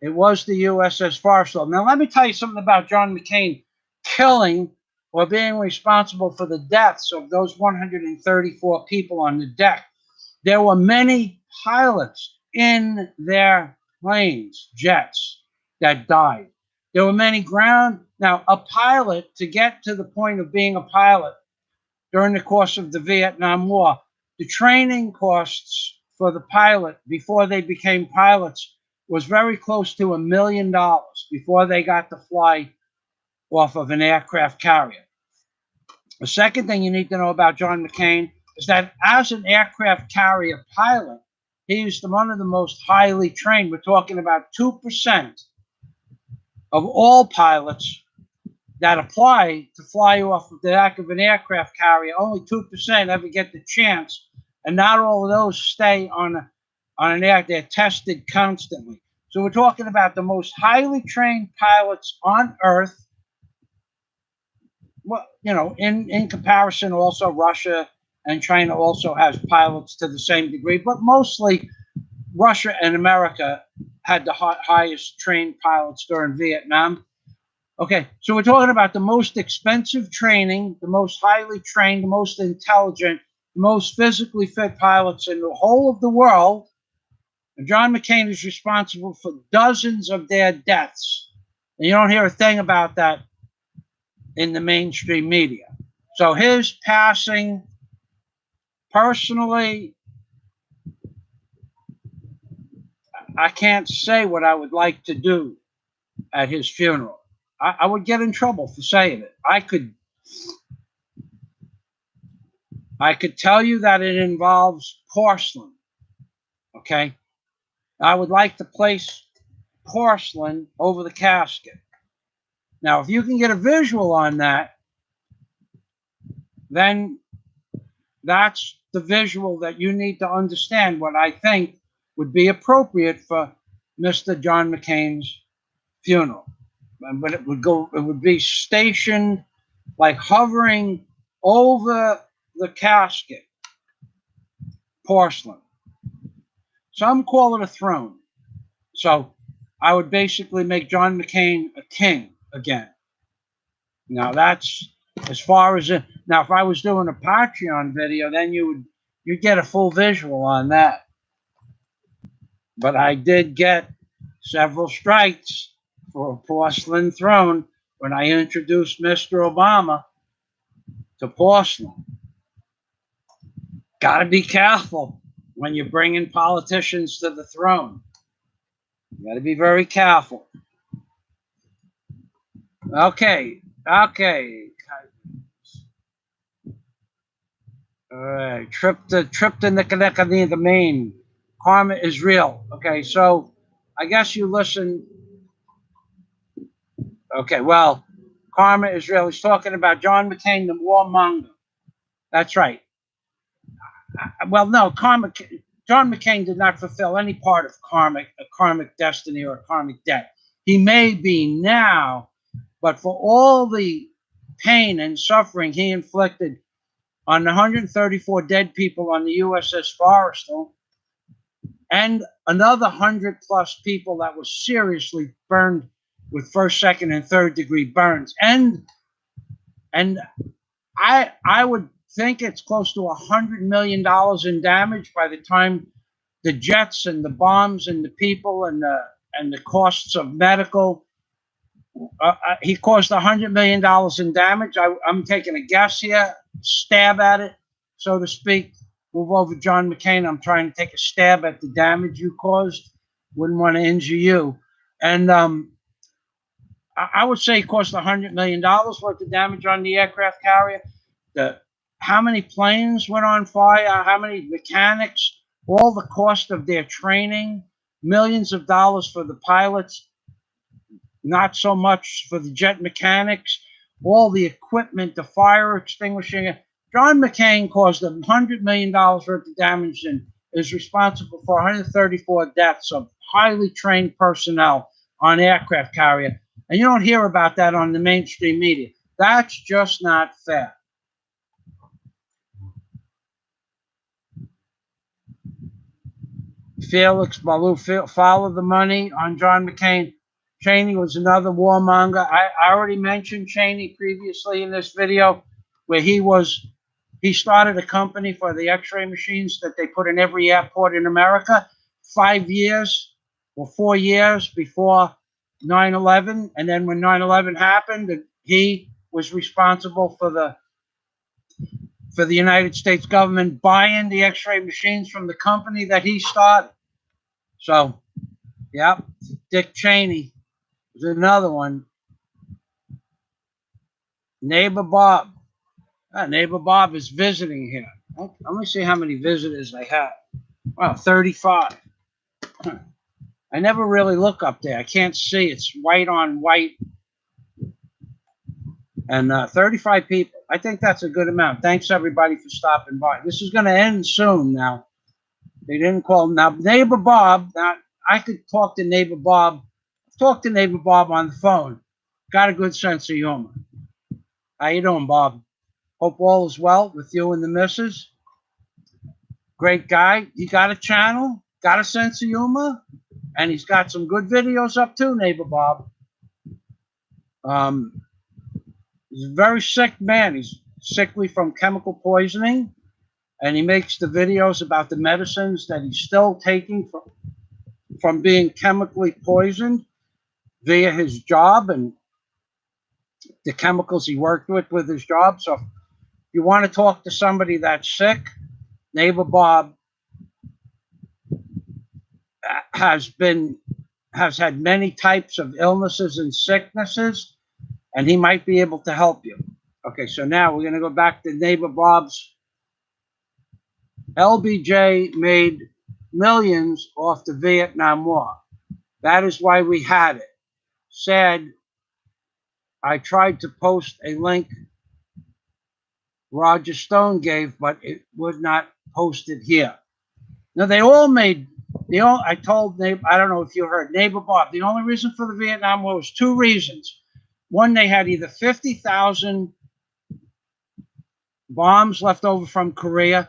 it was the USS Forrestal. Now, let me tell you something about John McCain killing or being responsible for the deaths of those 134 people on the deck. There were many pilots in their planes, jets, that died. There were many ground. Now, a pilot, to get to the point of being a pilot during the course of the Vietnam War, the training costs for the pilot before they became pilots was very close to $1 million before they got to fly off of an aircraft carrier. The second thing you need to know about John McCain is that as an aircraft carrier pilot, he was one of the most highly trained. We're talking about 2% of all pilots that apply to fly off of the back of an aircraft carrier. Only 2% ever get the chance, and not all of those stay on an air. They're tested constantly. So we're talking about the most highly trained pilots on Earth. Well, you know, in comparison, also Russia and China also has pilots to the same degree, but mostly Russia and America had the highest trained pilots during Vietnam. Okay, so we're talking about the most expensive training, the most highly trained, the most intelligent, the most physically fit pilots in the whole of the world. And John McCain is responsible for dozens of their deaths. And you don't hear a thing about that in the mainstream media. So his passing, personally, I can't say what I would like to do at his funeral. I would get in trouble for saying it. I could tell you that it involves porcelain. Okay? I would like to place porcelain over the casket. Now, if you can get a visual on that, then that's the visual that you need to understand what I think would be appropriate for Mr. John McCain's funeral. But it would be stationed, like hovering over the casket, porcelain. Some call it a throne. So I would basically make John McCain a king again. Now that's as far as it. Now, if I was doing a Patreon video, then you'd get a full visual on that. But I did get several strikes for a porcelain throne when I introduced Mr. Obama to porcelain. Got to be careful when you're bringing politicians to the throne. You got to be very careful. Okay. All right. Trip to the main. Karma is real. Okay, so I guess you listen. Okay, well, karma is real. He's talking about John McCain, the warmonger. That's right. Well, no, John McCain did not fulfill any part of a karmic destiny or a karmic debt. He may be now, but for all the pain and suffering he inflicted on the 134 dead people on the USS Forrestal, and another 100+ people that were seriously burned with first, second, and third degree burns, and I would think it's close to $100 million in damage by the time the jets and the bombs and the people and the costs of medical. He caused $100 million in damage. I'm taking a guess here, stab at it. so to speak, move over John McCain. I'm trying to take a stab at the damage you caused. Wouldn't want to injure you. And I would say it cost $100 million worth of damage on the aircraft carrier. How many planes went on fire? How many mechanics? All the cost of their training, millions of dollars for the pilots, not so much for the jet mechanics, all the equipment, the fire extinguishing. John McCain caused $100 million worth of damage and is responsible for 134 deaths of highly trained personnel on aircraft carrier. And you don't hear about that on the mainstream media. That's just not fair. Felix Baloo followed the money on John McCain. Cheney was another warmonger. I already mentioned Cheney previously in this video, where he started a company for the x-ray machines that they put in every airport in America 5 years or 4 years before 9/11. And then when 9/11 happened, he was responsible for the United States government buying the x-ray machines from the company that he started. So, yep, Dick Cheney is another one. Neighbor Bob. Neighbor Bob is visiting here. Let me see how many visitors I have. Wow, 35. I never really look up there. I can't see. It's white on white. And 35 people. I think that's a good amount. Thanks, everybody, for stopping by. This is going to end soon now. They didn't call him. Now, Neighbor Bob, now, I could talk to Neighbor Bob. Talk to Neighbor Bob on the phone. Got a good sense of humor. How you doing, Bob? Hope all is well with you and the missus. Great guy. He got a channel, got a sense of humor, and he's got some good videos up too, Neighbor Bob. He's a very sick man. He's sickly from chemical poisoning, and he makes the videos about the medicines that he's still taking from being chemically poisoned via his job and the chemicals he worked with his job. So if you want to talk to somebody that's sick, Neighbor Bob has had many types of illnesses and sicknesses, and he might be able to help you. Okay, so now we're going to go back to Neighbor Bob's. LBJ made millions off the Vietnam War. That is why we had it. Sad. I tried to post a link Roger Stone gave, but it would not post it here. Now, I told Neighbor, I don't know if you heard, Neighbor Bob, the only reason for the Vietnam War was two reasons. One, they had either 50,000 bombs left over from Korea,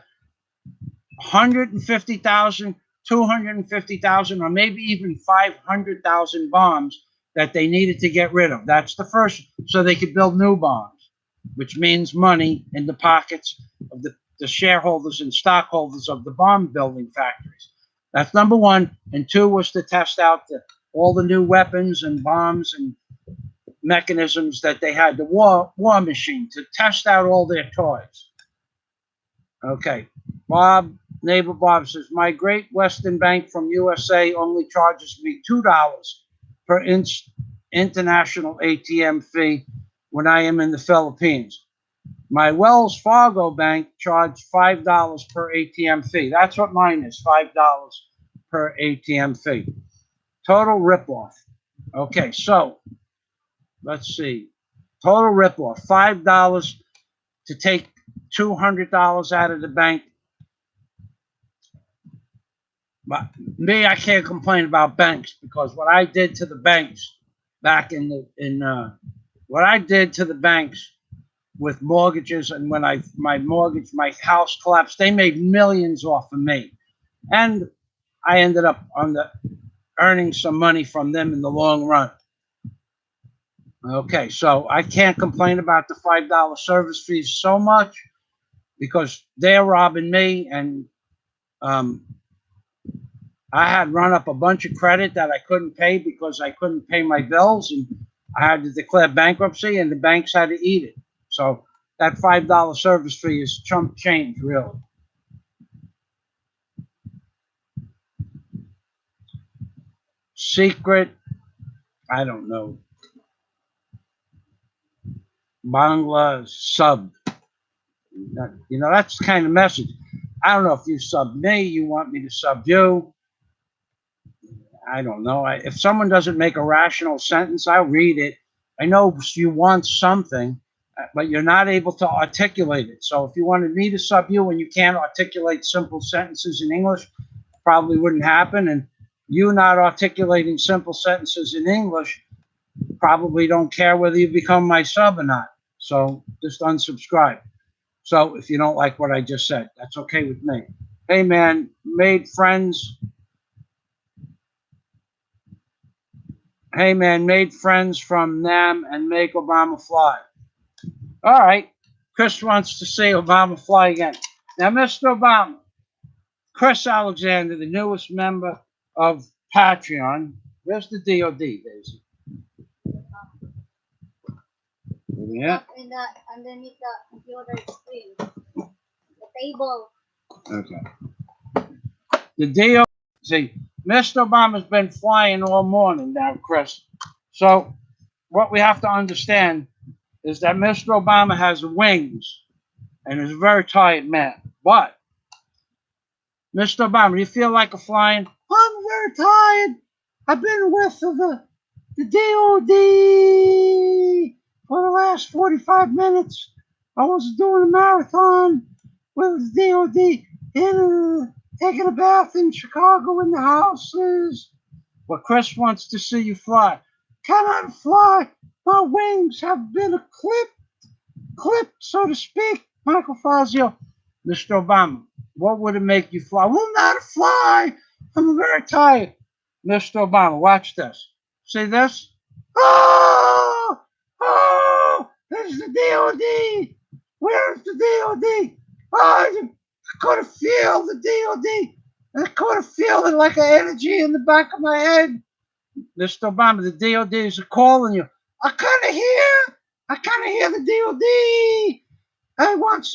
150,000, 250,000, or maybe even 500,000 bombs that they needed to get rid of. That's the first, so they could build new bombs, which means money in the pockets of the shareholders and stockholders of the bomb building factories. That's number one. And two was to test out all the new weapons and bombs and mechanisms that they had, the war machine, to test out all their toys. Okay, Neighbor Bob says, my Great Western Bank from USA only charges me $2 per international ATM fee when I am in the Philippines. My Wells Fargo bank charged $5 per ATM fee. That's what mine is, $5 per ATM fee. Total ripoff. Okay, so let's see. Total ripoff, $5 to take $200 out of the bank. But me, I can't complain about banks, because what I did to the banks back what I did to the banks with mortgages, and when my house collapsed, they made millions off of me, and I ended up earning some money from them in the long run. Okay, so I can't complain about the $5 service fees so much, because they're robbing me, and I had run up a bunch of credit that I couldn't pay because I couldn't pay my bills, and I had to declare bankruptcy, and the banks had to eat it. So that $5 service fee is chump change, really. Secret, I don't know. Bangla sub. You know, that's the kind of message. I don't know if you sub me, you want me to sub you. I don't know. If someone doesn't make a rational sentence, I'll read it. I know you want something, but you're not able to articulate it. So if you wanted me to sub you and you can't articulate simple sentences in English, probably wouldn't happen. And you not articulating simple sentences in English, probably don't care whether you become my sub or not. So just unsubscribe. So if you don't like what I just said, that's okay with me. Hey man, made friends. Hey man, made friends from Nam and make Obama fly. All right. Chris wants to see Obama fly again. Now, Mr. Obama, Chris Alexander, the newest member of Patreon. Where's the DOD, Daisy? Yeah. Underneath the computer screen. The table. Okay. The DOD. See, Mr. Obama's been flying all morning now, Chris. So what we have to understand is that Mr. Obama has wings and is a very tired man. But, Mr. Obama, do you feel like a flying? I'm very tired. I've been with the DOD for the last 45 minutes. I was doing a marathon with the DOD and taking a bath in Chicago in the houses. But Chris wants to see you fly. Cannot fly. My wings have been clipped, so to speak. Michael Fazio. Mr. Obama, what would it make you fly? Will not fly. I'm very tired. Mr. Obama, watch this. See this? Oh! Oh! There's the DOD. Where's the DOD? Oh, I could feel the DOD. I could feel it like an energy in the back of my head. Mr. Obama, the DOD is calling you. I can't hear the DOD. He wants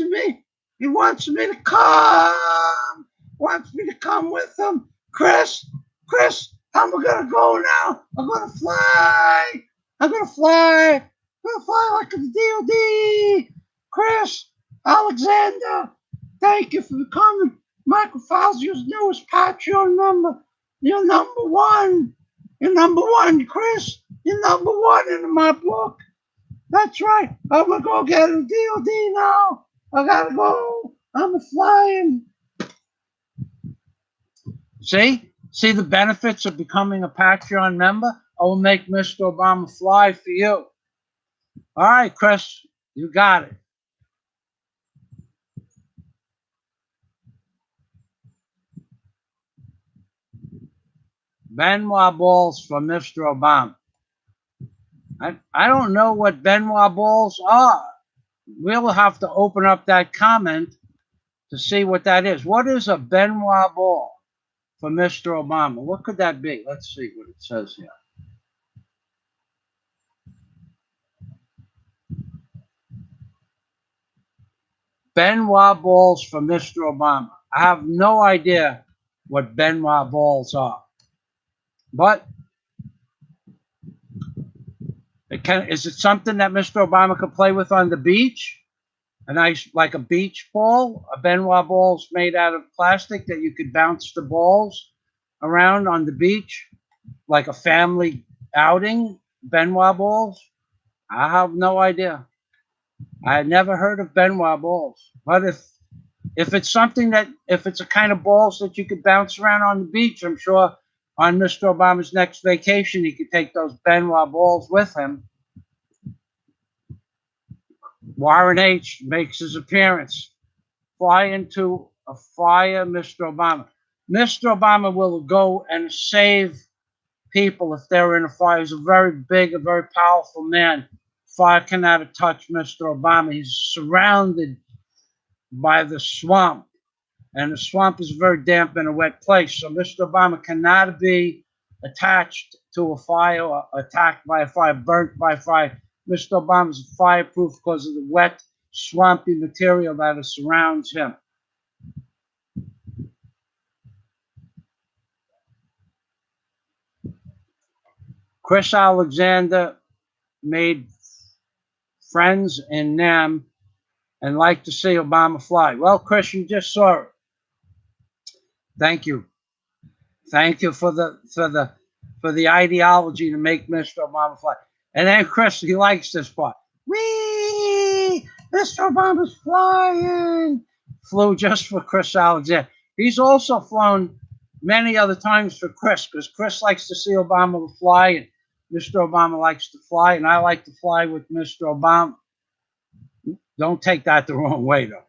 me to come. Wants me to come with him. Chris, I'm gonna go now. I'm gonna fly. I'm gonna fly like the DOD. Chris, Alexander, thank you for coming. Michael Fazio's newest Patreon member. You're number one. You're number one, Chris. You're number one in my book. That's right. I'm gonna go get a DOD now. I gotta go. I'm flying. See the benefits of becoming a Patreon member? I will make Mr. Obama fly for you. All right, Chris, you got it. Benoit balls for Mr. Obama. I don't know what Benoit balls are. We'll have to open up that comment to see what that is. What is a Benoit ball for Mr. Obama? What could that be? Let's see what it says here. Benoit balls for Mr. Obama. I have no idea what Benoit balls are. But is it something that Mr. Obama could play with on the beach? A nice, like a beach ball? A Benoit ball's made out of plastic that you could bounce the balls around on the beach? Like a family outing? Benoit balls? I have no idea. I had never heard of Benoit balls. But if it's something that, if it's a kind of balls that you could bounce around on the beach, I'm sure on Mr. Obama's next vacation, he could take those Benoit balls with him. Warren H. makes his appearance. Fly into a fire, Mr. Obama. Mr. Obama will go and save people if they're in a fire. He's a very big, a very powerful man. Fire cannot touch Mr. Obama. He's surrounded by the swamp. And the swamp is very damp and a wet place. So Mr. Obama cannot be attached to a fire or attacked by a fire, burnt by fire. Mr. Obama's fireproof because of the wet swampy material that surrounds him. Chris Alexander made friends in Nam and liked to see Obama fly. Well, Chris, you just saw it. Thank you. Thank you for the ideology to make Mr. Obama fly. And then Chris, he likes this part. Whee! Mr. Obama's flying. Flew just for Chris Alexander. He's also flown many other times for Chris, because Chris likes to see Obama fly, and Mr. Obama likes to fly, and I like to fly with Mr. Obama. Don't take that the wrong way, though.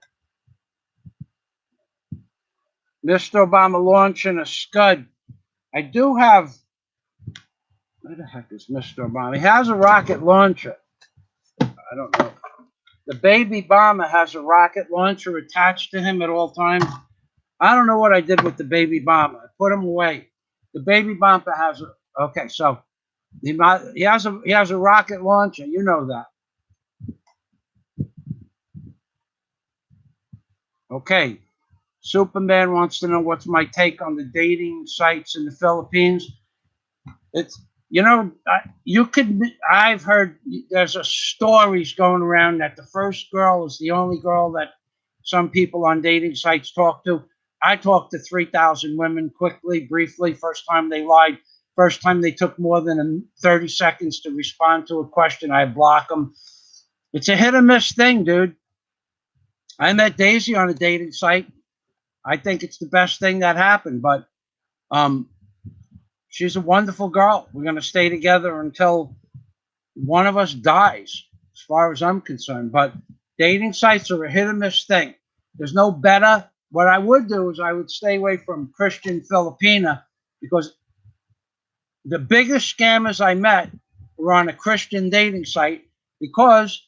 Mr. Obama launching a Scud. I do have, where the heck is Mr. Obama? He has a rocket launcher. I don't know. The baby bomber has a rocket launcher attached to him at all times. I don't know what I did with the baby bomber. I put him away. The baby bomber has a, okay, so he has a rocket launcher. You know that. Okay. Superman wants to know what's my take on the dating sites in the Philippines. It's, you know, I've heard there's stories going around that the first girl is the only girl that some people on dating sites talk to. I talked to 3,000 women quickly, briefly. First time they lied. First time they took more than 30 seconds to respond to a question, I block them. It's a hit or miss thing, dude. I met Daisy on a dating site. I think it's the best thing that happened, but she's a wonderful girl. We're going to stay together until one of us dies, as far as I'm concerned. But dating sites are a hit or miss thing. There's no better. What I would do is I would stay away from Christian Filipina, because the biggest scammers I met were on a Christian dating site, because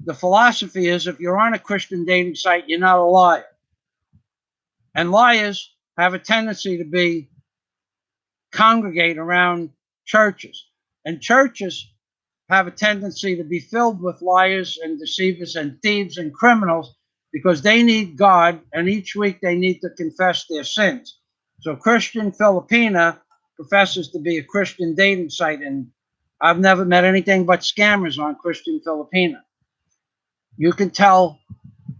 the philosophy is if you're on a Christian dating site, you're not a liar. And liars have a tendency to congregate around churches. And churches have a tendency to be filled with liars and deceivers and thieves and criminals, because they need God, and each week they need to confess their sins. So Christian Filipina professes to be a Christian dating site, and I've never met anything but scammers on Christian Filipina. You can tell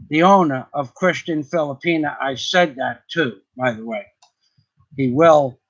the owner of Christian Filipina I said that too, by the way. He will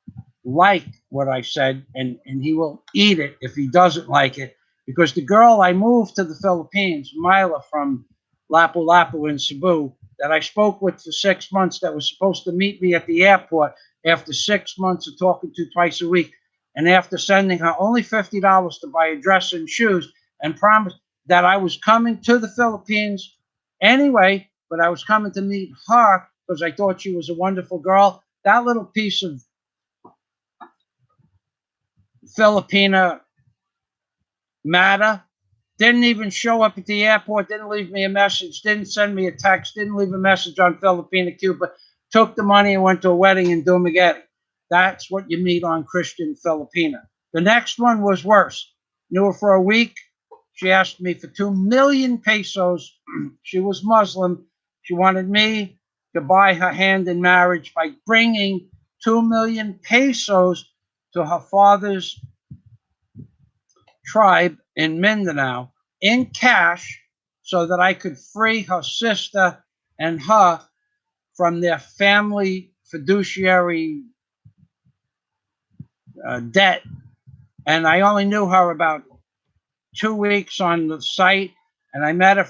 like what I said, and he will eat it if he doesn't like it, because the girl I moved to the Philippines, Mila from Lapu-Lapu in Cebu, that I spoke with for 6 months, that was supposed to meet me at the airport after 6 months of talking to twice a week, and after sending her only $50 to buy a dress and shoes, and promised that I was coming to the Philippines anyway, but I was coming to meet her because I thought she was a wonderful girl. That little piece of Filipina matter didn't even show up at the airport, didn't leave me a message, didn't send me a text, didn't leave a message on Filipina Cuba, took the money and went to a wedding in Dumaguete. That's what you meet on Christian Filipina. The next one was worse. Knew her for a week. She asked me for 2 million pesos. She was Muslim. She wanted me to buy her hand in marriage by bringing 2 million pesos to her father's tribe in Mindanao in cash, so that I could free her sister and her from their family fiduciary debt. And I only knew her about 2 weeks on the site, and I met her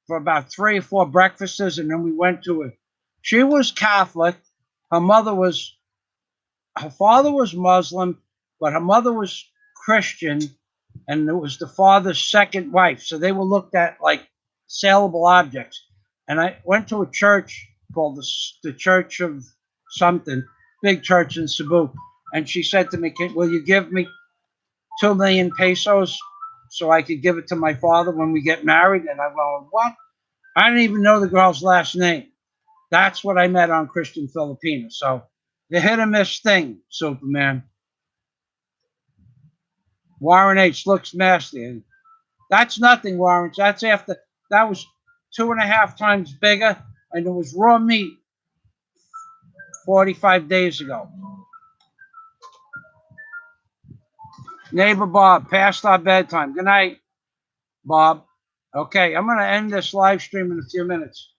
for about 3 or 4 breakfasts, and then we went to it. She was Catholic. Her father was Muslim, but her mother was Christian, and it was the father's second wife. So they were looked at like saleable objects. And I went to a church called the Church of something, big church in Cebu. And she said to me, will you give me 2 million pesos so I could give it to my father when we get married? And I go, what? I didn't even know the girl's last name. That's what I met on Christian Filipina. So the hit or miss thing, Superman. Warren H. looks nasty. That's nothing, Warren. That's after That was 2.5 times bigger, and it was raw meat 45 days ago. Neighbor Bob, past our bedtime. Good night, Bob. Okay, I'm going to end this live stream in a few minutes.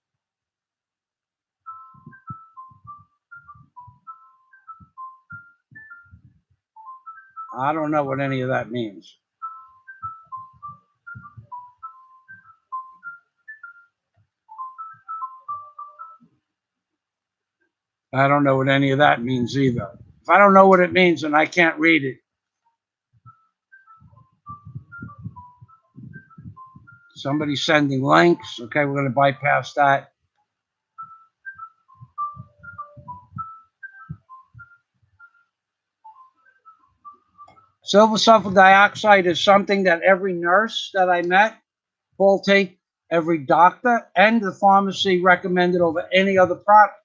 I don't know what any of that means. I don't know what any of that means either. If I don't know what it means, then I can't read it. Somebody's sending links. Okay, we're going to bypass that. Silver sulfur dioxide is something that every nurse that I met, Paul, every doctor, and the pharmacy recommended over any other product.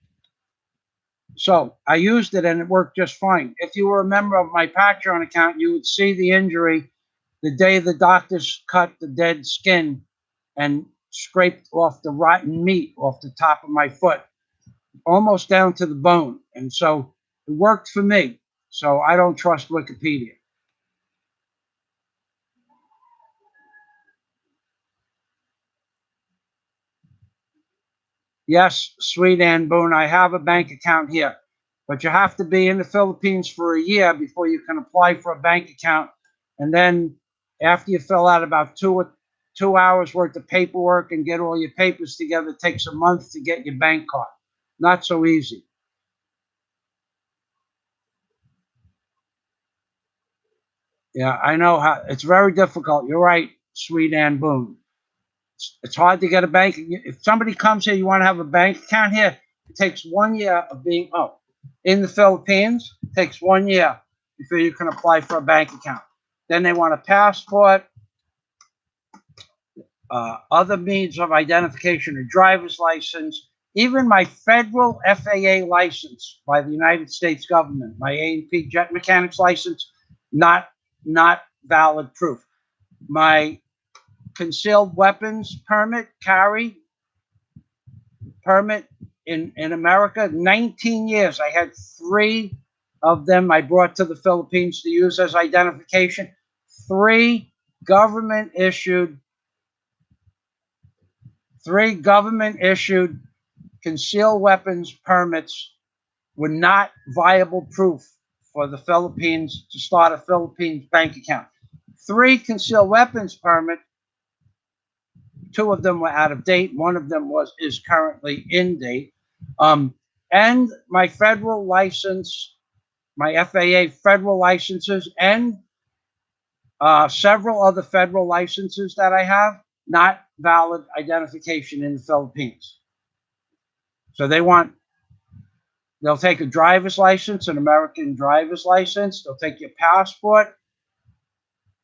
So I used it and it worked just fine. If you were a member of my Patreon account, you would see the injury the day the doctors cut the dead skin and scraped off the rotten meat off the top of my foot, almost down to the bone. And so it worked for me. So I don't trust Wikipedia. Yes, sweet Ann Boone, I have a bank account here, but you have to be in the Philippines for a year before you can apply for a bank account. And then after you fill out about 2 hours worth of paperwork and get all your papers together, it takes a month to get your bank card. Not so easy. Yeah, I know how it's very difficult. You're right, sweet Ann Boone. It's hard to get a bank. If somebody comes here, you want to have a bank account here, it takes 1 year of being in the Philippines. It takes 1 year before you can apply for a bank account. Then they want a passport, other means of identification, a driver's license, even my federal FAA license by the United States government, my A&P jet mechanics license, not valid proof. My concealed weapons permit, carry permit in America, 19 years. I had 3 of them I brought to the Philippines to use as identification. 3 government issued concealed weapons permits were not viable proof for the Philippines to start a Philippines bank account. 3 concealed weapons permits, 2 of them were out of date. 1 of them is currently in date. And my federal license, my FAA federal licenses, and several other federal licenses that I have, not valid identification in the Philippines. So they'll take a driver's license, an American driver's license. They'll take your passport.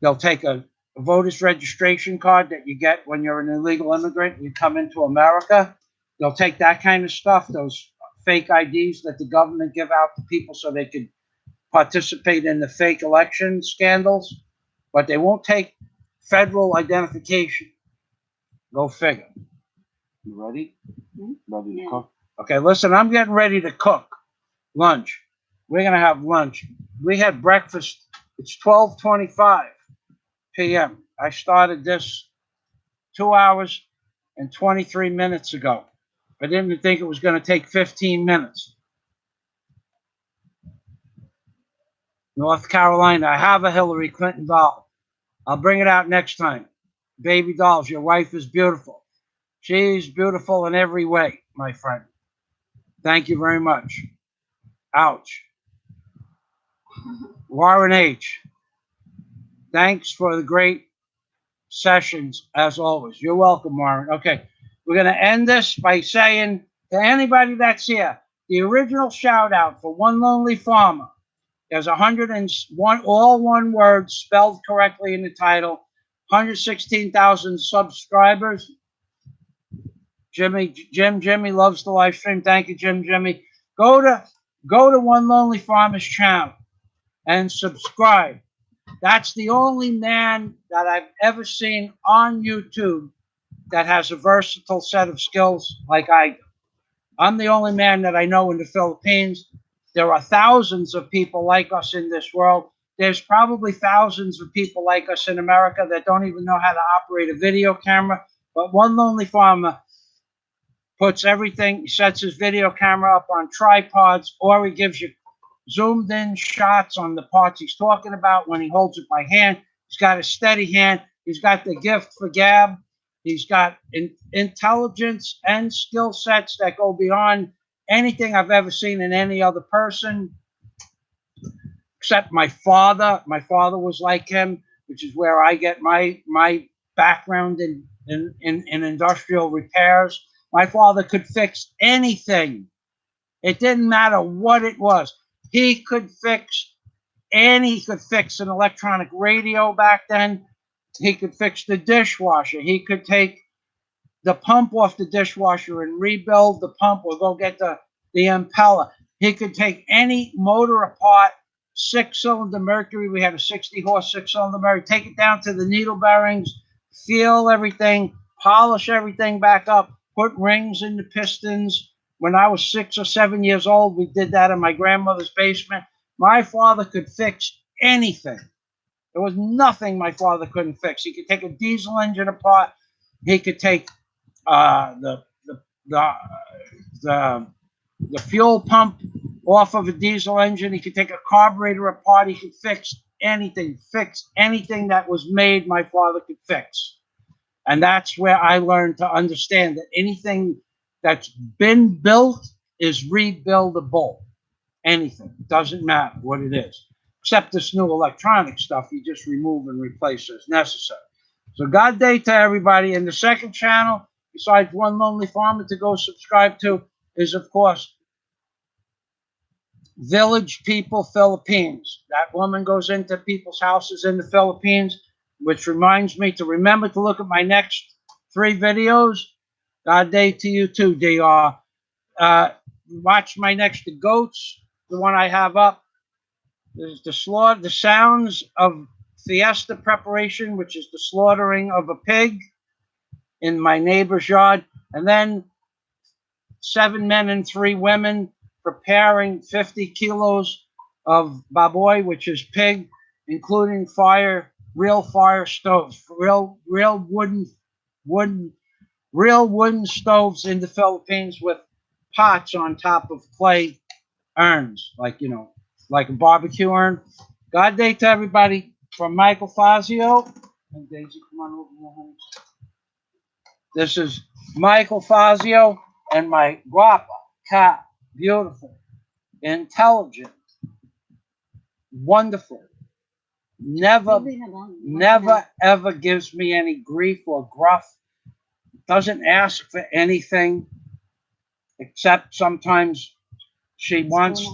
They'll take a voter's registration card that you get when you're an illegal immigrant and you come into America. They'll take that kind of stuff, those fake IDs that the government give out to people so they could participate in the fake election scandals, but they won't take federal identification. Go figure. You ready? Ready to cook? Okay, listen, I'm getting ready to cook lunch. We're going to have lunch. We had breakfast. It's 12:25 p.m. I started this 2 hours and 23 minutes ago. I didn't think it was going to take 15 minutes. North Carolina, I have a Hillary Clinton doll. I'll bring it out next time. Baby dolls, your wife is beautiful. She's beautiful in every way, my friend. Thank you very much. Ouch. Warren H., thanks for the great sessions, as always. You're welcome, Warren. Okay, we're going to end this by saying to anybody that's here, the original shout out for One Lonely Farmer. There's 101, all one word, spelled correctly in the title, 116,000 subscribers. Jimmy loves the live stream. Thank you, Jimmy. Go to One Lonely Farmer's channel and subscribe. That's the only man that I've ever seen on YouTube that has a versatile set of skills like I do. I'm the only man that I know in the Philippines. There are thousands of people like us in this world. There's probably thousands of people like us in America that don't even know how to operate a video camera. But One Lonely Farmer puts everything, he sets his video camera up on tripods, or he gives you zoomed in shots on the parts he's talking about when he holds it by hand. He's got a steady hand. He's got the gift for gab. He's got intelligence and skill sets that go beyond anything I've ever seen in any other person, except my father. My father was like him, which is where I get my background in industrial repairs. My father could fix anything. It didn't matter what it was. He could fix he could fix an electronic radio back then. He could fix the dishwasher. He could take the pump off the dishwasher and rebuild the pump, or go get the impeller. He could take any motor apart, 6-cylinder Mercury. We had a 60-horse 6-cylinder Mercury. Take it down to the needle bearings, feel everything, polish everything back up, put rings in the pistons. When I was 6 or 7 years old, we did that in my grandmother's basement. My father could fix anything. There was nothing my father couldn't fix. He could take a diesel engine apart. He could take the fuel pump off of a diesel engine. He could take a carburetor apart. He could fix anything that was made, my father could fix. And that's where I learned to understand that anything that's been built is rebuildable. Anything. It doesn't matter what it is. Except this new electronic stuff, you just remove and replace as necessary. So God day to everybody. And the second channel, besides One Lonely Farmer to go subscribe to, is, of course, Village People Philippines. That woman goes into people's houses in the Philippines, which reminds me to remember to look at my next 3 videos. God day to you too, DR. Watch my next The Goats, the one I have up. There's the sounds of Fiesta preparation, which is the slaughtering of a pig in my neighbor's yard. And then 7 men and 3 women preparing 50 kilos of baboy, which is pig, including real fire stoves, real wooden stoves in the Philippines with pots on top of clay urns, like a barbecue urn. God day to everybody. From Michael Fazio. And Daisy, come on over here, honey. This is Michael Fazio and my guapa cat. Beautiful, intelligent, wonderful. Never ever gives me any grief or gruff. Doesn't ask for anything, except sometimes she wants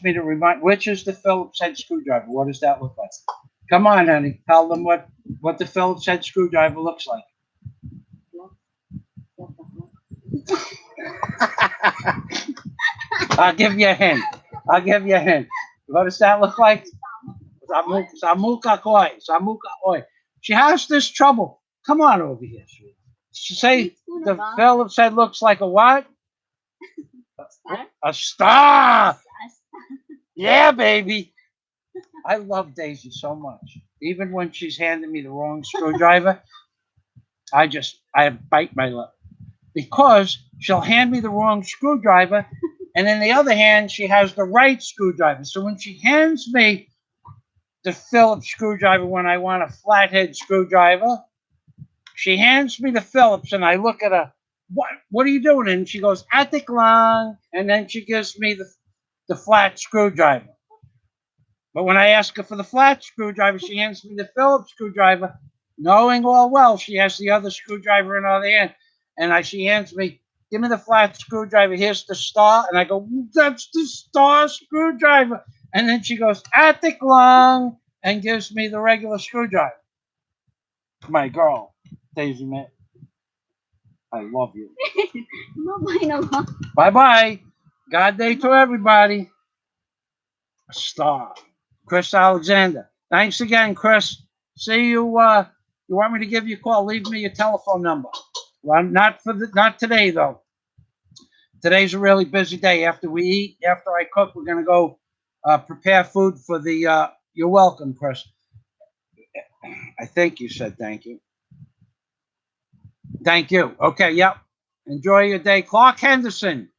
me to remind, which is the Phillips head screwdriver. What does that look like? Come on, honey. Tell them what the Phillips head screwdriver looks like. I'll give you a hint. What does that look like? Samuka koi. She has this trouble. Come on over here, sweetie. She say the Phillips head looks like a what? A star. Yeah, baby. I love Daisy so much. Even when she's handing me the wrong screwdriver, I bite my lip. Because she'll hand me the wrong screwdriver, and in the other hand, she has the right screwdriver. So when she hands me the Phillips screwdriver when I want a flathead screwdriver, she hands me the Phillips, and I look at her, what are you doing? And she goes, atik lang, and then she gives me the flat screwdriver. But when I ask her for the flat screwdriver, she hands me the Phillips screwdriver, knowing all well she has the other screwdriver in her other hand. And she hands me, give me the flat screwdriver, here's the star. And I go, that's the star screwdriver. And then she goes, atik lang, and gives me the regular screwdriver. My girl, Daisy, man, I love you. Bye-bye. God day to everybody. Star. Chris Alexander. Thanks again, Chris. See you You want me to give you a call? Leave me your telephone number. Well, not today though. Today's a really busy day. After we eat, after I cook, we're gonna go prepare food for the. You're welcome, Chris. I think you said thank you. Thank you. Okay. Yep. Enjoy your day, Clark Henderson.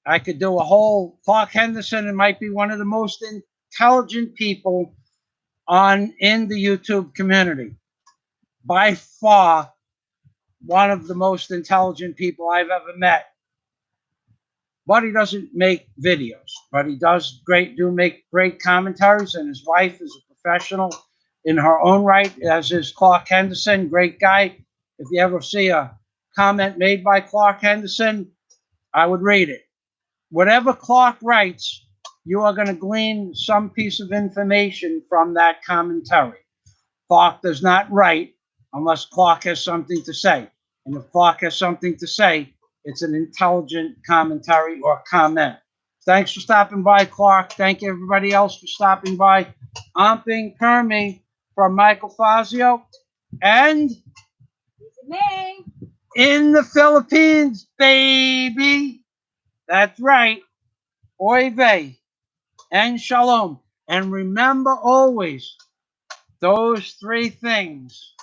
I could do a whole Clark Henderson. It might be one of the most intelligent people in the YouTube community. By far, one of the most intelligent people I've ever met. But he doesn't make videos. But he does make great commentaries, and his wife is a professional in her own right, as is Clark Henderson. Great guy. If you ever see a comment made by Clark Henderson, I would read it. Whatever Clark writes, you are going to glean some piece of information from that commentary. Clark does not write unless Clark has something to say. And if Clark has something to say, it's an intelligent commentary or comment. Thanks for stopping by, Clark. Thank you, everybody else, for stopping by. Amping Permi from Michael Fazio. And Me. in the Philippines, baby. That's right. Oy vey and shalom. And remember always those three things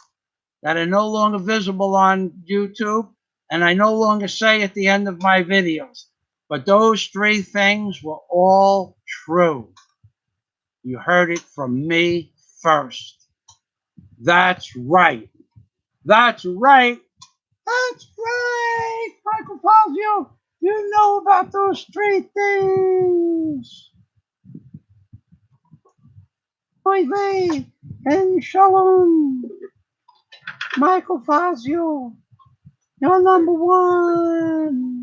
that are no longer visible on YouTube, and I no longer say at the end of my videos. But those three things were all true. You heard it from me first. That's right. That's right. That's right. Michael Fazio, you know about those three things. Oy vey and shalom. Michael Fazio, you're number one.